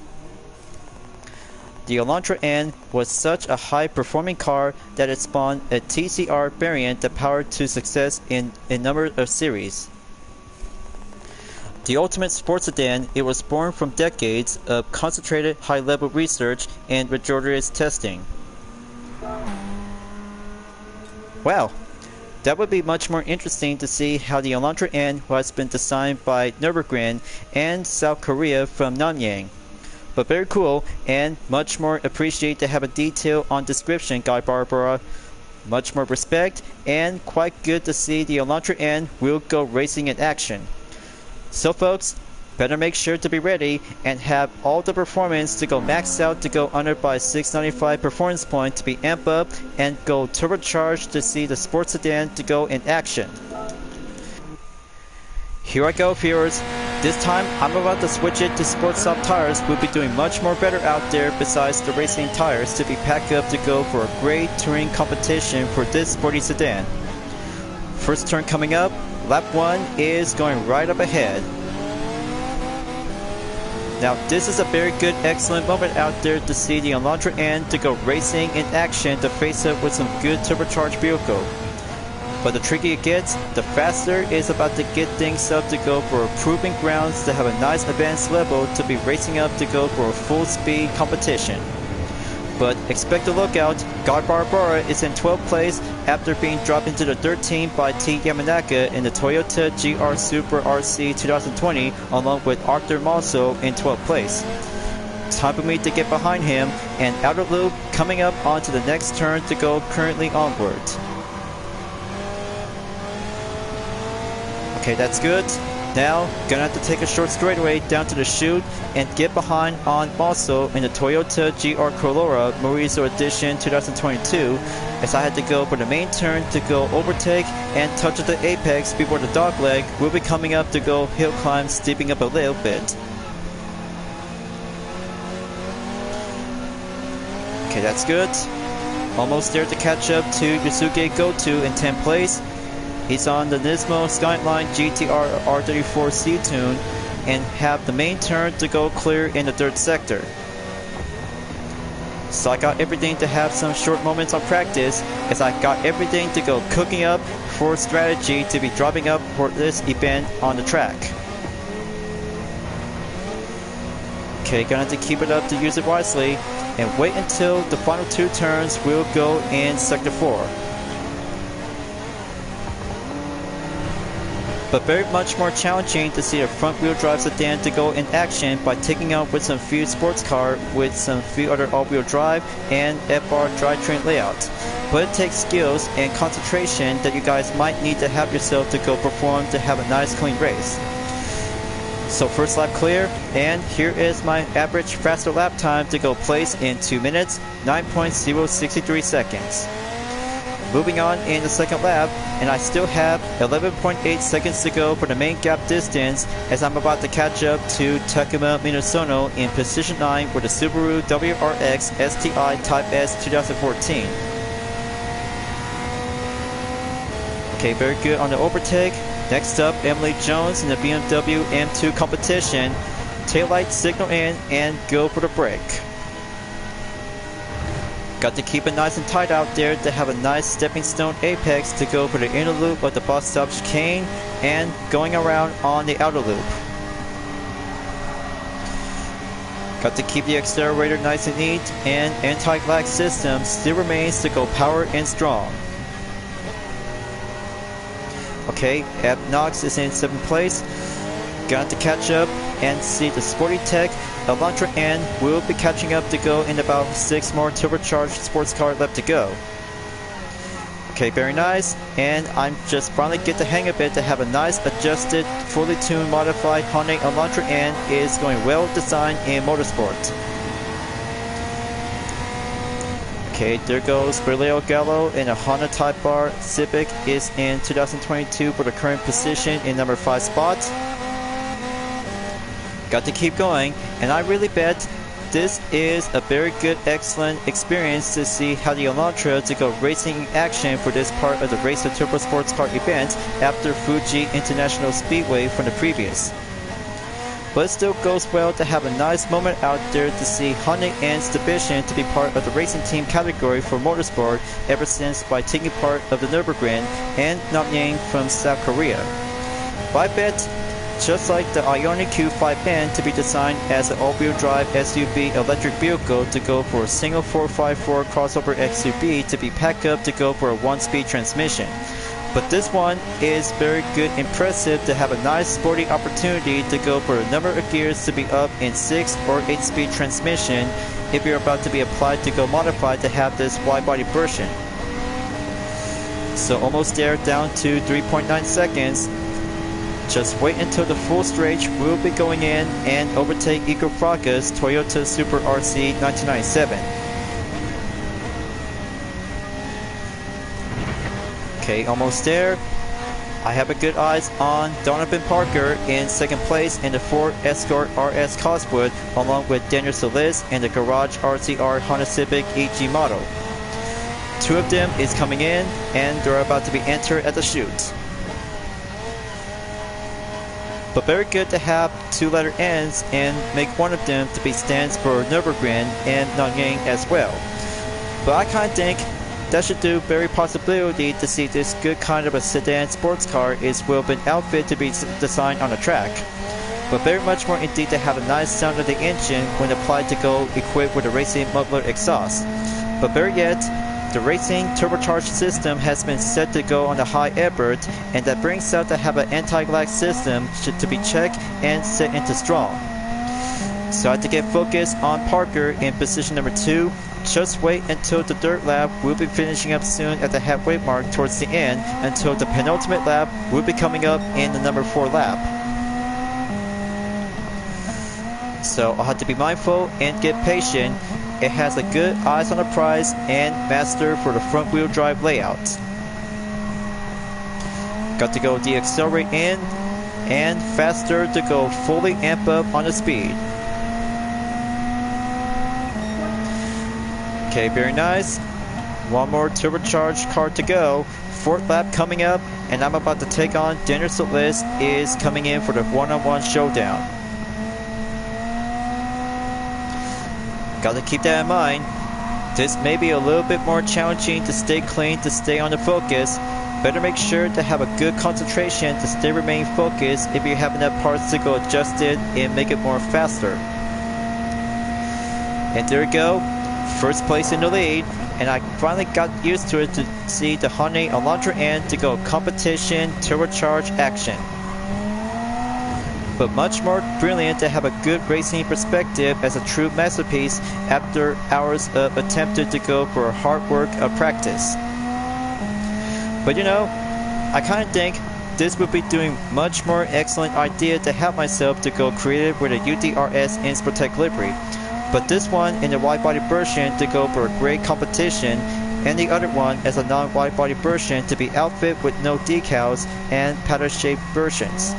The Elantra N was such a high-performing car that it spawned a TCR variant that powered to success in a number of series. The ultimate sports sedan, it was born from decades of concentrated high-level research and rigorous testing. Wow, that would be much more interesting to see how the Elantra N has been designed by Nürburgring and South Korea from Namyang. But very cool, and much more appreciate to have a detail on description, Guy Barbera. Much more respect, and quite good to see the Elantra N will go racing in action. So folks, better make sure to be ready and have all the performance to go max out to go under by 695 performance point to be amp up and go turbocharged to see the sports sedan to go in action. Here I go viewers, this time I'm about to switch it to sports soft tires. We'll be doing much more better out there besides the racing tires to be packed up to go for a great touring competition for this sporty sedan. First turn coming up. Lap 1 is going right up ahead. Now this is a very good, excellent moment out there to see the Elantra N to go racing in action to face up with some good turbocharged vehicle. But the trickier it gets, the faster it's about to get things up to go for proving grounds to have a nice advanced level to be racing up to go for a full speed competition. But expect a lookout, Guy Barbera is in 12th place after being dropped into the 13th by T Yamanaka in the Toyota GR Supra RC 2020 along with Arthur Maso in 12th place. Time for me to get behind him and outer loop coming up onto the next turn to go currently onward. Okay, that's good. Now, gonna have to take a short straightaway down to the chute and get behind on Maso in the Toyota GR Corolla Morizo Edition 2022 as I had to go for the main turn to go overtake and touch at the apex before the dogleg will be coming up to go hill climb, steeping up a little bit. Okay, that's good. Almost there to catch up to Yusuke Goto in 10th place. He's on the Nismo Skyline GTR R34 C-Tune and have the main turn to go clear in the 3rd sector. So I got everything to have some short moments on practice as I got everything to go cooking up for strategy to be dropping up for this event on the track. Okay, gonna have to keep it up to use it wisely and wait until the final 2 turns will go in sector 4. But very much more challenging to see a front-wheel drive sedan to go in action by taking out with some few sports car with some few other all-wheel drive and FR drivetrain layouts. But it takes skills and concentration that you guys might need to have yourself to go perform to have a nice clean race. So first lap clear, and here is my average faster lap time to go place in 2 minutes, 9.063 seconds. Moving on in the second lap, and I still have 11.8 seconds to go for the main gap distance as I'm about to catch up to Takuma Minasono in position 9 with the Subaru WRX STI Type S 2014. Okay, very good on the overtake. Next up, Emily Jones in the BMW M2 competition. Taillight signal in and go for the brake. Got to keep it nice and tight out there to have a nice stepping stone apex to go for the inner loop of the bus stop chicane and going around on the outer loop. Got to keep the accelerator nice and neat, and anti-lag system still remains to go power and strong. Okay, Ab Knox is in 7th place. Got to catch up and see the Sporty Tech Elantra N will be catching up to go in about 6 more turbocharged sports car left to go. Okay, very nice, and I'm just finally get the hang of it to have a nice adjusted, fully tuned, modified Hyundai Elantra N is going well designed in motorsport. Okay, there goes Berleo Gallo in a Honda Type R Civic is in 2022 for the current position in number 5 spot. Got to keep going, and I really bet this is a very good, excellent experience to see how the Elantra to go racing in action for this part of the Race of Turbo Sports Car event after Fuji International Speedway from the previous. But it still goes well to have a nice moment out there to see Hyundai N's division to be part of the racing team category for motorsport ever since by taking part of the Nürburgring and Namyang from South Korea. But I bet just like the Ioniq Q5N to be designed as an all-wheel drive SUV electric vehicle to go for a single 4x4 crossover XUV to be packed up to go for a 1-speed transmission. But this one is very good, impressive to have a nice sporty opportunity to go for a number of gears to be up in 6 or 8-speed transmission if you're about to be applied to go modified to have this wide-body version. So almost there, down to 3.9 seconds. Just wait until the full stretch will be going in and overtake Iko Fraga's Toyota Super RC 1997. Okay, almost there. I have a good eyes on Donovan Parker in 2nd place in the Ford Escort RS Coswood along with Daniel Solis in the Garage RCR Honda Civic EG model. 2 of them is coming in and they're about to be entered at the chute. But very good to have 2 letter N's and make one of them to be stands for Nürburgring and Nanyang as well. But I kind of think that should do very possibility to see this good kind of a sedan sports car is well been outfit to be designed on the track. But very much more indeed to have a nice sound of the engine when applied to go equipped with a racing muffler exhaust. But better yet, the racing turbocharged system has been set to go on the high effort, and that brings out to have an anti-lag system to be checked and set into strong. So I have to get focused on Parker in position number 2. Just wait until the 3rd lap. We'll be finishing up soon at the halfway mark towards the end until the penultimate lap will be coming up in the number 4 lap. So I'll have to be mindful and get patient. It has a good eyes on the prize and master for the front wheel drive layout. Got to go de-accelerate in and faster to go fully amp up on the speed. Okay, very nice. One more turbocharged car to go. 4th lap coming up, and I'm about to take on Daniel Solis is coming in for the one-on-one showdown. Got to keep that in mind. This may be a little bit more challenging to stay clean, to stay on the focus. Better make sure to have a good concentration to stay remain focused if you have enough parts to go adjusted and make it more faster. And there we go. 1st place in the lead. And I finally got used to it to see the Hyundai Elantra N to go competition turbocharged action. But much more brilliant to have a good racing perspective as a true masterpiece after hours of attempted to go for hard work of practice. But you know, I kind of think this would be doing much more excellent idea to have myself to go creative with a UDRS Inspirotech livery. But this one in the wide body version to go for a great competition and the other one as a non-wide body version to be outfitted with no decals and paddle shaped versions.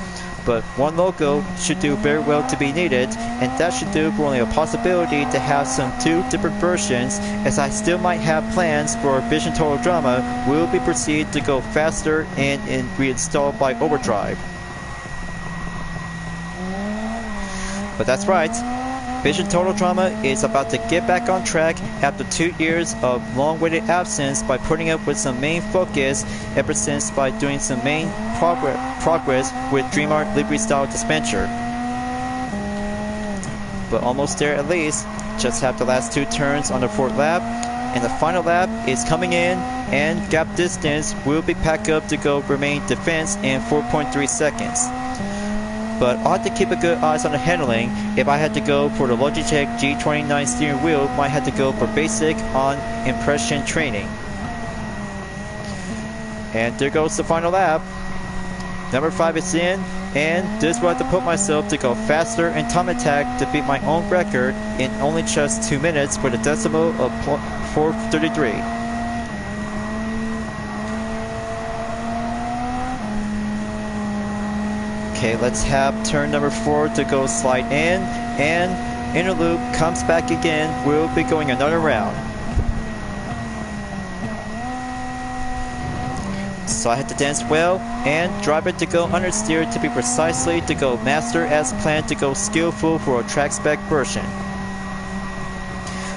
But one logo should do very well to be needed, and that should do for only a possibility to have some two different versions, as I still might have plans for Vision Total Drama will be proceed to go faster and reinstalled by overdrive. But that's right, Vision Total Drama is about to get back on track after 2 years of long-awaited absence by putting up with some main focus ever since by doing some main progress with DreamArt livery style dispenser. But almost there at least, just have the last 2 turns on the 4th lap, and the final lap is coming in, and gap distance will be packed up to go remain defense in 4.3 seconds. But I'll have to keep a good eyes on the handling. If I had to go for the Logitech G29 steering wheel, might have to go for basic on impression training. And there goes the final lap. Number 5 is in, and this will have to put myself to go faster in time attack to beat my own record in only just 2 minutes with a decimal of 4:33. Okay, let's have turn number 4 to go slide in, and inner loop comes back again. We'll be going another round. So I had to dance well and drive it to go understeer to be precisely to go master as planned to go skillful for a track spec version.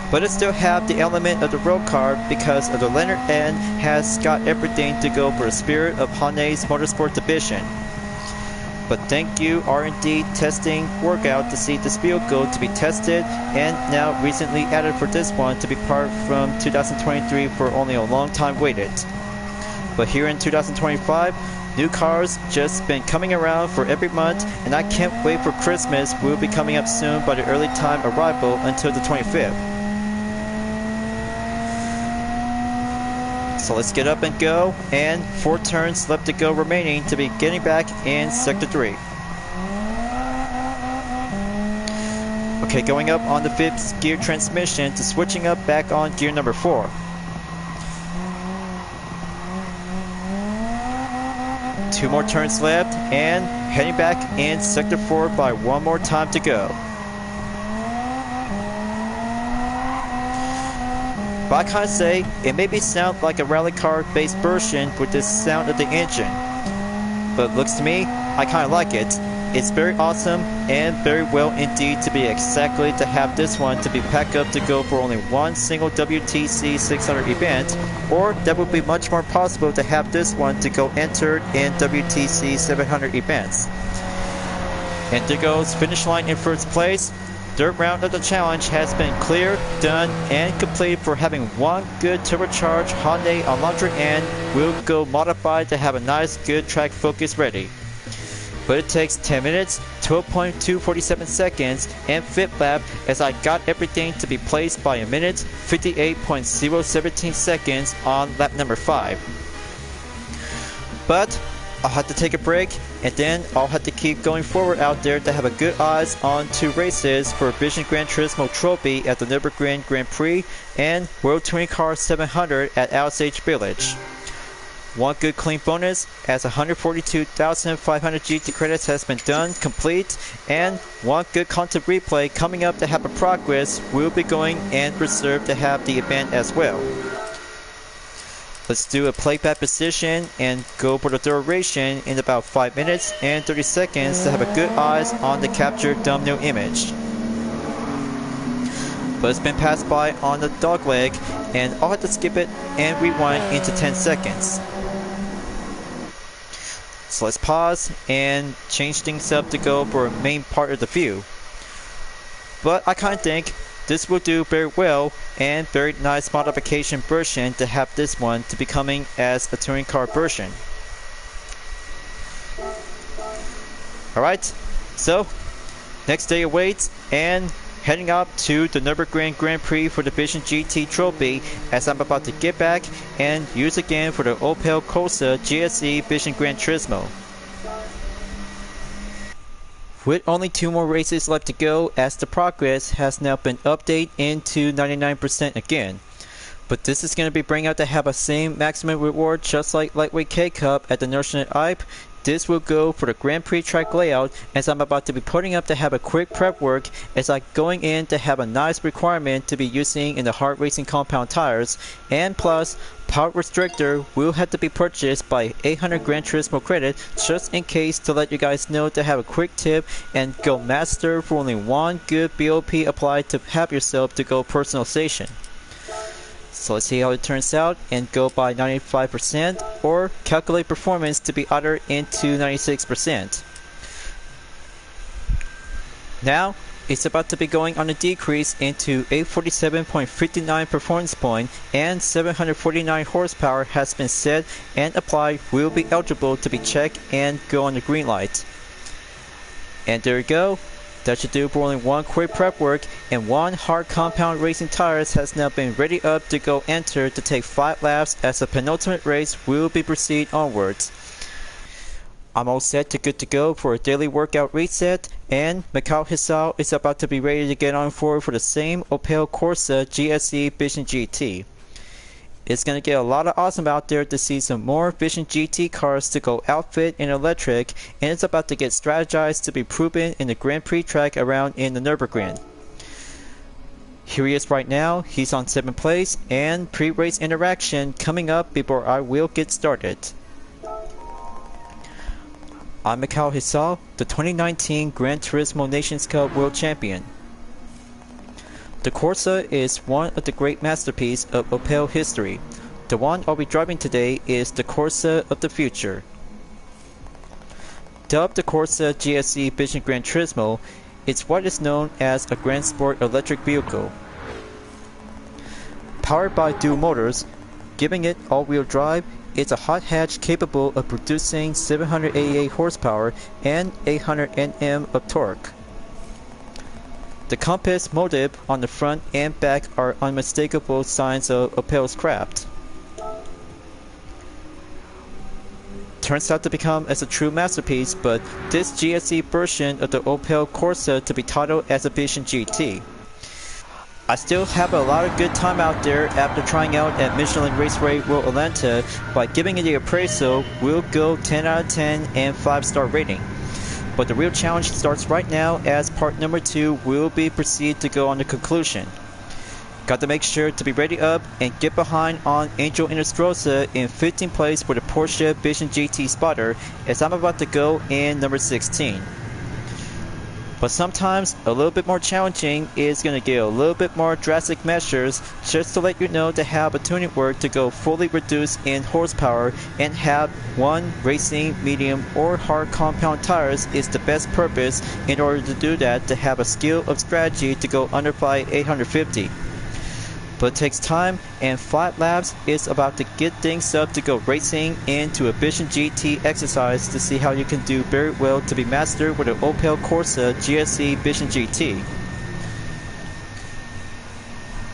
But it still have the element of the road car because of the Leonard N has got everything to go for the spirit of Hyundai's Motorsport division. But thank you R&D testing workout to see this vehicle to be tested and now recently added for this one to be part from 2023 for only a long time waited. But here in 2025, new cars just been coming around for every month, and I can't wait for Christmas. Will be coming up soon by the early time arrival until the 25th. So let's get up and go, and 4 turns left to go remaining to be getting back in Sector 3. Okay, going up on the 5th gear transmission to switching up back on gear number 4. Two more turns left, and heading back in Sector 4 by 1 more time to go. But I kinda say, it maybe sound like a rally car based version with the sound of the engine. But looks to me, I kinda like it. It's very awesome and very well indeed to be exactly to have this one to be packed up to go for only one single WTC 600 event, or that would be much more possible to have this one to go entered in WTC 700 events. And there goes finish line in first place. Third round of the challenge has been clear, done, and completed for having one good turbocharged Hyundai Elantra N will go modified to have a nice good track focus ready. But it takes 10 minutes, 12.247 seconds, and 5th lap as I got everything to be placed by a minute, 58.017 seconds on lap number 5. But I'll have to take a break, and then I'll have to keep going forward out there to have a good eyes on 2 races for Vision Gran Turismo Trophy at the Nürburgring Grand Prix and World Touring Car 700 at Osage Village. One good clean bonus as 142,500 GT credits has been done complete, and one good content replay coming up to have a progress will be going and reserved to have the event as well. Let's do a playback position and go for the duration in about 5 minutes and 30 seconds to have a good eyes on the captured thumbnail image. But it's been passed by on the dog leg, and I'll have to skip it and rewind into 10 seconds. So let's pause and change things up to go for a main part of the view. But I kinda think this will do very well, and very nice modification version to have this one to be coming as a touring car version. Alright, so next day awaits, and heading up to the Nürburgring Grand Prix for the Vision GT Trophy as I'm about to get back and use again for the Opel Corsa GSE Vision Gran Turismo. With only 2 more races left to go as the progress has now been updated into 99% again. But this is going to be bringing out to have a same maximum reward just like Lightweight K-Cup at the National Hype. This will go for the Grand Prix track layout, as I'm about to be putting up to have a quick prep work as I'm going in to have a nice requirement to be using in the hard racing compound tires, and plus power restrictor will have to be purchased by 800 Gran Turismo credit just in case, to let you guys know to have a quick tip and go master for only one good BOP applied to have yourself to go personalization. So let's see how it turns out and go by 95% or calculate performance to be uttered into 96%. Now it's about to be going on a decrease into 847.59 performance point, and 749 horsepower has been set and applied, will be eligible to be checked and go on the green light. And there you go. That should do for only one quick prep work, and one hard compound racing tires has now been ready up to go enter to take 5 laps as the penultimate race will be proceed onwards. I'm all set to good to go for a daily workout reset, and Mikhail Hisao is about to be ready to get on for the same Opel Corsa GSE Vision GT. It's going to get a lot of awesome out there to see some more Vision GT cars to go outfit in electric, and it's about to get strategized to be proven in the Grand Prix track around in the Nürburgring. Here he is right now, he's on 7th place, and pre-race interaction coming up before I will get started. I'm Mikhail Hisao, the 2019 Gran Turismo Nations Cup World Champion. The Corsa is one of the great masterpieces of Opel history. The one I'll be driving today is the Corsa of the future. Dubbed the Corsa GSE Vision Gran Turismo, it's what is known as a Grand Sport electric vehicle. Powered by dual motors, giving it all-wheel drive, it's a hot hatch capable of producing 788 horsepower and 800 Nm of torque. The compass motive on the front and back are unmistakable signs of Opel's craft. Turns out to become as a true masterpiece, but this GSE version of the Opel Corsa to be titled as a Vision GT. I still have a lot of good time out there after trying out at Michelin Raceway World Atlanta. By giving it the appraisal, we'll go 10 out of 10 and 5-star rating. But the real challenge starts right now, as part number 2 will be proceed to go on the conclusion. Got to make sure to be ready up and get behind on Angel Inestrosa in 15th place for the Porsche Vision GT spotter, as I'm about to go in number 16. But sometimes a little bit more challenging is going to get a little bit more drastic measures, just to let you know to have a tuning work to go fully reduced in horsepower and have one racing, medium or hard compound tires is the best purpose. In order to do that, to have a skill of strategy to go under by 850. But it takes time, and 5 laps is about to get things up to go racing into a Vision GT exercise to see how you can do very well to be mastered with an Opel Corsa GSE Vision GT.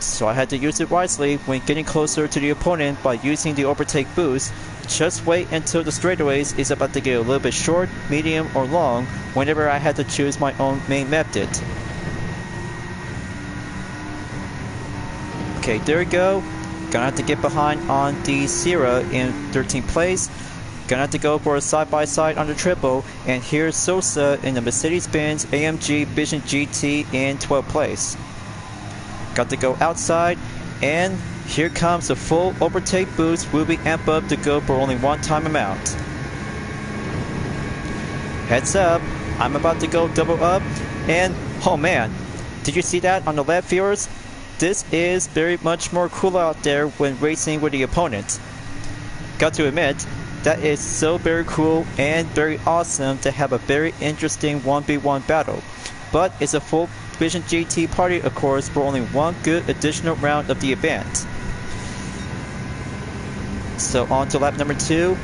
So I had to use it wisely when getting closer to the opponent by using the overtake boost. Just wait until the straightaways is about to get a little bit short, medium or long whenever I had to choose my own main method. Okay, there we go. Gonna have to get behind on the Sierra in 13th place. Gonna have to go for a side-by-side on the triple. And here's Sosa in the Mercedes-Benz AMG Vision GT in 12th place. Got to go outside, and here comes a full overtake boost. Will be amped up to go for only one time amount. Heads up, I'm about to go double up, and oh man, did you see that on the left, viewers? This is very much more cool out there when racing with the opponent. Got to admit, that is so very cool and very awesome to have a very interesting 1v1 battle. But it's a full Vision GT party, of course, for only one good additional round of the event. So on to lap number 2.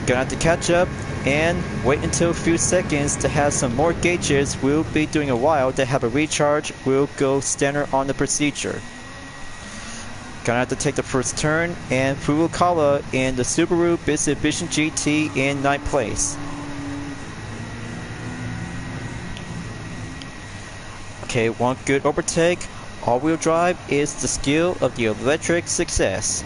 Gonna have to catch up and wait until a few seconds to have some more gauges. We'll be doing a while to have a recharge. We'll go standard on the procedure. Gonna have to take the first turn, and Furukawa in the Subaru Vision GT in 9th place. Okay, one good overtake. all-wheel drive is the skill of the electric success.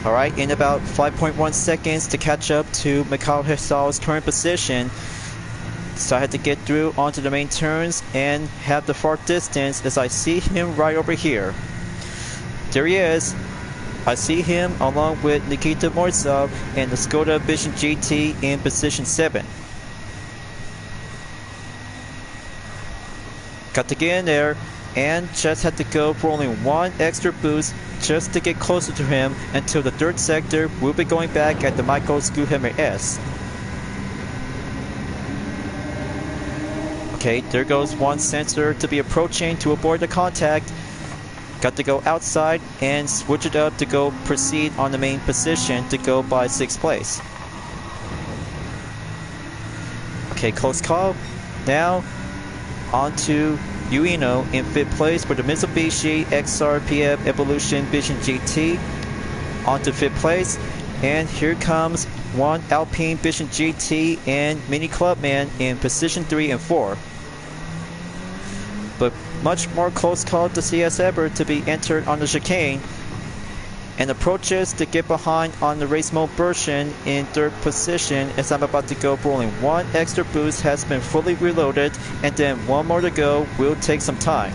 Alright, in about 5.1 seconds to catch up to Mikhail Hessal's current position. So I had to get through onto the main turns and have the far distance as I see him right over here. There he is. I see him along with Nikita Moisov and the Skoda Vision GT in position 7. Got to get in there and just had to go for only one extra boost just to get closer to him until the third sector. We'll be going back at the Michael Skuheimer S. Okay, there goes one sensor to be approaching to avoid the contact. Got to go outside and switch it up to go proceed on the main position to go by 6th place. Okay, close call. Now on to Ueno in 5th place for the Mitsubishi XRPF Evolution Vision GT. On to 5th place. And here comes one Alpine Vision GT and Mini Clubman in position 3 and 4. But much more close call to see as ever to be entered on the chicane. And approaches to get behind on the race mode version in 3rd position as I'm about to go for only one extra boost has been fully reloaded, and then one more to go will take some time.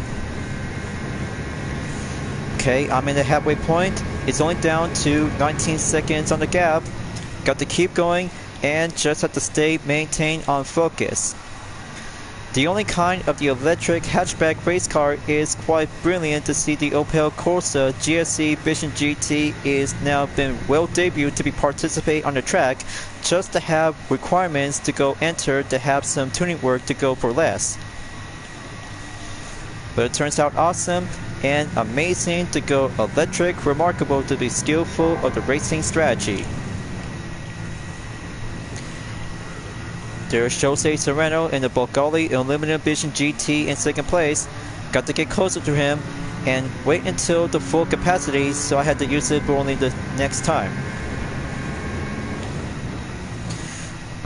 Okay, I'm in the halfway point. It's only down to 19 seconds on the gap. Got to keep going and just have to stay maintained on focus. The only kind of the electric hatchback race car is quite brilliant to see the Opel Corsa GSC Vision GT is now been well debuted to be participate on the track, just to have requirements to go enter to have some tuning work to go for less. But it turns out awesome and amazing to go electric, remarkable to be skillful of the racing strategy. There's Jose Serrano in the Bulgali Aluminum Vision GT in 2nd place. Got to get closer to him and wait until the full capacity, so I had to use it for only the next time.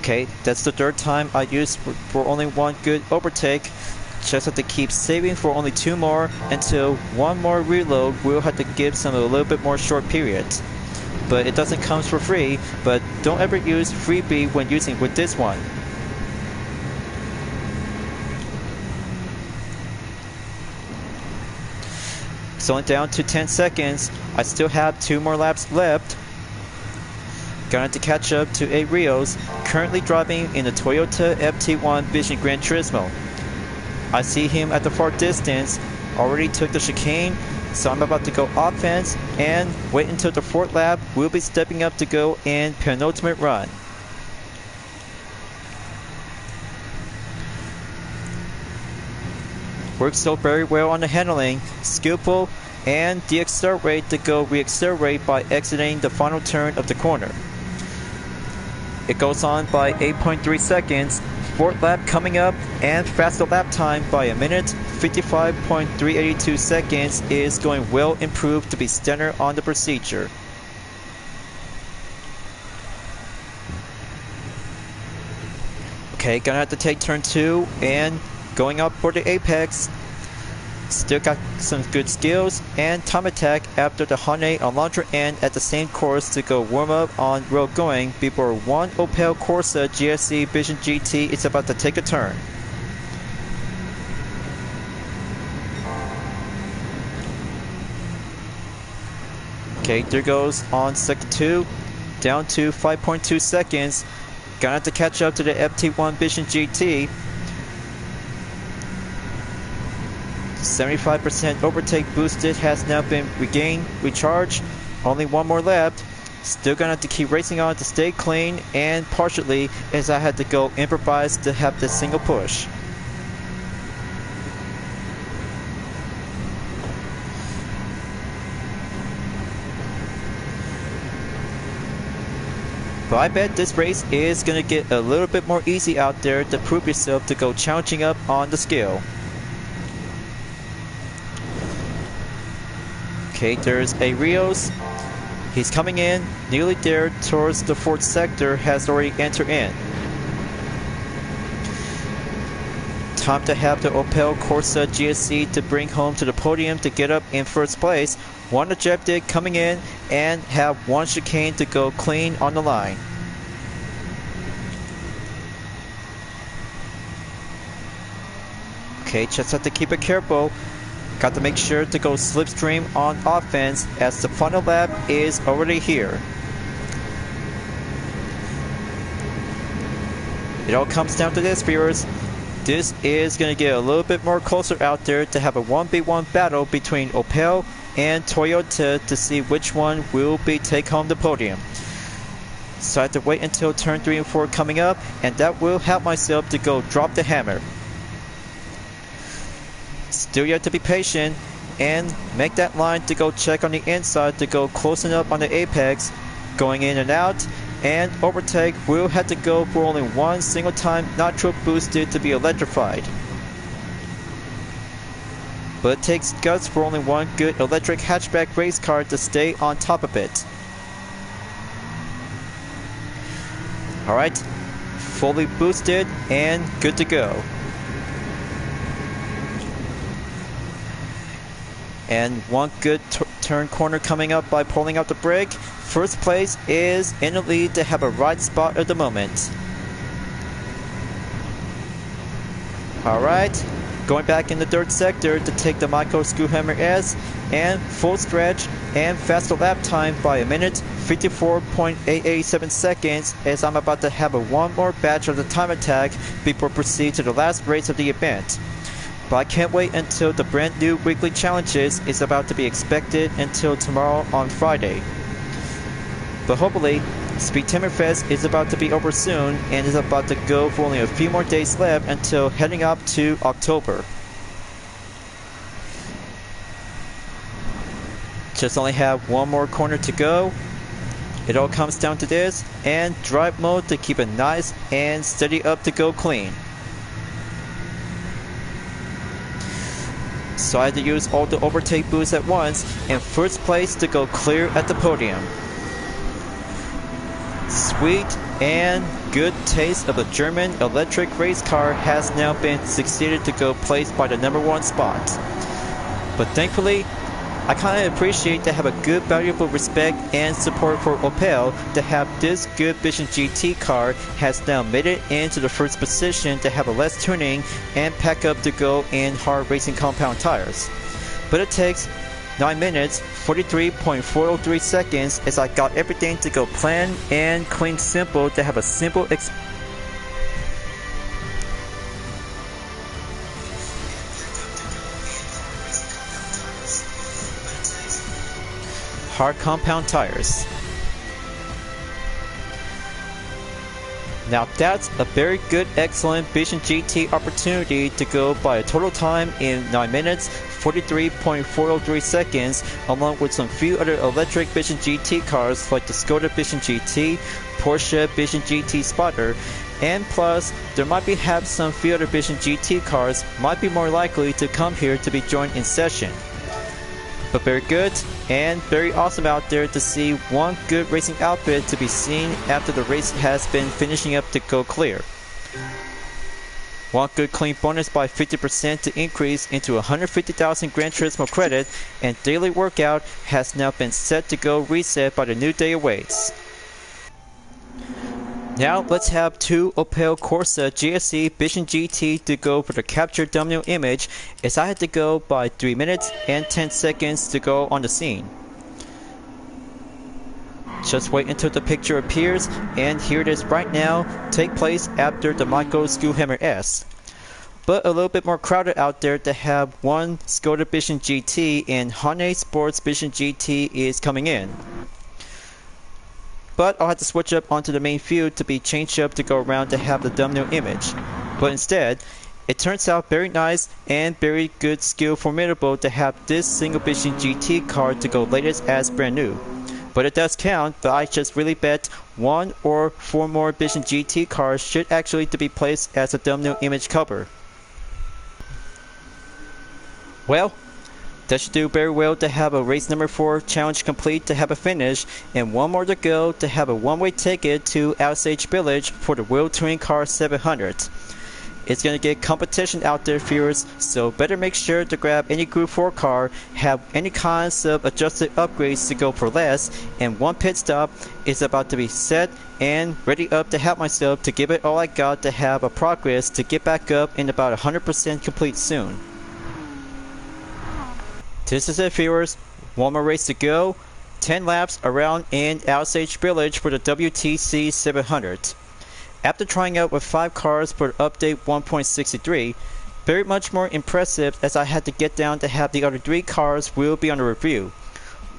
Okay, that's the 3rd time I used for only one good overtake. Just have to keep saving for only 2 more until one more reload will have to give some a little bit more short period. But it doesn't come for free, but don't ever use freebie when using with this one. It's only down to 10 seconds. I still have 2 more laps left. Gonna have to catch up to A Rios, currently driving in the Toyota FT1 Vision Gran Turismo. I see him at the far distance, already took the chicane, so I'm about to go offense and wait until the 4th lap. We'll be stepping up to go in penultimate run. Works so very well on the handling, skillful, and the accelerate to go re-accelerate by exiting the final turn of the corner. It goes on by 8.3 seconds, 4th lap coming up, and faster lap time by a minute. 55.382 seconds is going well improved to be standard on the procedure. Okay, gonna have to take turn 2 and going up for the apex. Still got some good skills and time attack after the Hyundai Elantra end at the same course to go warm up on road going before one Opel Corsa GSC Vision GT is about to take a turn. Okay, there goes on sector 2, down to 5.2 seconds. Gonna have to catch up to the FT1 Vision GT. 75% overtake boosted has now been regained, recharged. Only one more left. Still gonna have to keep racing on to stay clean, and partially as I had to go improvise to have this single push. But I bet this race is gonna get a little bit more easy out there to prove yourself to go challenging up on the scale. Okay, there's A Rios. He's coming in, nearly there towards the 4th sector, has already entered in. Time to have the Opel Corsa GSC to bring home to the podium to get up in first place, one ejected coming in, and have one chicane to go clean on the line. Okay, just have to keep it careful. Got to make sure to go slipstream on offense as the final lap is already here. It all comes down to this, viewers. This is going to get a little bit more closer out there to have a 1v1 battle between Opel and Toyota to see which one will be take home the podium. So I have to wait until turn 3 and 4 coming up, and that will help myself to go drop the hammer. Still yet to be patient and make that line to go check on the inside to go closing up on the apex, going in and out, and overtake will have to go for only one single time nitro boosted to be electrified. But it takes guts for only one good electric hatchback race car to stay on top of it. Alright, fully boosted and good to go. And one good turn corner coming up by pulling out the brake. First place is in the lead to have a right spot at the moment. Alright, going back in the third sector to take the Micro Screwhammer S, and full stretch and faster lap time by a minute, 54.887 seconds, as I'm about to have one more batch of the time attack before proceed to the last race of the event. But I can't wait until the brand new weekly challenges is about to be expected until tomorrow on Friday. But hopefully, Speedtamerfest is about to be over soon and is about to go for only a few more days left until heading up to October. Just only have one more corner to go. It all comes down to this, and drive mode to keep it nice and steady up to go clean. So I had to use all the overtake boosts at once, and first place to go clear at the podium. Sweet and good taste of the German electric race car has now been succeeded to go placed by the #1 spot. But thankfully, I kind of appreciate to have a good valuable respect and support for Opel to have this good Vision GT car has now made it into the first position to have a less tuning and pack up to go in hard racing compound tires. But it takes 9 minutes, 43.403 seconds as I got everything to go plan and clean simple to have a simple hard compound tires. Now that's a very good, excellent Vision GT opportunity to go by a total time in 9 minutes, 43.403 seconds, along with some few other electric Vision GT cars like the Skoda Vision GT, Porsche Vision GT Spotter, and plus there might be have some few other Vision GT cars might be more likely to come here to be joined in session. But very good and very awesome out there to see one good racing outfit to be seen after the race has been finishing up to go clear. One good clean bonus by 50% to increase into 150,000 Gran Turismo credit, and daily workout has now been set to go reset by the new day awaits. Now let's have two Opel Corsa GSC Vision GT to go for the capture thumbnail image, as I had to go by 3 minutes and 10 seconds to go on the scene. Just wait until the picture appears, and here it is right now, take place after the Micro Screwhammer S. But a little bit more crowded out there to have one Skoda Vision GT, and Hyundai Sports Vision GT is coming in. But I'll have to switch up onto the main field to be changed up to go around to have the thumbnail image. But instead, it turns out very nice and very good skill formidable to have this single Vision GT car to go latest as brand new. But it does count, but I just really bet 1 or 4 more Vision GT cars should actually to be placed as a thumbnail image cover. Well, that should do very well to have a race number 4 challenge complete to have a finish, and one more to go to have a one-way ticket to Osage Village for the World Touring Car 700. It's going to get competition out there, viewers, so better make sure to grab any Group 4 car, have any kinds of adjusted upgrades to go for less, and one pit stop is about to be set and ready up to help myself to give it all I got to have a progress to get back up in about 100% complete soon. This is it, viewers. One more race to go. 10 laps around in Osage Village for the WTC 700. After trying out with 5 cars for update 1.63, very much more impressive as I had to get down to have the other 3 cars will be under review.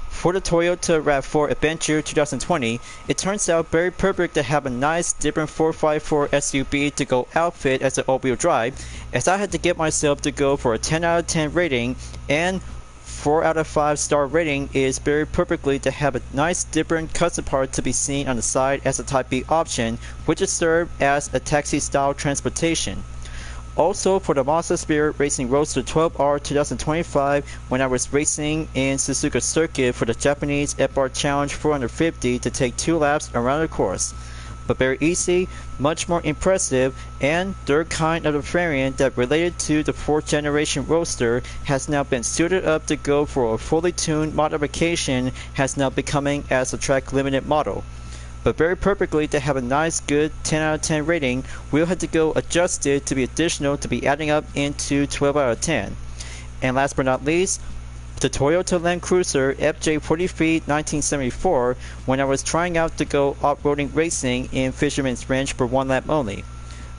For the Toyota RAV4 Adventure 2020, it turns out very perfect to have a nice different 4x4 SUV to go outfit as an all-wheel drive, as I had to get myself to go for a 10 out of 10 rating, and 4 out of 5 star rating is very perfectly to have a nice different custom part to be seen on the side as a Type B option, which is served as a taxi style transportation. Also for the Mazda Spirit Racing Roadster 12R 2025, when I was racing in Suzuka Circuit for the Japanese FR Challenge 450 to take 2 laps around the course. But very easy, much more impressive, and third kind of the variant that related to the 4th generation Roadster has now been suited up to go for a fully tuned modification, has now becoming as a track limited model. But very perfectly to have a nice good 10 out of 10 rating, we'll have to go adjusted to be additional to be adding up into 12 out of 10. And last but not least, the Toyota Land Cruiser FJ43 1974 when I was trying out to go off-roading racing in Fisherman's Ranch for 1 lap only.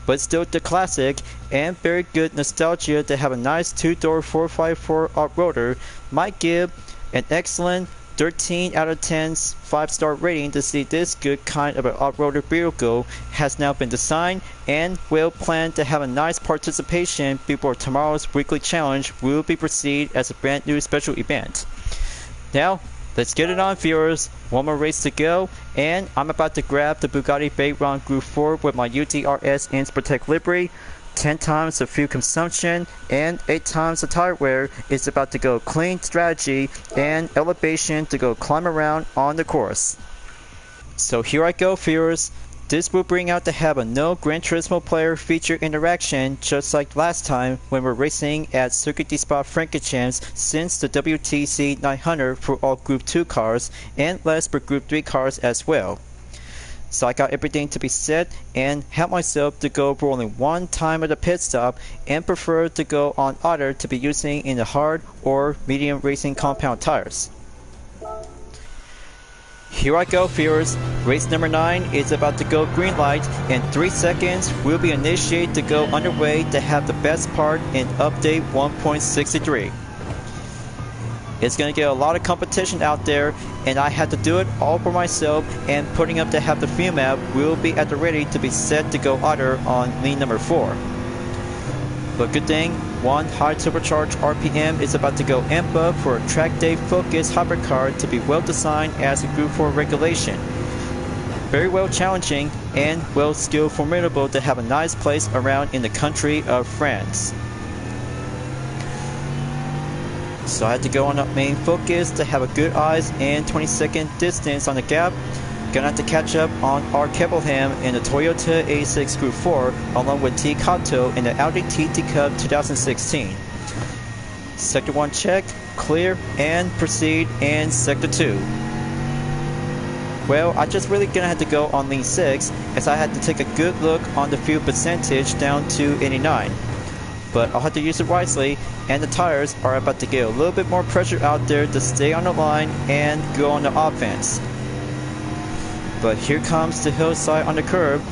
But still the classic and very good nostalgia to have a nice 2-door 4x4 off-roader might give an excellent 13 out of 10 5-star rating to see this good kind of an off-roader vehicle has now been designed and will plan to have a nice participation before tomorrow's weekly challenge will be proceed as a brand new special event. Now, let's get it on, viewers. One more race to go, and I'm about to grab the Bugatti Veyron Group 4 with my UTRS Ins Protect livery. 10 times the fuel consumption and 8 times the tire wear is about to go clean strategy and elevation to go climb around on the course. So here I go, viewers. This will bring out to have a no Gran Turismo player feature interaction just like last time when we're racing at Circuit de Spa Francorchamps since the WTC 900 for all Group 2 cars and less for Group 3 cars as well. So I got everything to be set and help myself to go for only 1 time at the pit stop and prefer to go on other to be using in the hard or medium racing compound tires. Here I go, viewers. Race number 9 is about to go green light. In 3 seconds we'll be initiated to go underway to have the best part in update 1.63. It's going to get a lot of competition out there, and I had to do it all for myself, and putting up to have the fuel map will be at the ready to be set to go other on lean number 4. But good thing, one high turbocharged RPM is about to go amp up for a track day focused hybrid car to be well designed as a Group 4 regulation. Very well challenging and well still formidable to have a nice place around in the country of France. So I had to go on up main focus to have a good eyes and 20-second distance on the gap. Gonna have to catch up on R. Keppelham in the Toyota A6 Group 4 along with T. Kato in the Audi TT Cup 2016. Sector 1 check, clear, and proceed in Sector 2. Well, I just really gonna have to go on lean 6 as I had to take a good look on the fuel percentage down to 89. But I'll have to use it wisely, and the tires are about to get a little bit more pressure out there to stay on the line and go on the offense. But here comes the hillside on the curve.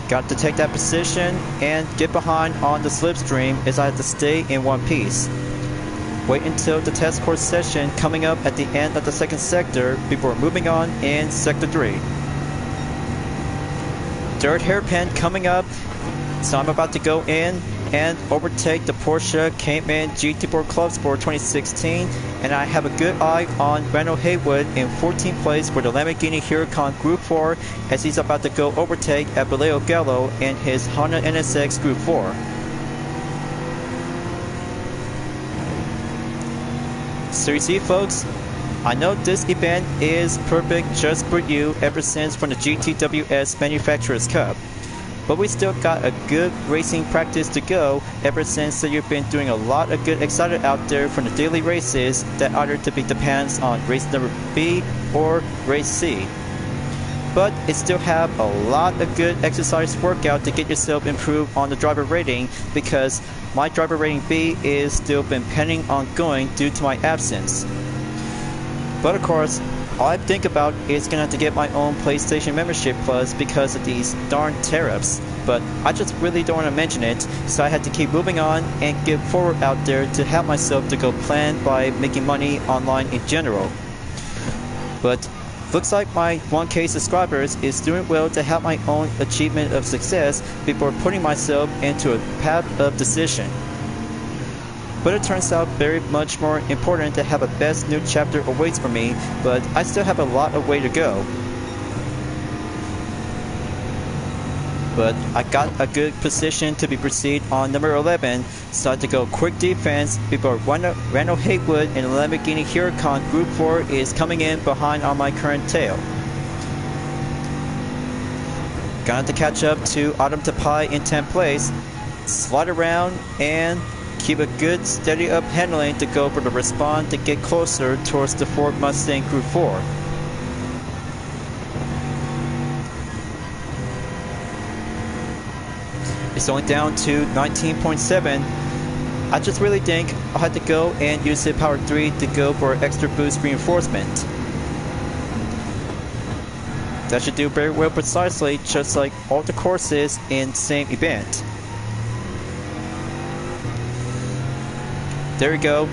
Got to take that position and get behind on the slipstream as I have to stay in one piece. Wait until the test course session coming up at the end of the second sector before moving on in Sector 3. Third hairpin coming up, so I'm about to go in and overtake the Porsche Cayman GT4 Club Sport 2016, and I have a good eye on Randall Haywood in 14th place for the Lamborghini Huracan Group 4 as he's about to go overtake at Vallejo Gallo in his Honda NSX Group 4. So you see, folks, I know this event is perfect just for you ever since from the GTWS Manufacturers Cup. but we still got a good racing practice to go ever since you've been doing a lot of good excited out there from the daily races that either to be depends on race number B or race C. But it still have a lot of good exercise workout to get yourself improved on the driver rating, because my driver rating B is still been pending on going due to my absence. But of course, all I think about is gonna have to get my own PlayStation membership plus because of these darn tariffs. But I just really don't want to mention it, so I had to keep moving on and get forward out there to help myself to go plan by making money online in general. But looks like my 1K subscribers is doing well to have my own achievement of success before putting myself into a path of decision. But it turns out very much more important to have a best new chapter awaits for me, but I still have a lot of way to go. But I got a good position to be proceed on number 11, so I had to go quick defense before Randall Haywood in the Lamborghini Huracan Group 4 is coming in behind on my current tail. Gonna have to catch up to Autumn Tapai in 10th place, slide around and keep a good steady up handling to go for the respawn to get closer towards the Ford Mustang Group 4. It's only down to 19.7. I just really think I'll have to go and use the Power 3 to go for extra boost reinforcement. That should do very well precisely, just like all the courses in the same event. There we go.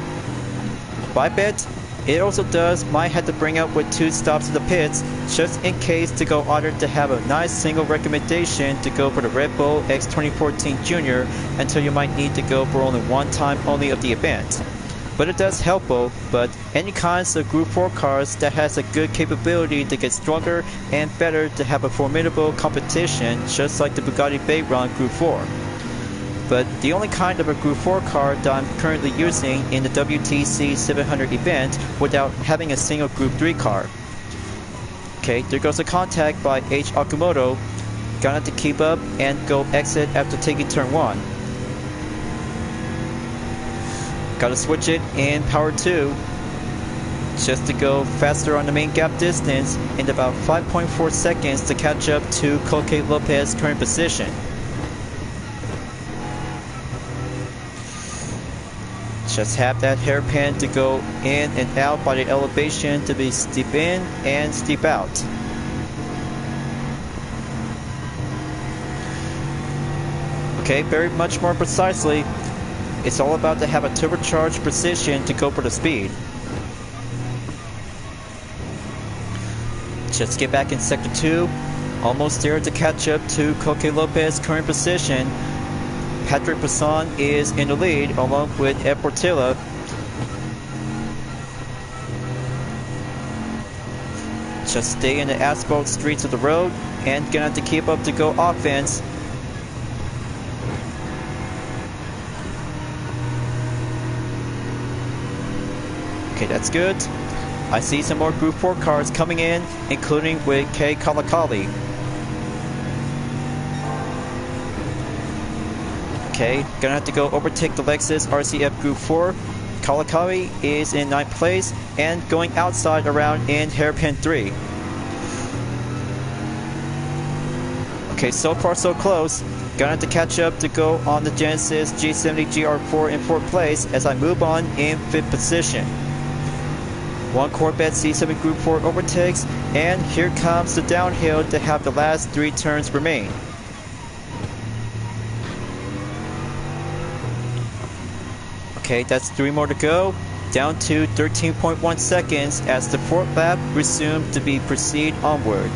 I bet it also does might have to bring up with 2 stops to the pits just in case to go either to have a nice single recommendation to go for the Red Bull X 2014 Junior until you might need to go for only one time only of the event. But it does help both, but any kinds of Group 4 cars that has a good capability to get stronger and better to have a formidable competition just like the Bugatti Veyron Group 4. But the only kind of a Group 4 car that I'm currently using in the WTC 700 event without having a single Group 3 car. Okay, there goes a contact by H. Okamoto. Gonna have to keep up and go exit after taking turn 1. Gotta switch it in Power 2 just to go faster on the main gap distance in about 5.4 seconds to catch up to Coque Lopez's current position. Just have that hairpin to go in and out by the elevation to be steep in and steep out. Okay, very much more precisely, it's all about to have a turbocharged precision to go for the speed. Just get back in sector 2, almost there to catch up to Coque Lopez's current position. Patrick Poisson is in the lead along with Ed Portilla. Just stay in the asphalt streets of the road and gonna have to keep up to go offense. Okay, that's good. I see some more Group 4 cars coming in, including with Kei Kalakali. Okay, gonna have to go overtake the Lexus RCF Group 4. Kalakawi is in 9th place and going outside around in hairpin 3. Okay, so far so close. Gonna have to catch up to go on the Genesis G70 GR4 in 4th place as I move on in 5th position. One Corvette C7 Group 4 overtakes, and here comes the downhill to have the last 3 turns remain. Okay, that's 3 more to go, down to 13.1 seconds as the 4th lap resumed to be proceed onward.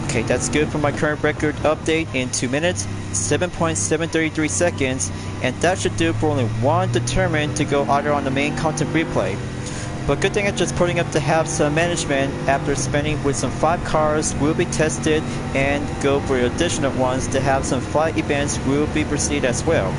Okay, that's good for my current record update in 2 minutes, 7.733 seconds, and that should do for only one determined to go either on the main content replay. But good thing I'm just putting up to have some management after spending with some 5 cars will be tested and go for additional ones to have some flight events will be proceed as well.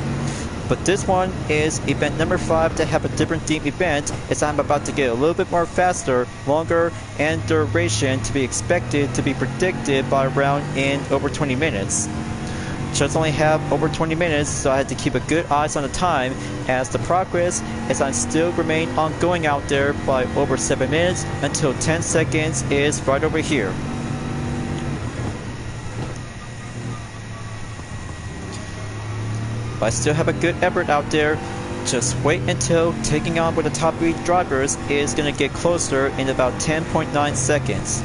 But this one is event number 5 to have a different theme event, as I'm about to get a little bit more faster, longer, and duration to be expected to be predicted by around in over 20 minutes. Just only have over 20 minutes, so I had to keep a good eyes on the time as the progress as I still remain ongoing out there by over 7 minutes until 10 seconds is right over here. But I still have a good effort out there. Just wait until taking on with the top 3 drivers is going to get closer in about 10.9 seconds.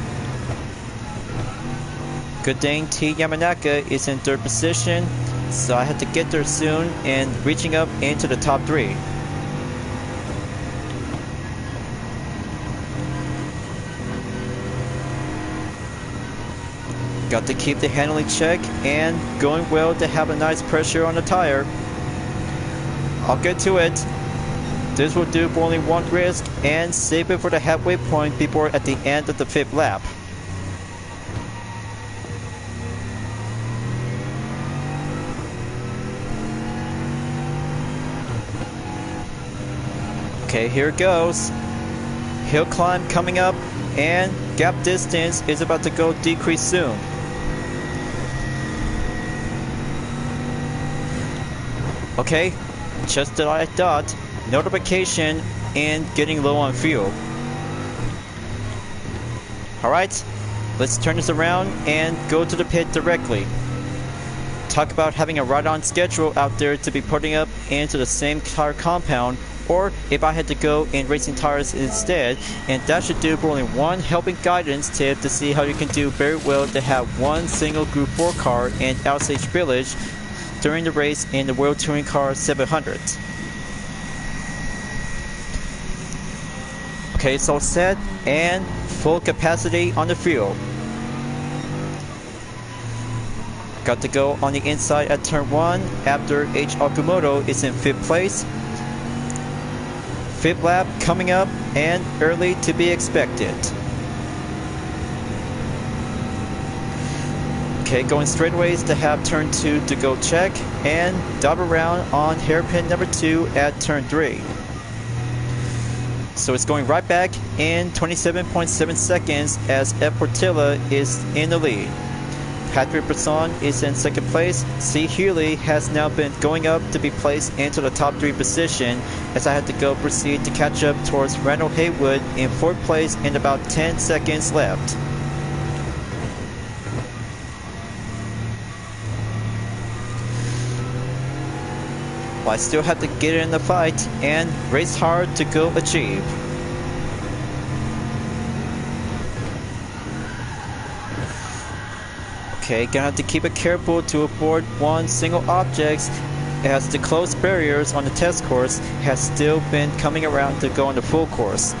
Good thing T Yamanaka is in 3rd position, so I had to get there soon and reaching up into the top 3. Got to keep the handling check and going well to have a nice pressure on the tire. I'll get to it. This will do for only one risk and save it for the halfway point before at the end of the 5th lap. Okay, here it goes. Hill climb coming up and gap distance is about to go decrease soon. Okay, just as I thought, notification and getting low on fuel. Alright, let's turn this around and go to the pit directly. Talk about having a ride-on schedule out there to be putting up into the same tire compound, or if I had to go in racing tires instead, and that should do for only one helping guidance tip to see how you can do very well to have one single Group 4 car in Osage Village during the race in the World Touring Car 700. Okay, it's all set and full capacity on the fuel. Got to go on the inside at turn 1 after H. Okumoto is in 5th place. 5th lap coming up and early to be expected. Okay, going straightaways to have turn 2 to go check and dive around on hairpin number 2 at turn 3. So it's going right back in 27.7 seconds as F. Portilla is in the lead. Patrick Brisson is in 2nd place. C. Healy has now been going up to be placed into the top 3 position as I had to go proceed to catch up towards Randall Haywood in 4th place in about 10 seconds left. Well, I still have to get in the fight and race hard to go achieve. Okay, gonna have to keep it careful to avoid one single object as the closed barriers on the test course has still been coming around to go on the full course.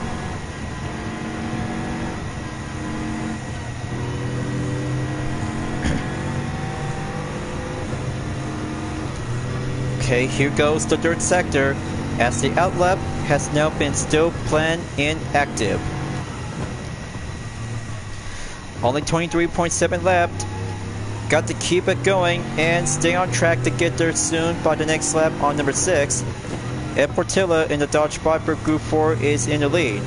Okay, here goes the dirt sector as the outlap has now been still planned and active. Only 23.7 left. Got to keep it going and stay on track to get there soon by the next lap on number 6. Ed Portilla in the Dodge Viper Group 4 is in the lead.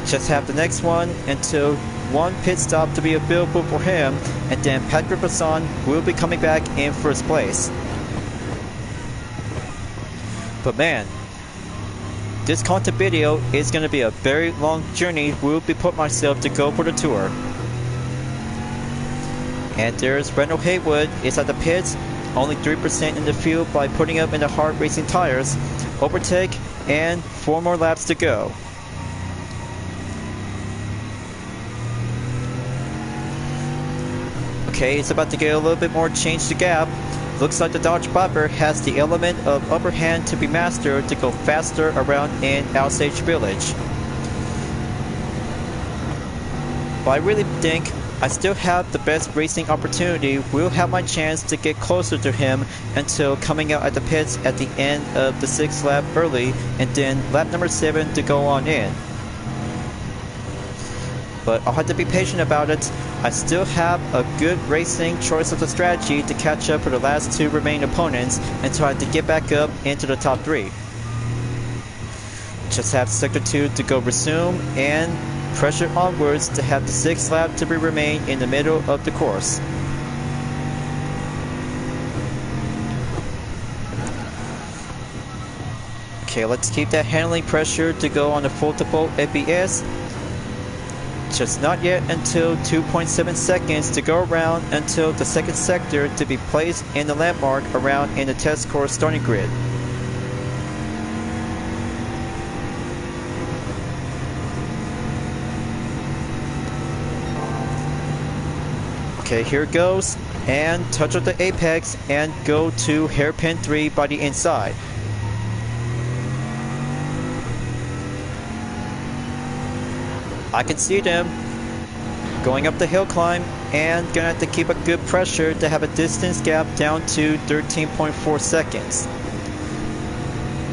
Just have the next one until one pit stop to be available for him, and then Patrick Brisson will be coming back in 1st place. But man, this content video is going to be a very long journey. Will be put myself to go for the tour. And there's Randall Haywood is at the pits, only 3% in the field by putting up in the hard racing tires. Overtake and 4 more laps to go. Okay, it's about to get a little bit more change to gap. Looks like the Dodge Viper has the element of upper hand to be mastered to go faster around in Osage Village. But I really think I still have the best racing opportunity. Will have my chance to get closer to him until coming out at the pits at the end of the 6th lap early, and then lap number 7 to go on in. but I'll have to be patient about it. I still have a good racing choice of the strategy to catch up with the last two remaining opponents until I have to get back up into the top 3. Just have Sector 2 to go resume and pressure onwards to have the 6th lap to remain in the middle of the course. Okay, let's keep that handling pressure to go on the foldable ABS. Just not yet until 2.7 seconds to go around until the 2nd sector to be placed in the landmark around in the test course starting grid. Okay, here it goes, and touch up the apex and go to hairpin 3 by the inside. I can see them going up the hill climb and gonna have to keep a good pressure to have a distance gap down to 13.4 seconds.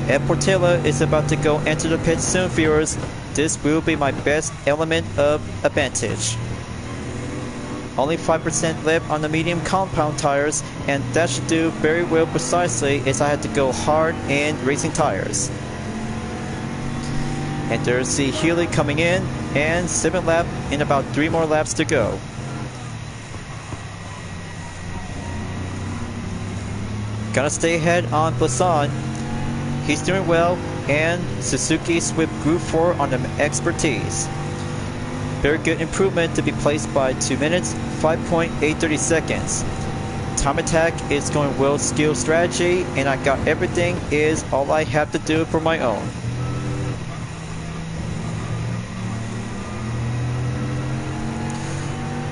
Ed Portilla is about to go enter the pit soon, viewers. This will be my best element of advantage. Only 5% left on the medium compound tires, and that should do very well precisely as I had to go hard in racing tires. And there's the Healy coming in, and 7th lap in about 3 more laps to go. Gonna stay ahead on Bilstein. He's doing well, and Suzuki Swift Group 4 on the expertise. Very good improvement to be placed by 2 minutes, 5.830 seconds. Time attack is going well, skill strategy, and I got everything is all I have to do for my own.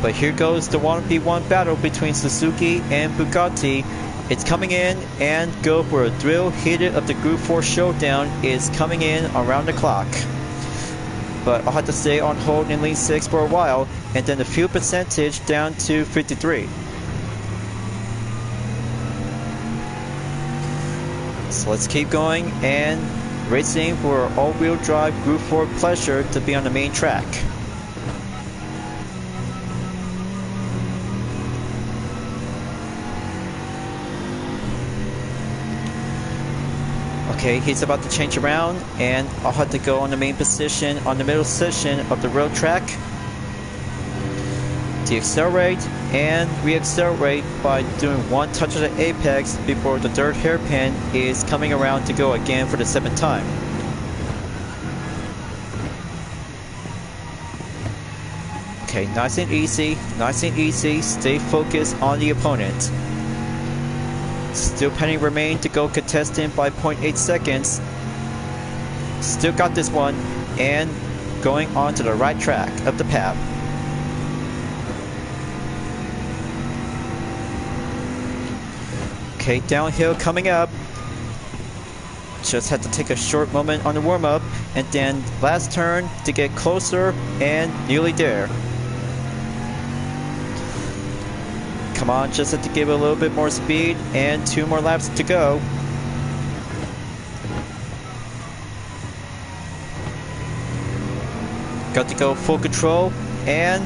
But here goes the 1v1 battle between Suzuki and Bugatti. It's coming in, and go for a thrill heated of the Group 4 showdown is coming in around the clock. But I'll have to stay on hold in lead 6 for a while, and then the fuel percentage down to 53. So let's keep going and racing for all-wheel drive Group 4 pleasure to be on the main track. Okay, he's about to change around, and I'll have to go on the main position on the middle section of the road track. Deaccelerate and reaccelerate by doing 1 touch of the apex before the third hairpin is coming around to go again for the 7th time. Okay, nice and easy, stay focused on the opponent. Still pending remain to go contestant by 0.8 seconds. Still got this one, and going on to the right track of the path. Okay, downhill coming up. Just had to take a short moment on the warm-up, and then last turn to get closer and nearly there. Come on, just have to give it a little bit more speed, and 2 more laps to go. Got to go full control, and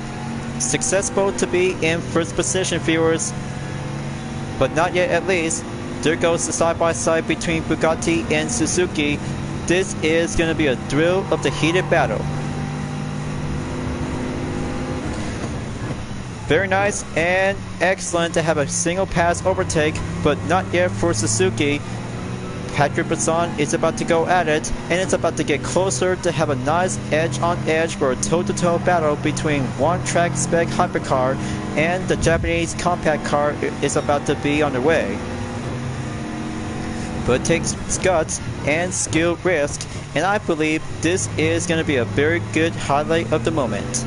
successful to be in first position, viewers. But not yet, at least. There goes the side-by-side between Bugatti and Suzuki. This is going to be a thrill of the heated battle. Very nice and excellent to have a single pass overtake, but not yet for Suzuki. Patrick Bisson is about to go at it, and it's about to get closer to have a nice edge-on-edge for a toe-to-toe battle between one-track spec hypercar and the Japanese compact car is about to be on the way. But it takes guts and skill risk, and I believe this is going to be a very good highlight of the moment.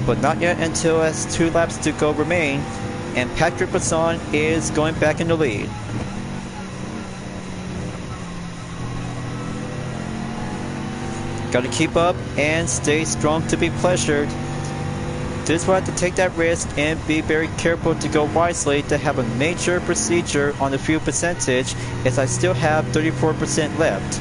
But not yet until as 2 laps to go remain, and Patrick Bisson is going back in the lead. Gotta keep up and stay strong to be pleasured. This will have to take that risk and be very careful to go wisely to have a major procedure on the fuel percentage, as I still have 34% left.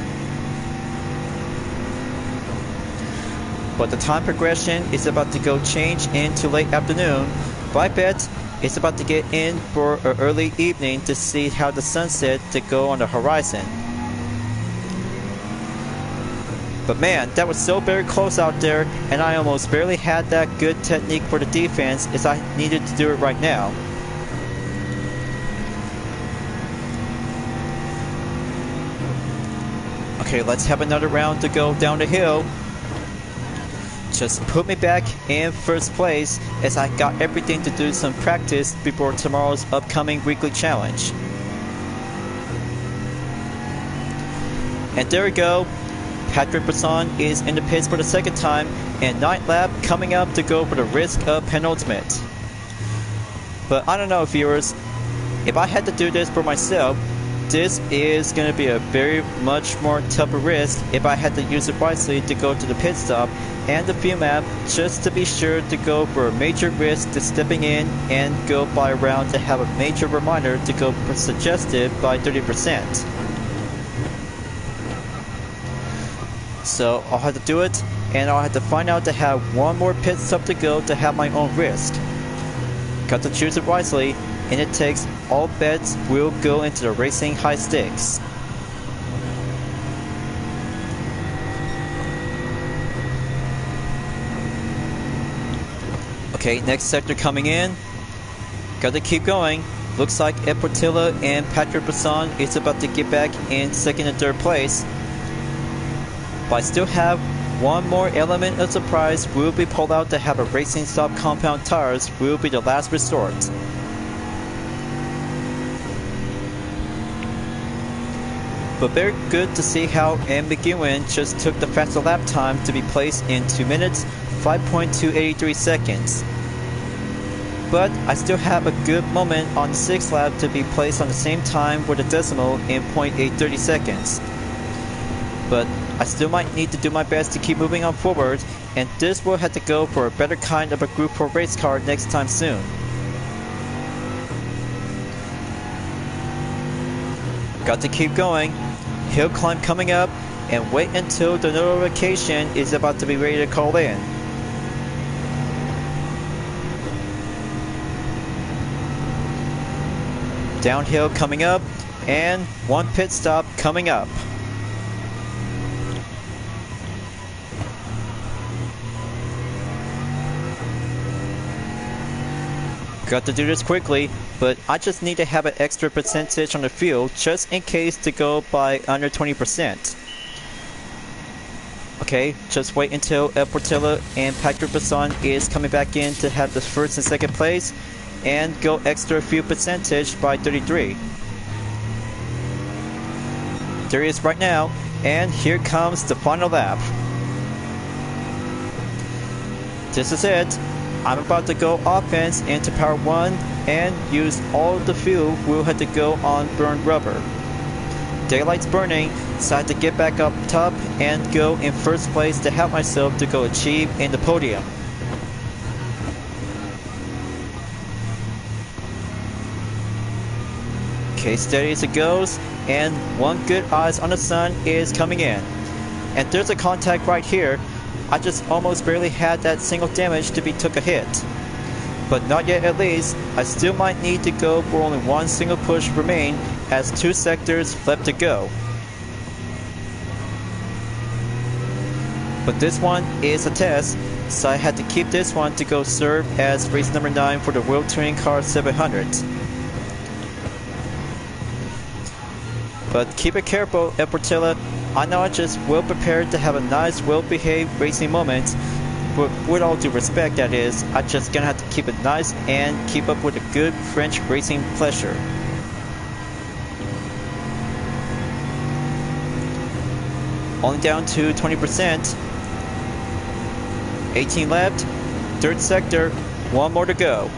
but the time progression is about to go change into late afternoon. But I bet it's about to get in for an early evening to see how the sunset to go on the horizon. But man, that was so very close out there, and I almost barely had that good technique for the defense as I needed to do it right now. Okay, let's have another round to go down the hill. Just put me back in first place as I got everything to do some practice before tomorrow's upcoming weekly challenge. And there we go. Patrick Brisson is in the pits for the second time, and Night Lab coming up to go for the risk of penultimate. But I don't know, viewers, if I had to do this for myself, this is going to be a very much more tougher risk if I had to use it wisely to go to the pit stop and the fuel map, just to be sure to go for a major risk to stepping in and go by a round to have a major reminder to go suggested by 30%. So I'll have to do it, and I'll have to find out to have one more pit stop to go to have my own risk. Got to choose it wisely, and it takes all bets will go into the racing high stakes. Okay, next sector coming in. Got to keep going. Looks like Ed Portilla and Patrick Brisson is about to get back in second and third place. But I still have one more element of surprise. Will be pulled out to have a racing stop compound tires. Will be the last resort. But very good to see how M. McEwen just took the faster lap time to be placed in 2 minutes, 5.283 seconds. But I still have a good moment on the 6th lap to be placed on the same time with a decimal in 0.830 seconds. But I still might need to do my best to keep moving on forward, and this will have to go for a better kind of a Group 4 race car next time soon. Got to keep going. Hill climb coming up, and wait until the notification is about to be ready to call in. Downhill coming up, and one pit stop coming up. Got to do this quickly, but I just need to have an extra percentage on the fuel just in case to go by under 20%. Okay, just wait until Ed Portilla and Patrick Brisson is coming back in to have the first and second place, and go extra fuel percentage by 33. There he is right now, and here comes the final lap. This is it. I'm about to go offense into power 1 and use all the fuel we'll have to go on burned rubber. Daylight's burning, so I have to get back up top and go in first place to help myself to go achieve in the podium. Okay, steady as it goes, and one good eyes on the sun is coming in. And there's a contact right here. I just almost barely had that single damage to be took a hit. But not yet at least. I still might need to go for only one single push remain as 2 sectors left to go. But this one is a test, so I had to keep this one to go serve as race number 9 for the World Touring Car 700. But keep it careful, Ed Portilla. I know I just well prepared to have a nice, well-behaved racing moment, but with all due respect, that is, I just gonna have to keep it nice and keep up with a good French racing pleasure. Only down to 20%. 18 left, 3rd sector, 1 more to go.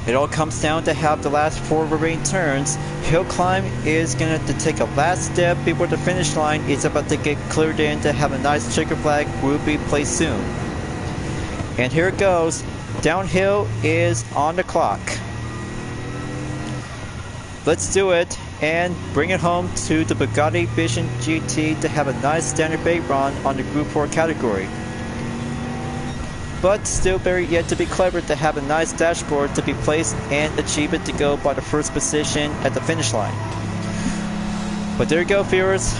It all comes down to have the last 4 remaining turns. Hill climb is going to take a last step before the finish line is about to get cleared in to have a nice checker flag will be placed soon. And here it goes. Downhill is on the clock. Let's do it and bring it home to the Bugatti Vision GT to have a nice standard bait run on the Group 4 category. But still very yet to be clever to have a nice dashboard to be placed and achieve it to go by the first position at the finish line. But there you go, viewers.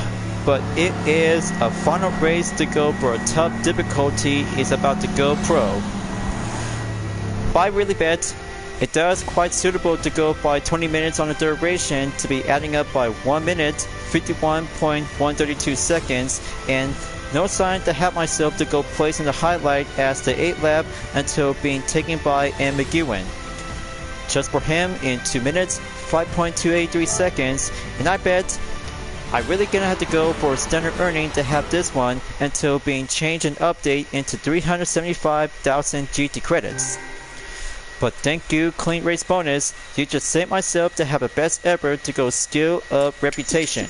But it is a final race to go for a tough difficulty is about to go pro. I really bet it does quite suitable to go by 20 minutes on the duration to be adding up by 1 minute 51.132 seconds, and no sign to have myself to go place in the highlight as the 8th lap until being taken by M. McEwen. Just for him in 2 minutes 5.283 seconds, and I bet I really gonna have to go for standard earning to have this one until being changed and update into 375,000 GT credits. But thank you, Clean Race Bonus, you just saved myself to have a best ever to go skill of reputation.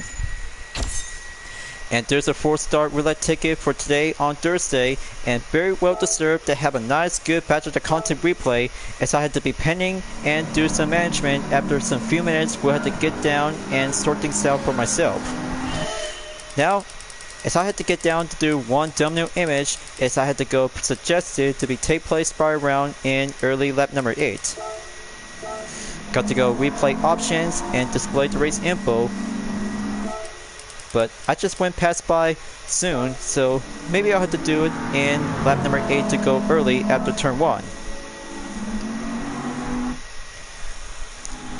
And there's a 4-star roulette ticket for today on Thursday, and very well deserved to have a nice good batch of the content replay, as I had to be pending and do some management after some few minutes where I had to get down and sort things out for myself. Now, as I had to get down to do one thumbnail image, as I had to go suggested to be take place by around in early lap number 8. Got to go replay options and display the race info, but I just went past by soon, so maybe I'll have to do it in lap number 8 to go early after turn 1.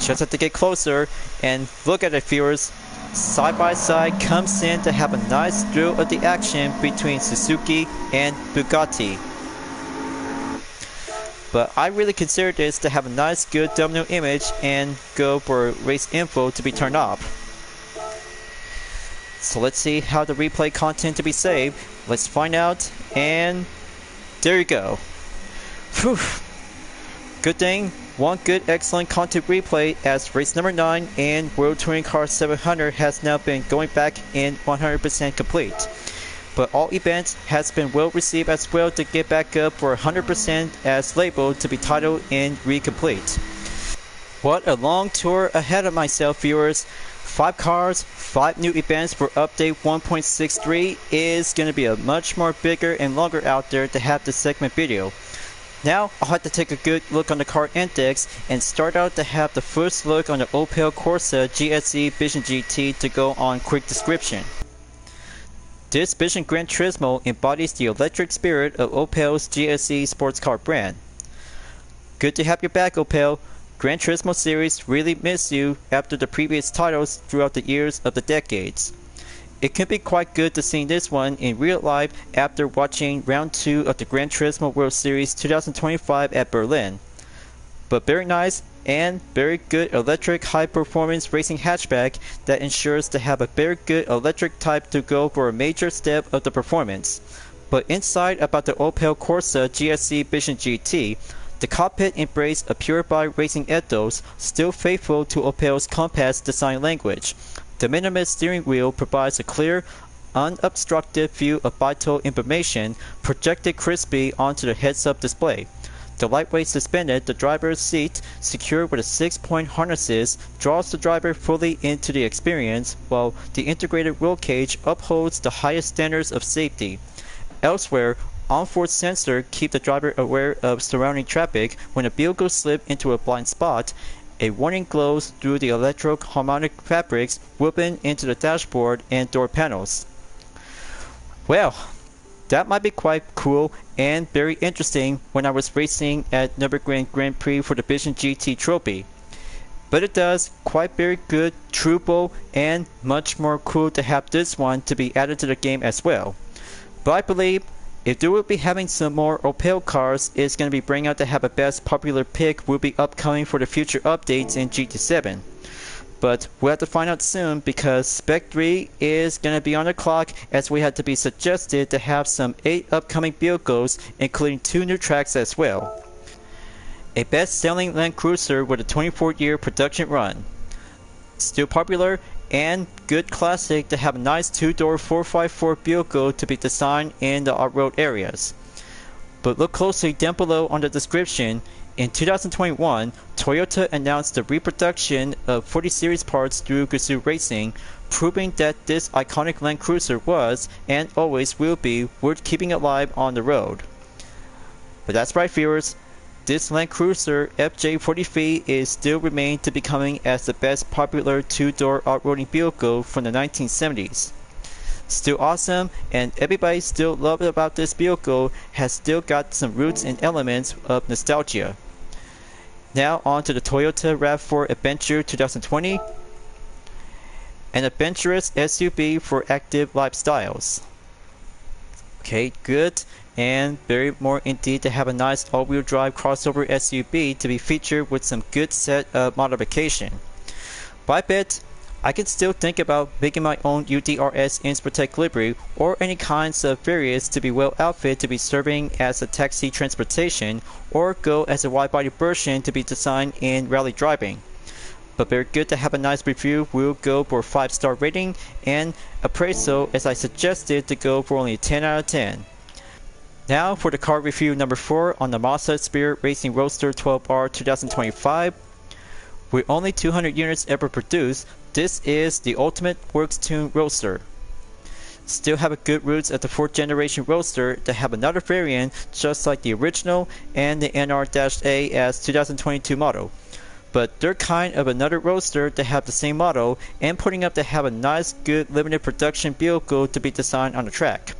Just have to get closer and look at it, viewers. Side by side comes in to have a nice thrill of the action between Suzuki and Bugatti. But I really consider this to have a nice good thumbnail image and go for race info to be turned off. So let's see how the replay content to be saved. Let's find out, and there you go. Whew. Good thing, one good excellent content replay as race number 9 in World Touring Car 700 has now been going back in 100% complete. But all events has been well received as well to get back up for 100% as labeled to be titled in Recomplete. What a long tour ahead of myself, viewers. 5 cars, 5 new events for update 1.63 is going to be a much more bigger and longer out there to have this segment video. Now I'll have to take a good look on the car index and start out to have the first look on the Opel Corsa GSE Vision GT to go on quick description. This Vision Gran Turismo embodies the electric spirit of Opel's GSE sports car brand. Good to have you back, Opel. Gran Turismo series really missed you after the previous titles throughout the years of the decades. It can be quite good to see this one in real life after watching round 2 of the Gran Turismo World Series 2025 at Berlin. But very nice and very good electric high performance racing hatchback that ensures to have a very good electric type to go for a major step of the performance. But inside about the Opel Corsa GSE Vision GT, the cockpit embraced a purified racing ethos, still faithful to Opel's compact design language. The minimalist steering wheel provides a clear, unobstructed view of vital information projected crisply onto the heads-up display. The lightweight suspended the driver's seat, secured with a 6-point harnesses, draws the driver fully into the experience, while the integrated roll cage upholds the highest standards of safety. Elsewhere, on-board sensor keep the driver aware of surrounding traffic. When a vehicle slips into a blind spot, a warning glows through the electro-harmonic fabrics woven into the dashboard and door panels. Well, that might be quite cool and very interesting when I was racing at Nürburgring Grand Prix for the Vision GT trophy. But it does quite very good, truthful, and much more cool to have this one to be added to the game as well. But I believe if they will be having some more Opel cars, it's going to be bringing out to have a best popular pick will be upcoming for the future updates in GT7. But we'll have to find out soon because Spec 3 is going to be on the clock, as we had to be suggested to have some 8 upcoming vehicles, including 2 new tracks as well. A best-selling Land Cruiser with a 24-year production run. Still popular and good classic to have a nice 2-door 4x4 vehicle to be designed in the off-road areas. But look closely down below on the description. In 2021, Toyota announced the reproduction of 40 series parts through Gazoo Racing, proving that this iconic Land Cruiser was, and always will be, worth keeping alive on the road. But that's right, viewers. This Land Cruiser FJ43 is still remained to becoming as the best popular two-door off-roading vehicle from the 1970s. Still awesome, and everybody still loves about this vehicle has still got some roots and elements of nostalgia. Now on to the Toyota RAV4 Adventure 2020, an adventurous SUV for active lifestyles. Okay, good, and very more indeed to have a nice all-wheel drive crossover SUV to be featured with some good set of modification. But I bet I can still think about making my own UDRS Inspirtech livery or any kinds of variants to be well outfitted to be serving as a taxi transportation, or go as a wide-body version to be designed in rally driving. But very good to have a nice review. We'll go for 5-star rating and appraisal, as I suggested to go for only 10 out of 10. Now for the car review number 4 on the Mazda Spirit Racing Roadster 12R 2025. With only 200 units ever produced, this is the ultimate works-tuned Roadster. Still have a good roots at the 4th generation Roadster that have another variant just like the original and the NR-A as 2022 model. But they're kind of another Roadster to have the same model and putting up to have a nice good limited production vehicle to be designed on the track.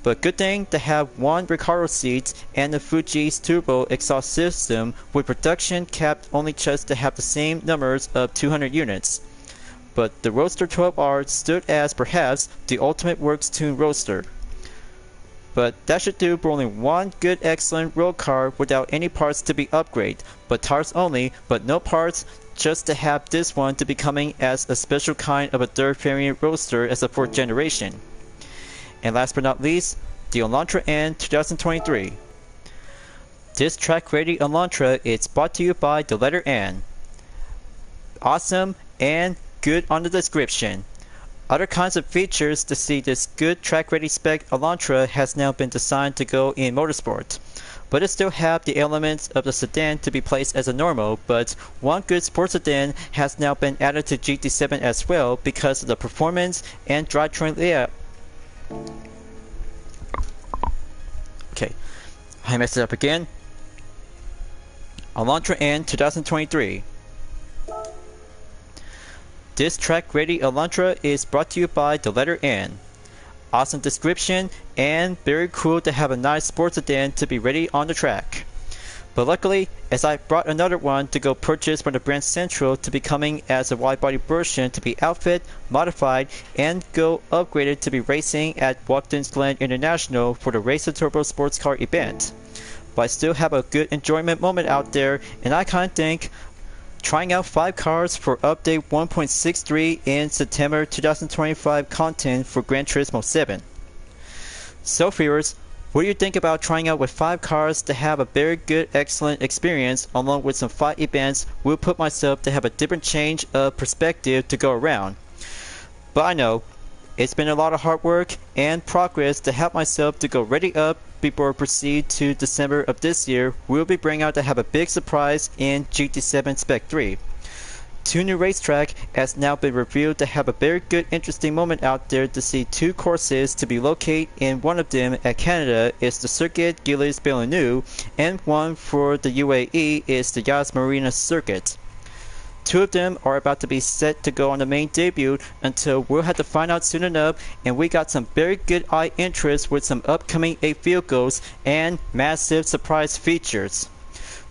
But good thing to have one Recaro seats and the Fujitsubo exhaust system, with production capped only just to have the same numbers of 200 units. But the Roadster 12R stood as perhaps the ultimate works-tuned Roadster. But that should do for only one good excellent road car without any parts to be upgraded, but tires only, but no parts, just to have this one to becoming as a special kind of a third variant Roadster as a 4th generation. And last but not least, the Elantra N 2023. This track-ready Elantra is brought to you by the letter N. Awesome and good on the description. Other kinds of features to see this good track-ready spec Elantra has now been designed to go in motorsport. But it still have the elements of the sedan to be placed as a normal, but one good sports sedan has now been added to GT7 as well because of the performance and drivetrain layout. Okay, I messed it up again. Elantra N 2023. This track-ready Elantra is brought to you by the letter N. Awesome description and very cool to have a nice sports sedan to be ready on the track. But luckily, as I brought another one to go purchase from the brand Central to be coming as a wide-body version to be outfit, modified, and go upgraded to be racing at Watkins Glen International for the Race the Turbo Sports Car event. But I still have a good enjoyment moment out there, and I kinda think trying out 5 cars for update 1.63 in September 2025 content for Gran Turismo 7. So viewers, what do you think about trying out with 5 cars to have a very good excellent experience along with some 5 events will put myself to have a different change of perspective to go around. But I know, it's been a lot of hard work and progress to help myself to go ready up before I proceed to December of this year. We'll be bringing out to have a big surprise in GT7 Spec III. 2 new racetrack has now been revealed to have a very good interesting moment out there to see 2 courses to be located, and one of them at Canada is the Circuit Gilles Villeneuve and one for the UAE is the Yas Marina Circuit. 2 of them are about to be set to go on the main debut until we'll have to find out soon enough, and we got some very good eye interest with some upcoming 8 vehicles and massive surprise features.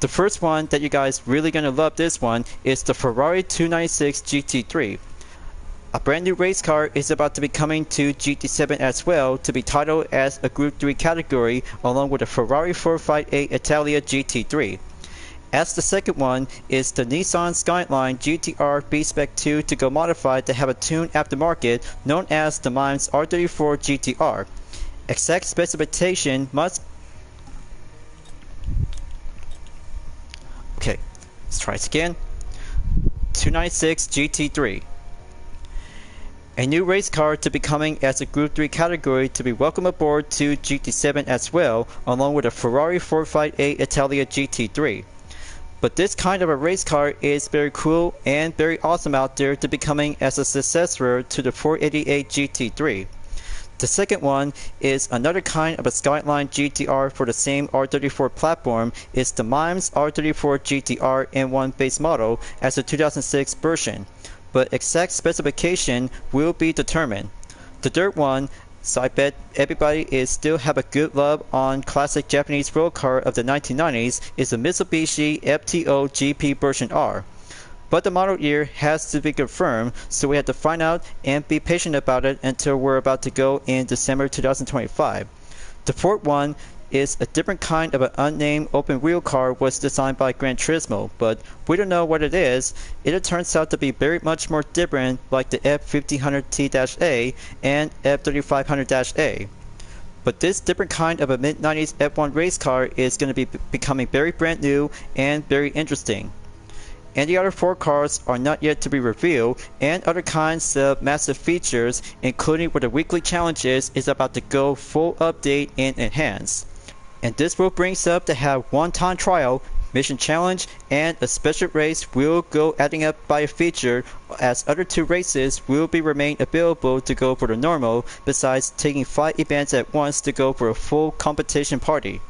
The first one that you guys really gonna love this one is the Ferrari 296 GT3. A brand new race car is about to be coming to GT7 as well, to be titled as a Group 3 category along with the Ferrari 458 Italia GT3. As the second one is the Nissan Skyline GTR B-Spec 2 to go modified to have a tuned aftermarket known as the Mimes R34 GTR. Exact specification must... Okay, let's try it again. 296 GT3. A new race car to be coming as a Group 3 category to be welcome aboard to GT7 as well, along with a Ferrari 458 Italia GT3. But this kind of a race car is very cool and very awesome out there to be coming as a successor to the 488 GT3. The second one is another kind of a Skyline GTR for the same R34 platform. Is the MIME's R34 GTR M1 base model as a 2006 version, but exact specification will be determined. The third one, so I bet everybody is still have a good love on classic Japanese road car of the 1990s, is the Mitsubishi FTO GP version R. But the model year has to be confirmed, so we have to find out and be patient about it until we're about to go in December 2025. The fourth one is a different kind of an unnamed open wheel car was designed by Gran Turismo, but we don't know what it is. It turns out to be very much more different like the F1500T-A and F3500-A. But this different kind of a mid-90s F1 race car is going to be becoming very brand new and very interesting. And the other four cars are not yet to be revealed, and other kinds of massive features, including where the weekly challenges is about to go full update and enhance. And this will bring us up to have one-time trial, mission challenge, and a special race will go adding up by a feature, as other two races will be remain available to go for the normal, besides taking 5 events at once to go for a full competition party.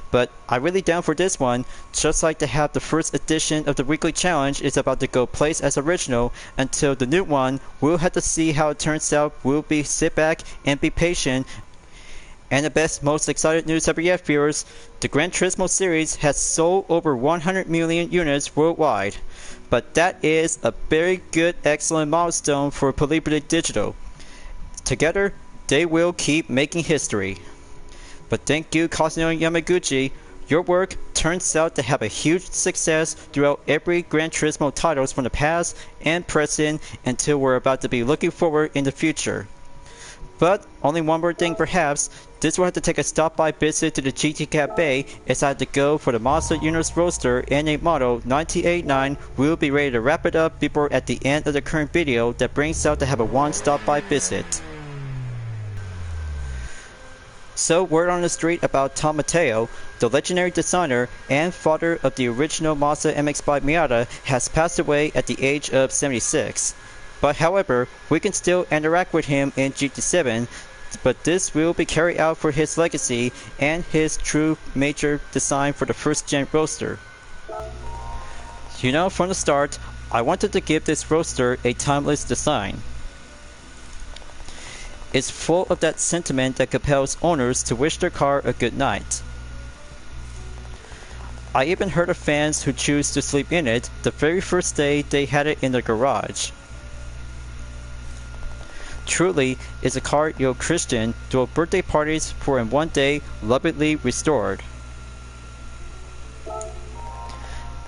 But I'm really down for this one, just like to have the first edition of the weekly challenge is about to go place as original until the new one. We'll have to see how it turns out. We'll be sit back and be patient. And the best, most excited news ever yet, viewers, the Gran Turismo series has sold over 100 million units worldwide. But that is a very good, excellent milestone for Liberty Digital. Together, they will keep making history. But thank you, Kazuno Yamaguchi. Your work turns out to have a huge success throughout every Gran Turismo titles from the past and present until we're about to be looking forward in the future. But only one more thing perhaps, this will have to take a stop-by visit to the GT Cafe as I had to go for the Mazda Universe Roadster N8 model 1989. We'll be ready to wrap it up before at the end of the current video that brings out to have a one stop-by visit. So word on the street about Tom Matteo, the legendary designer and father of the original Mazda MX-5 Miata, has passed away at the age of 76. But however, we can still interact with him in GT7, but this will be carried out for his legacy and his true major design for the first gen Roadster. You know, from the start, I wanted to give this Roadster a timeless design. It's full of that sentiment that compels owners to wish their car a good night. I even heard of fans who choose to sleep in it the very first day they had it in their garage. Truly, it's a car you'll Christian to birthday parties for in one day lovingly restored.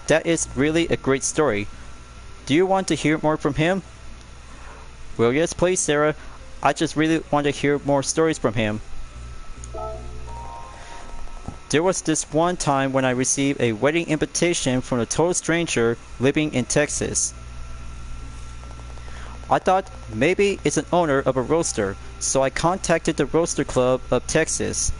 That is really a great story. Do you want to hear more from him? Well, yes please, Sarah. I just really want to hear more stories from him. There was this one time when I received a wedding invitation from a total stranger living in Texas. I thought maybe it's an owner of a Roadster, so I contacted the Roadster Club of Texas.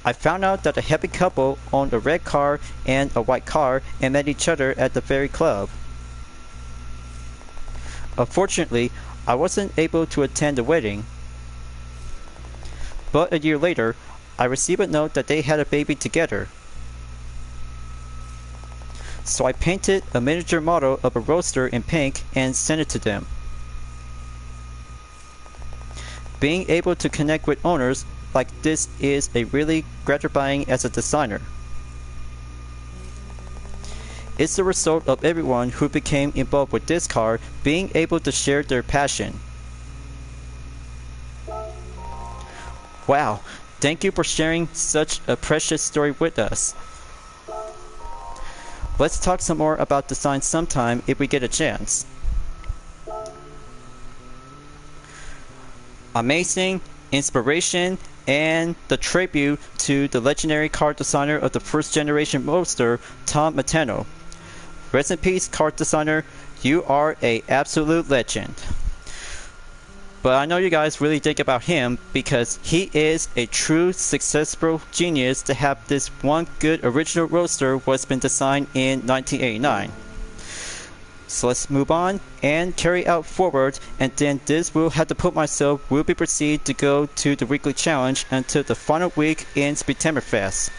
I found out that a happy couple owned a red car and a white car and met each other at the very club. Unfortunately, I wasn't able to attend the wedding. But a year later, I received a note that they had a baby together. So I painted a miniature model of a Roadster in pink and sent it to them. Being able to connect with owners like this is a really gratifying as a designer. It's the result of everyone who became involved with this car being able to share their passion. Wow, thank you for sharing such a precious story with us. Let's talk some more about design sometime if we get a chance. Amazing, inspiration, and the tribute to the legendary car designer of the first generation Roadster, Tom Matteo. Rest in peace, car designer. You are a absolute legend. But I know you guys really think about him because he is a true successful genius to have this one good original roadster what's been designed in 1989. So let's move on and carry out forward, and then this will have to put myself will be proceed to go to the weekly challenge until the final week in Septemberfest.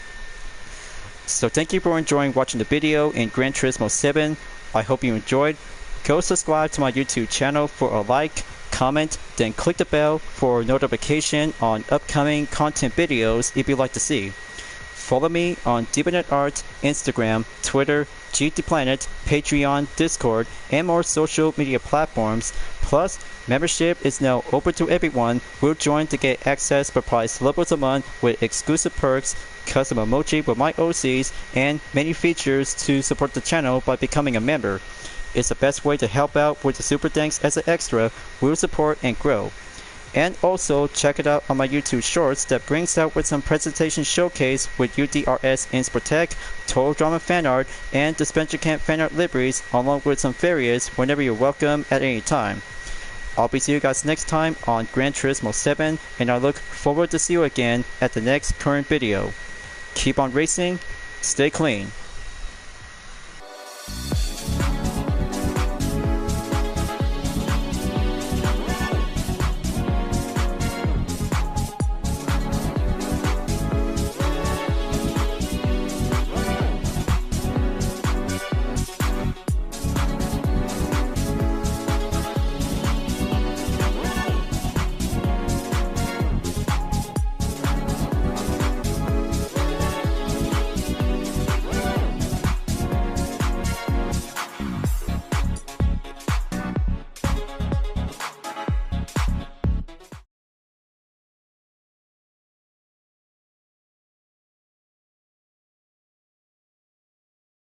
So thank you for enjoying watching the video in Gran Turismo 7. I hope you enjoyed. Go subscribe to my YouTube channel for a like, comment, then click the bell for notification on upcoming content videos if you'd like to see. Follow me on DeepNetArt, Instagram, Twitter, GT Planet, Patreon, Discord, and more social media platforms. Plus, membership is now open to everyone. We'll join to get access for price levels a month with exclusive perks, custom emoji with my OCs, and many features to support the channel by becoming a member. It's the best way to help out with the super thanks as an extra, will support and grow. And also check it out on my YouTube shorts that brings out with some presentation showcase with UDRS Inspirtech, Total Drama fan art, and Dispenser Camp fan art liveries along with some variants whenever you're welcome at any time. I'll be seeing you guys next time on Gran Turismo 7, and I look forward to see you again at the next current video. Keep on racing, stay clean.